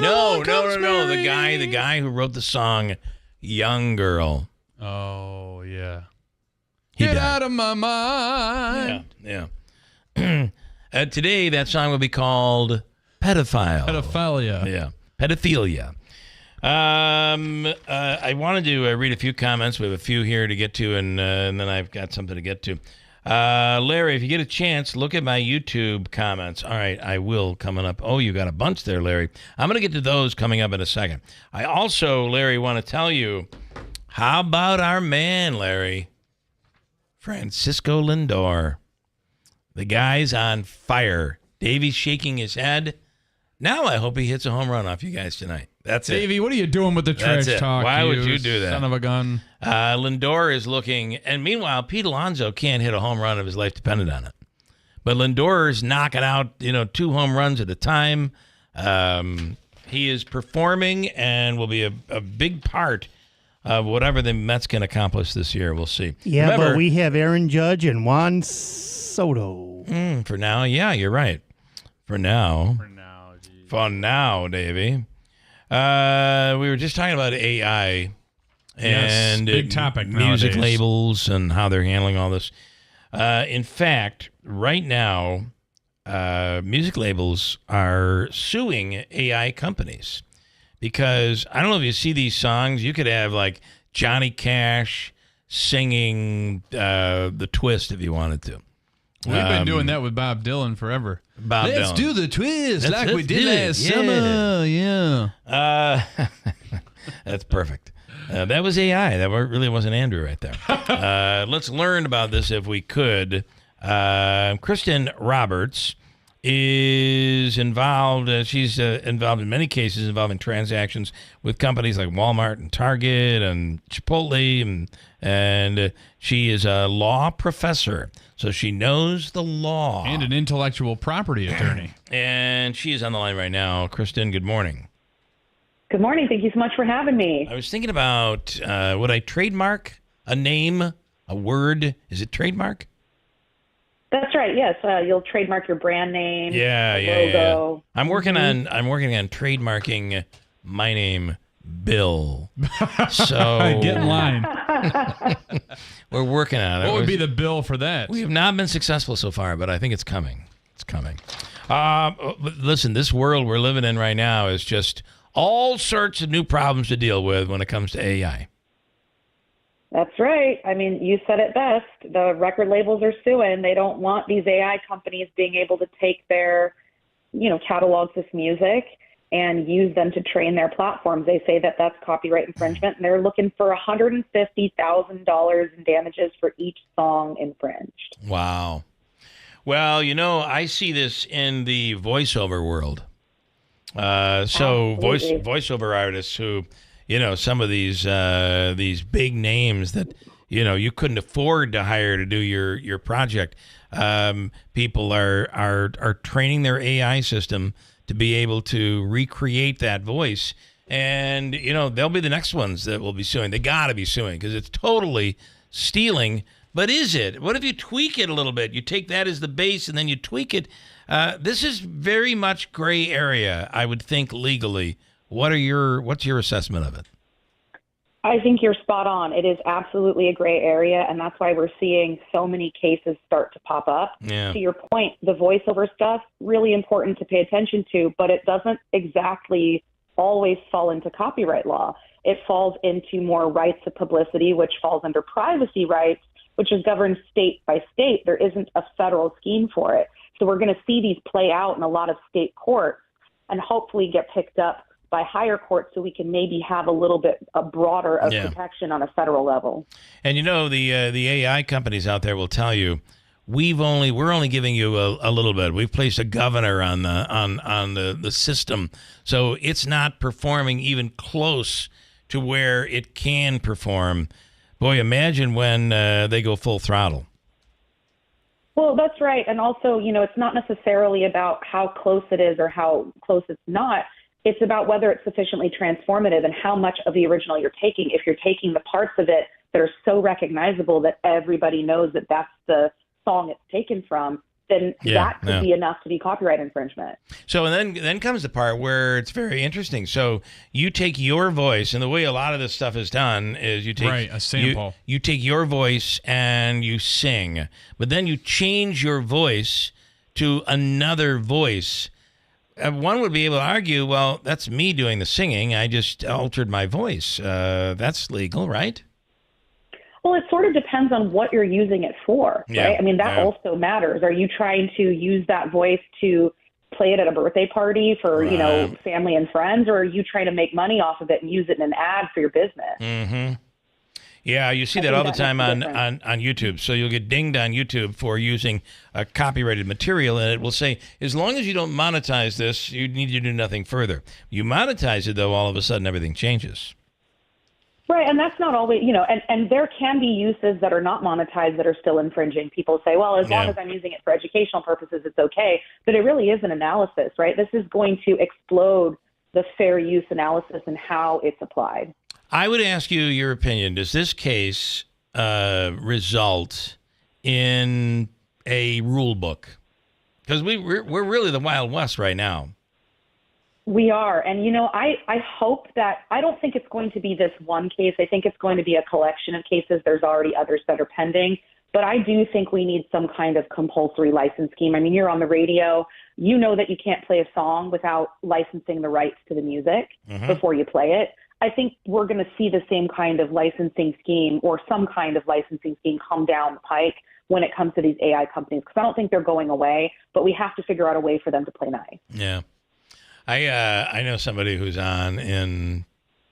No. The guy who wrote the song Young Girl. Oh, yeah. Get out of my mind. Yeah. Today, that song will be called Pedophilia. Yeah. Pedophilia. I wanted to read a few comments. We have a few here to get to, and then I've got something to get to. Larry, if you get a chance, look at my YouTube comments. All right, I will coming up. Oh, you got a bunch there, Larry. I'm going to get to those coming up in a second. I also, Larry, want to tell you, how about our man, Larry? Francisco Lindor. The guy's on fire. Davey's shaking his head. Now I hope he hits a home run off you guys tonight. That's it. Davey, what are you doing with the trash talk? Why would you do that? Son of a gun. Lindor is looking, and meanwhile, Pete Alonso can't hit a home run if his life depended on it. But Lindor is knocking out, 2 home runs at a time. He is performing and will be a big part of whatever the Mets can accomplish this year. We'll see. Yeah, Remember, but we have Aaron Judge and Juan Soto. For now, yeah, you're right. For now, fun now, Davey. We were just talking about AI and big topic music nowadays. labels and how they're handling all this. In fact, right now, music labels are suing AI companies because I don't know if you see these songs. You could have like Johnny Cash singing The Twist if you wanted to. We've been doing that with Bob Dylan forever. Let's Dylan. do the twist like we Let's did do it. last summer. Yeah. That's perfect. That was AI. That really wasn't Andrew right there. Let's learn about this if we could. Kristen Roberts is involved. She's involved in many cases involving transactions with companies like Walmart and Target and Chipotle, and she is a law professor, so she knows the law. And an intellectual property attorney. And she is on the line right now. Kristen, good morning. Good morning. Thank you so much for having me. I was thinking about, would I trademark a name, a word? Is it trademark? That's right. Yes, you'll trademark your brand name. Yeah. Logo. I'm working on trademarking my name, Bill. So Get in line. we're working on it. What would be the bill for that? We have not been successful so far, but I think it's coming. It's coming. Listen, this world we're living in right now is just all sorts of new problems to deal with when it comes to AI. That's right. I mean, you said it best. The record labels are suing. They don't want these AI companies being able to take their, catalogs of music and use them to train their platforms. They say that that's copyright infringement, and they're looking for $150,000 in damages for each song infringed. Wow. Well, I see this in the voiceover world. Voiceover artists who, some of these big names that, you couldn't afford to hire to do your project. People are training their AI system to be able to recreate that voice. And, they'll be the next ones that will be suing. They got to be suing because it's totally stealing. But is it? What if you tweak it a little bit? You take that as the base and then you tweak it. This is very much gray area, I would think, legally. What's your assessment of it? I think you're spot on. It is absolutely a gray area, and that's why we're seeing so many cases start to pop up. Yeah. To your point, the voiceover stuff, really important to pay attention to, but it doesn't exactly always fall into copyright law. It falls into more rights of publicity, which falls under privacy rights, which is governed state by state. There isn't a federal scheme for it. So we're going to see these play out in a lot of state courts and hopefully get picked up by higher courts so we can maybe have a little bit broader of protection on a federal level. And the AI companies out there will tell you we're only giving you a little bit. We've placed a governor on the system, so it's not performing even close to where it can perform. Boy, imagine when they go full throttle. Well, that's right. And also, it's not necessarily about how close it is or how close it's not. It's about whether it's sufficiently transformative and how much of the original you're taking. If you're taking the parts of it that are so recognizable that everybody knows that that's the song it's taken from, then that could be enough to be copyright infringement. So and then comes the part where it's very interesting. So you take your voice, and the way a lot of this stuff is done is you take a sample. You take your voice and you sing, but then you change your voice to another voice. One would be able to argue, well, that's me doing the singing. I just altered my voice. That's legal, right? Well, it sort of depends on what you're using it for, right? I mean, that also matters. Are you trying to use that voice to play it at a birthday party for, family and friends, or are you trying to make money off of it and use it in an ad for your business? Mm-hmm. Yeah, you see that all the time on YouTube. So you'll get dinged on YouTube for using a copyrighted material, and it will say, as long as you don't monetize this, you need to do nothing further. You monetize it, though, all of a sudden everything changes. Right, and that's not always, and there can be uses that are not monetized that are still infringing. People say, well, as long as I'm using it for educational purposes, it's okay. But it really is an analysis, right? This is going to explode the fair use analysis and how it's applied. I would ask you your opinion. Does this case result in a rule book? Because we're really the Wild West right now. We are. And, I hope that, I don't think it's going to be this one case. I think it's going to be a collection of cases. There's already others that are pending. But I do think we need some kind of compulsory license scheme. I mean, you're on the radio. You know that you can't play a song without licensing the rights to the music before you play it. I think we're going to see the same kind of licensing scheme or some kind of licensing scheme come down the pike when it comes to these AI companies, because I don't think they're going away, but we have to figure out a way for them to play nice. Yeah. I know somebody who's on in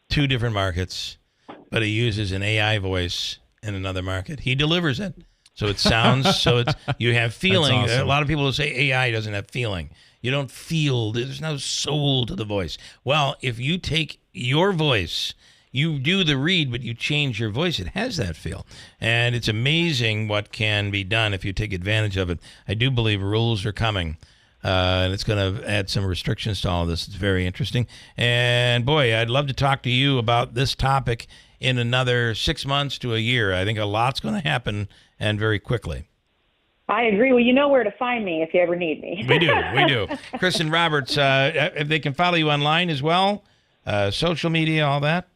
2 different markets, but he uses an AI voice in another market. He delivers it. So it sounds, you have feeling. Awesome. A lot of people will say AI doesn't have feeling. You don't feel, there's no soul to the voice. Well, if you take your voice, you do the read, but you change your voice, it has that feel. And it's amazing what can be done if you take advantage of it. I do believe rules are coming. And it's going to add some restrictions to all of this. It's very interesting. And boy, I'd love to talk to you about this topic in another 6 months to a year. I think a lot's going to happen, and very quickly. I agree. Well, you know where to find me if you ever need me. We do. Kristen Roberts, if they can follow you online as well, social media, all that?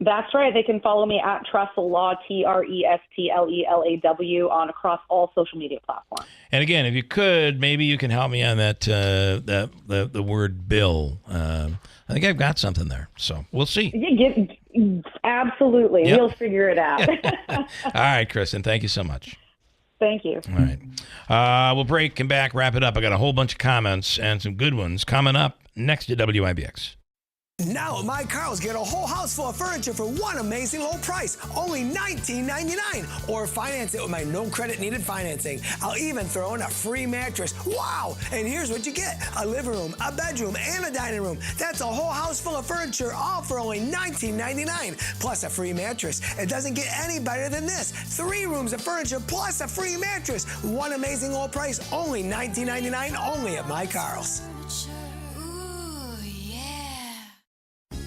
That's right. They can follow me at Trestle Law, TRESTLELAW, on across all social media platforms. And again, if you could, maybe you can help me on that the word bill. I think I've got something there, so we'll see. Absolutely. Yep. We'll figure it out. All right, Kristen, thank you so much. Thank you. All right. We'll break and back, wrap it up. I got a whole bunch of comments and some good ones coming up next to WIBX. Now at My Carl's, get a whole house full of furniture for one amazing low price, only $19.99. Or finance it with my no credit needed financing. I'll even throw in a free mattress. Wow! And here's what you get: a living room, a bedroom, and a dining room. That's a whole house full of furniture, all for only $19.99. Plus a free mattress. It doesn't get any better than this. 3 rooms of furniture plus a free mattress. One amazing low price, only $19.99, only at My Carl's.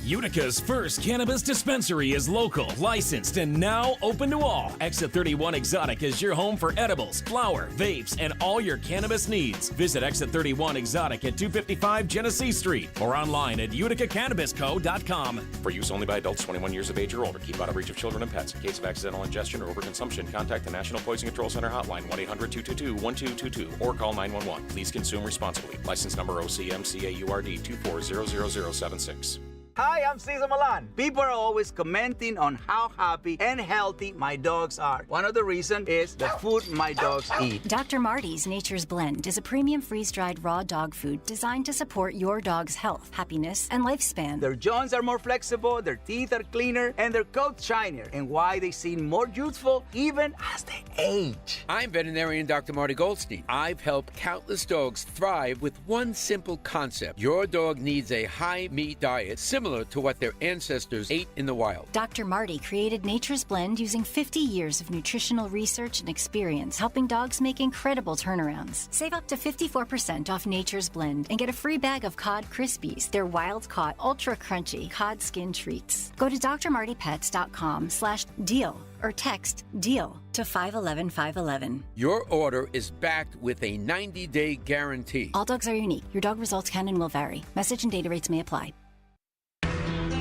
Utica's first cannabis dispensary is local, licensed, and now open to all. Exit 31 Exotic is your home for edibles, flower, vapes, and all your cannabis needs. Visit Exit 31 Exotic at 255 Genesee Street or online at uticacannabisco.com. For use only by adults 21 years of age or older. Keep out of reach of children and pets. In case of accidental ingestion or overconsumption, contact the National Poison Control Center hotline 1-800-222-1222 or call 911. Please consume responsibly. License number OCMCAURD 2400076. Hi, I'm Cesar Milan. People are always commenting on how happy and healthy my dogs are. One of the reasons is the food my dogs eat. Dr. Marty's Nature's Blend is a premium freeze-dried raw dog food designed to support your dog's health, happiness, and lifespan. Their joints are more flexible, their teeth are cleaner, and their coats shinier. And why they seem more youthful even as they age. I'm veterinarian Dr. Marty Goldstein. I've helped countless dogs thrive with one simple concept. Your dog needs a high-meat diet similar to what their ancestors ate in the wild. Dr. Marty created Nature's Blend using 50 years of nutritional research and experience, helping dogs make incredible turnarounds. Save up to 54% off Nature's Blend and get a free bag of Cod Krispies. They're wild-caught, ultra-crunchy cod skin treats. Go to drmartypets.com/deal or text DEAL to 511-511. Your order is backed with a 90-day guarantee. All dogs are unique. Your dog results can and will vary. Message and data rates may apply.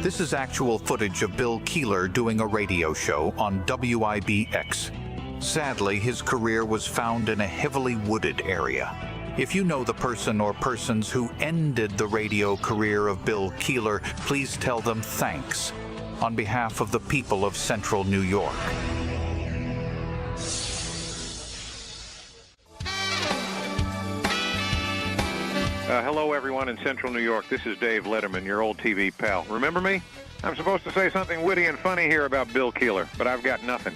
This is actual footage of Bill Keeler doing a radio show on WIBX. Sadly, his career was found in a heavily wooded area. If you know the person or persons who ended the radio career of Bill Keeler, please tell them thanks on behalf of the people of Central New York. Hello, everyone in Central New York. This is Dave Letterman, your old TV pal. Remember me? I'm supposed to say something witty and funny here about Bill Keeler, but I've got nothing.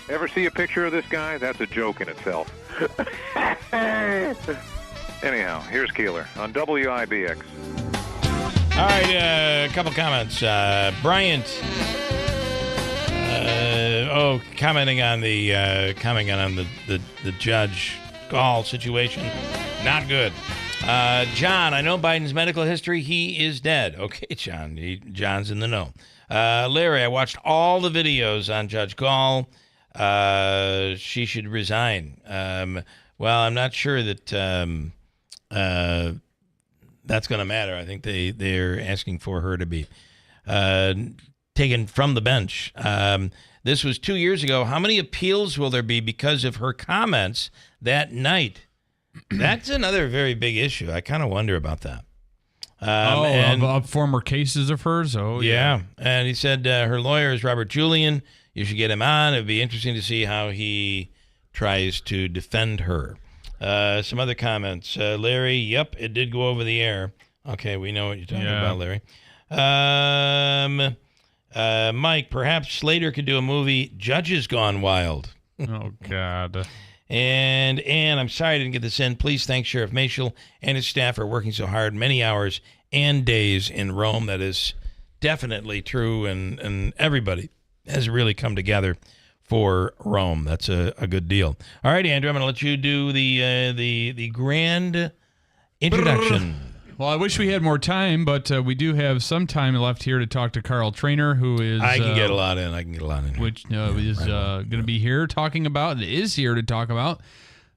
Ever see a picture of this guy? That's a joke in itself. Anyhow, here's Keeler on WIBX. All right, a couple comments. Bryant, commenting on the Judge Gaul situation. Not good. John, I know Biden's medical history. He is dead. Okay, John. John's in the know. Larry, I watched all the videos on Judge Gaul. She should resign. Well, I'm not sure that that's going to matter. I think they're asking for her to be taken from the bench. This was 2 years ago. How many appeals will there be because of her comments that night? That's another very big issue. I kind of wonder about that. Of former cases of hers? Oh, yeah. And he said her lawyer is Robert Julian. You should get him on. It would be interesting to see how he tries to defend her. Some other comments. Larry, yep, it did go over the air. Okay, we know what you're talking about, Larry. Mike, perhaps Slater could do a movie, Judges Gone Wild. Oh, God. And I'm sorry I didn't get this in. Please thank Sheriff Maciel and his staff for working so hard, many hours and days in Rome. That is definitely true, and everybody has really come together for Rome. That's a good deal. All right, Andrew, I'm going to let you do the grand introduction. Well, I wish we had more time, but we do have some time left here to talk to Carl Trainer, who is... I can get a lot in. Which is going to be here talking about, is here to talk about,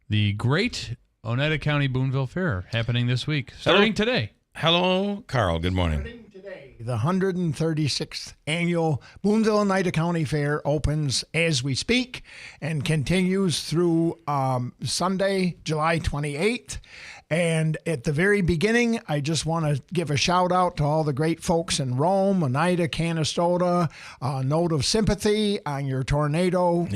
the great Oneida County Boonville Fair happening this week, starting today. Hello, Carl. Good morning. The 136th annual Boonville Oneida County Fair opens as we speak and continues through Sunday, July 28th. And at the very beginning, I just want to give a shout out to all the great folks in Rome, Oneida, Canastota, note of sympathy on your tornado.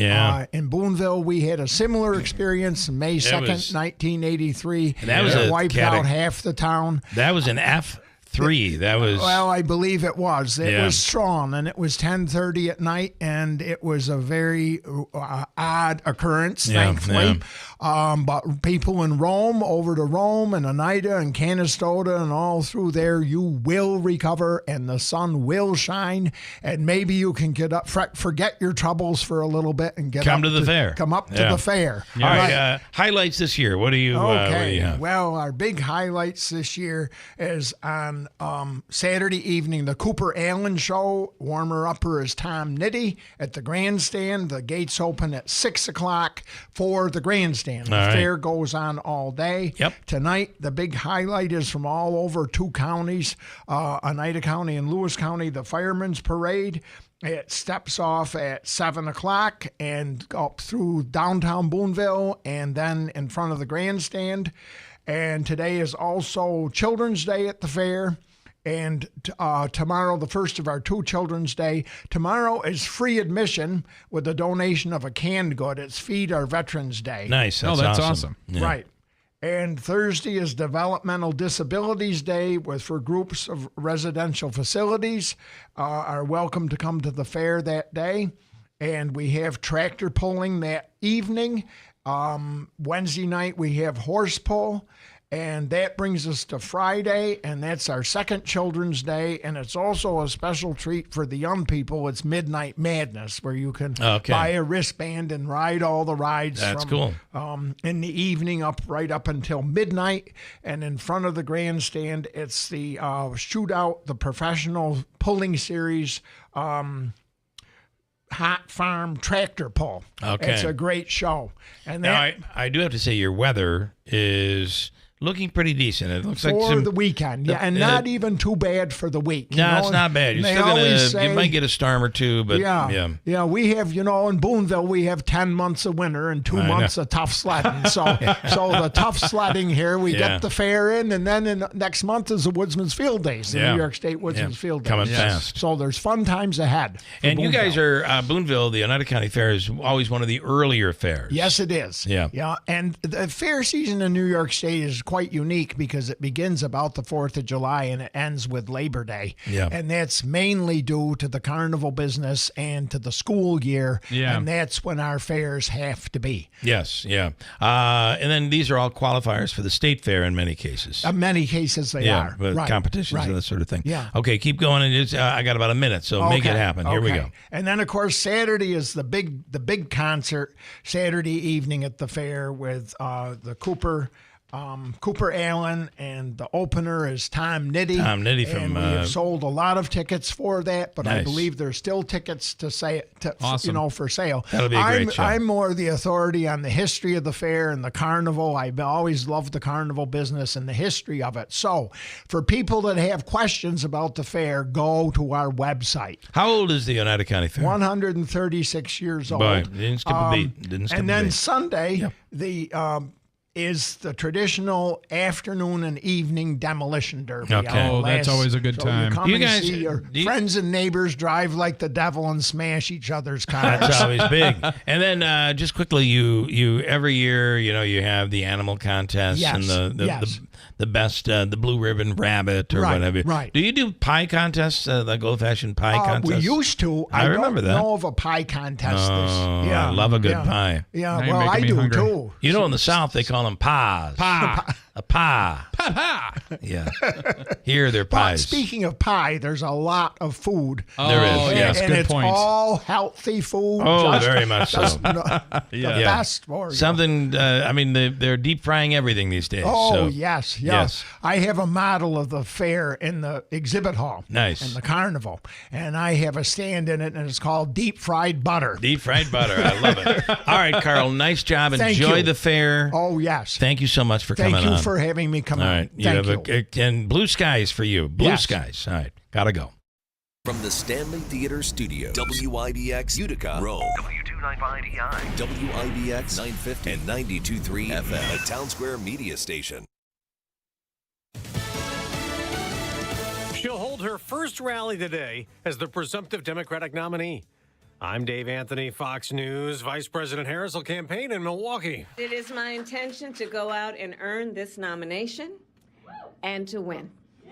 In Boonville, we had a similar experience May 2nd, 1983. That was wiped out half the town. That was an F3. That was... Well, I believe it was. It was strong, and it was 10:30 at night, and it was a very odd occurrence, thankfully. But people in Rome, over to Rome and Oneida and Canastota and all through there, you will recover, and the sun will shine, and maybe you can get up, forget your troubles for a little bit and come to the fair. Come up to the fair. All right. Highlights this year. What do you? Okay. Well, our big highlights this year is on Saturday evening, the Cooper Allen Show. Warmer-upper is Tom Nitty at the grandstand. The gates open at 6 o'clock for the grandstand. The fair goes on all day. Tonight, the big highlight is from all over 2 counties, Oneida County and Lewis County, the Firemen's Parade. It steps off at 7 o'clock and up through downtown Boonville and then in front of the grandstand. And today is also Children's Day at the fair. And tomorrow, the first of our 2 Children's Day, tomorrow is free admission with a donation of a canned good. It's Feed Our Veterans Day. Nice. That's awesome. Yeah. Right. And Thursday is Developmental Disabilities Day for groups of residential facilities are welcome to come to the fair that day. And we have tractor pulling that evening. Wednesday night, we have horse pull. And that brings us to Friday, and that's our second Children's Day, and it's also a special treat for the young people. It's Midnight Madness, where you can buy a wristband and ride all the rides. That's cool. In the evening, right up until midnight, and in front of the grandstand, it's the shootout, the professional pulling series. Hot Farm Tractor Pull. Okay. It's a great show. And now, I do have to say your weather is looking pretty decent. It looks like for the weekend, and not even too bad for the week. No, it's not bad. You're still gonna, you might get a storm or two, but yeah. We have, in Boonville, we have 10 months of winter and 2 months of tough sledding. So the tough sledding here, we get the fair in, and then next month is the Woodsman's Field Days, the New York State Woodsman's Field Days. Coming fast. So there's fun times ahead. And Boonville. You guys are Boonville, the Oneida County Fair is always one of the earlier fairs. Yes, it is. Yeah. And the fair season in New York State is quite unique because it begins about the 4th of July and it ends with Labor Day. Yeah. And that's mainly due to the carnival business and to the school year. Yeah. And that's when our fairs have to be. Yes, yeah. And then these are all qualifiers for the state fair in many cases. In many cases they are. But competitions and that sort of thing. Yeah. Okay, keep going. And I got about a minute, so make it happen. Here we go. And then, of course, Saturday is the big concert, Saturday evening at the fair with the Cooper Cooper Allen, and the opener is Tom Nitty. Tom Nitty from. And we have sold a lot of tickets for that, but Nice. I believe there's still tickets to Awesome. for sale. That'll be a great show. I'm more the authority on the history of the fair and the carnival. I've always loved the carnival business and the history of it. So, for people that have questions about the fair, go to our website. How old is the Oneida County Fair? 136 years old. Boy, didn't skip a beat. Didn't skip And a then beat. Sunday, is the traditional afternoon and evening demolition derby. Okay. Oh, that's always a good time. You come You and guys- see your do you- friends and neighbors drive like the devil and smash each other's cars. That's always big. And then just quickly, you every year, you have the animal contest Yes, and the best, the blue ribbon rabbit or Right, whatever. right. Do you do pie contests, like old-fashioned pie contests? We used to. I remember don't that. know of a pie contest. Oh, I love a good pie. Yeah, Now you're well, I making me do hungry. too. In the South, they call them pies. A pie. Yeah. Here, they're But pies. speaking of pie, there's a lot of food. There is, And, yes, and good it's point. all healthy food. Oh, very much so. The best for you. Something, they're deep frying everything these days. Oh, so. yes. I have a model of the fair in the exhibit hall. Nice. In the carnival. And I have a stand in it, and it's called Deep Fried Butter. Deep fried butter. I love it. All right, Carl, nice job. Thank Enjoy you. the fair. Oh, yes. Thank you so much for coming on. Thank you for having me come All on. right. Thank you. And blue skies for you. Blue Yes. skies. All right. Gotta go. From the Stanley Theater Studio, WIBX Utica, Rome, W295EI. WIBX 950 and 92.3 FM, a Town Square media station. She'll hold her first rally today as the presumptive Democratic nominee. I'm Dave Anthony, Fox News. Vice President Harris will campaign in Milwaukee. It is my intention to go out and earn this nomination and to win.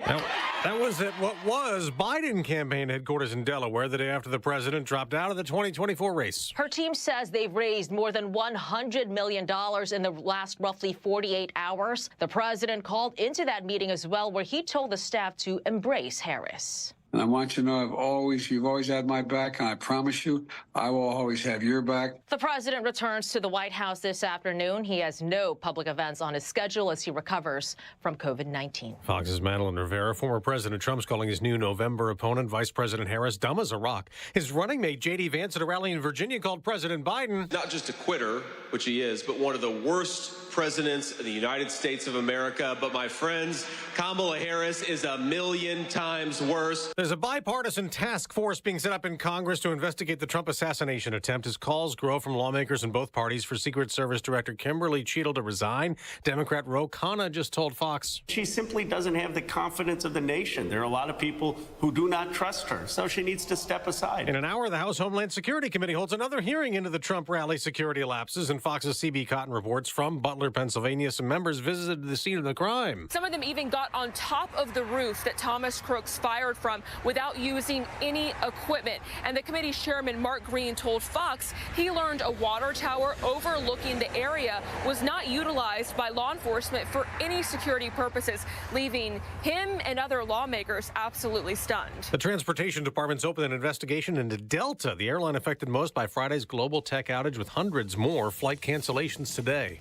Now, that was at what was Biden campaign headquarters in Delaware the day after the president dropped out of the 2024 race. Her team says they've raised more than $100 million in the last roughly 48 hours. The president called into that meeting as well, where he told the staff to embrace Harris. And I want you to know you've always had my back, and I promise you, I will always have your back. The president returns to the White House this afternoon. He has no public events on his schedule as he recovers from COVID-19. Fox's Madeline Rivera, former President Trump's calling his new November opponent, Vice President Harris, dumb as a rock. His running mate, J.D. Vance, at a rally in Virginia called President Biden not just a quitter, which he is, but one of the worst presidents in the United States of America. But my friends, Kamala Harris is a million times worse. There's a bipartisan task force being set up in Congress to investigate the Trump assassination attempt as calls grow from lawmakers in both parties for Secret Service Director Kimberly Cheadle to resign. Democrat Ro Khanna just told Fox. She simply doesn't have the confidence of the nation. There are a lot of people who do not trust her, so she needs to step aside. In an hour, the House Homeland Security Committee holds another hearing into the Trump rally security lapses, and Fox's C.B. Cotton reports from Butler, Pennsylvania. Some members visited the scene of the crime. Some of them even got on top of the roof that Thomas Crooks fired from without using any equipment. And the committee's chairman, Mark Green, told Fox he learned a water tower overlooking the area was not utilized by law enforcement for any security purposes, leaving him and other lawmakers absolutely stunned. The Transportation Department's opened an investigation into Delta, the airline affected most by Friday's global tech outage, with hundreds more flight cancellations today.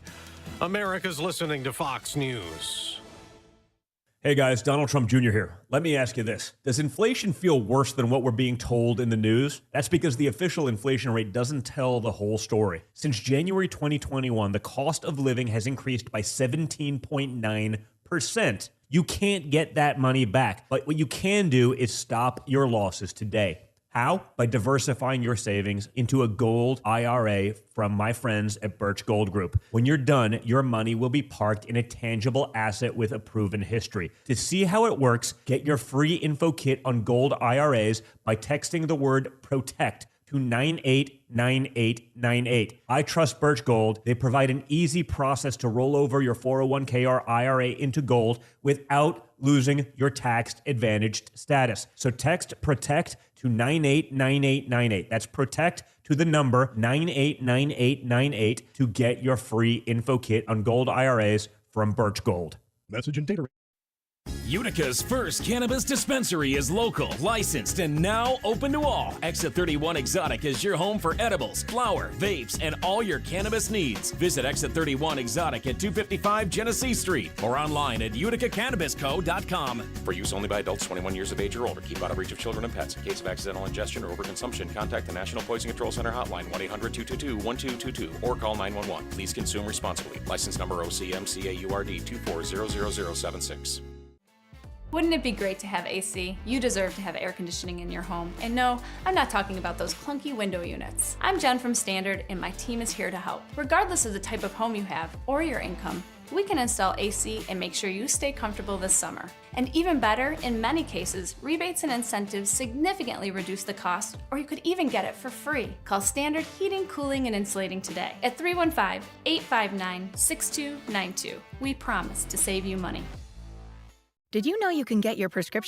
America's listening to Fox News. Hey guys, Donald Trump Jr. here. Let me ask you this. Does inflation feel worse than what we're being told in the news? That's because the official inflation rate doesn't tell the whole story. Since January 2021, the cost of living has increased by 17.9%. You can't get that money back, but what you can do is stop your losses today. How? By diversifying your savings into a gold IRA from my friends at Birch Gold Group. When you're done, your money will be parked in a tangible asset with a proven history. To see how it works, get your free info kit on gold IRAs by texting the word PROTECT to 989898. I trust Birch Gold. They provide an easy process to roll over your 401k or IRA into gold without losing your tax-advantaged status. So text PROTECT to 989898. That's PROTECT to the number 989898 to get your free info kit on gold IRAs from Birch Gold. Message and data. Utica's first cannabis dispensary is local, licensed, and now open to all. Exit 31 Exotic is your home for edibles, flower, vapes, and all your cannabis needs. Visit Exit 31 Exotic at 255 Genesee Street or online at uticacannabisco.com. For use only by adults 21 years of age or older. Keep out of reach of children and pets. In case of accidental ingestion or overconsumption, contact the National Poison Control Center hotline 1-800-222-1222 or call 911. Please consume responsibly. License number OCMCAURD 2400076. Wouldn't it be great to have AC? You deserve to have air conditioning in your home. And no, I'm not talking about those clunky window units. I'm Jen from Standard, and my team is here to help. Regardless of the type of home you have or your income, we can install AC and make sure you stay comfortable this summer. And even better, in many cases, rebates and incentives significantly reduce the cost, or you could even get it for free. Call Standard Heating, Cooling, and Insulating today at 315-859-6292. We promise to save you money. Did you know you can get your prescription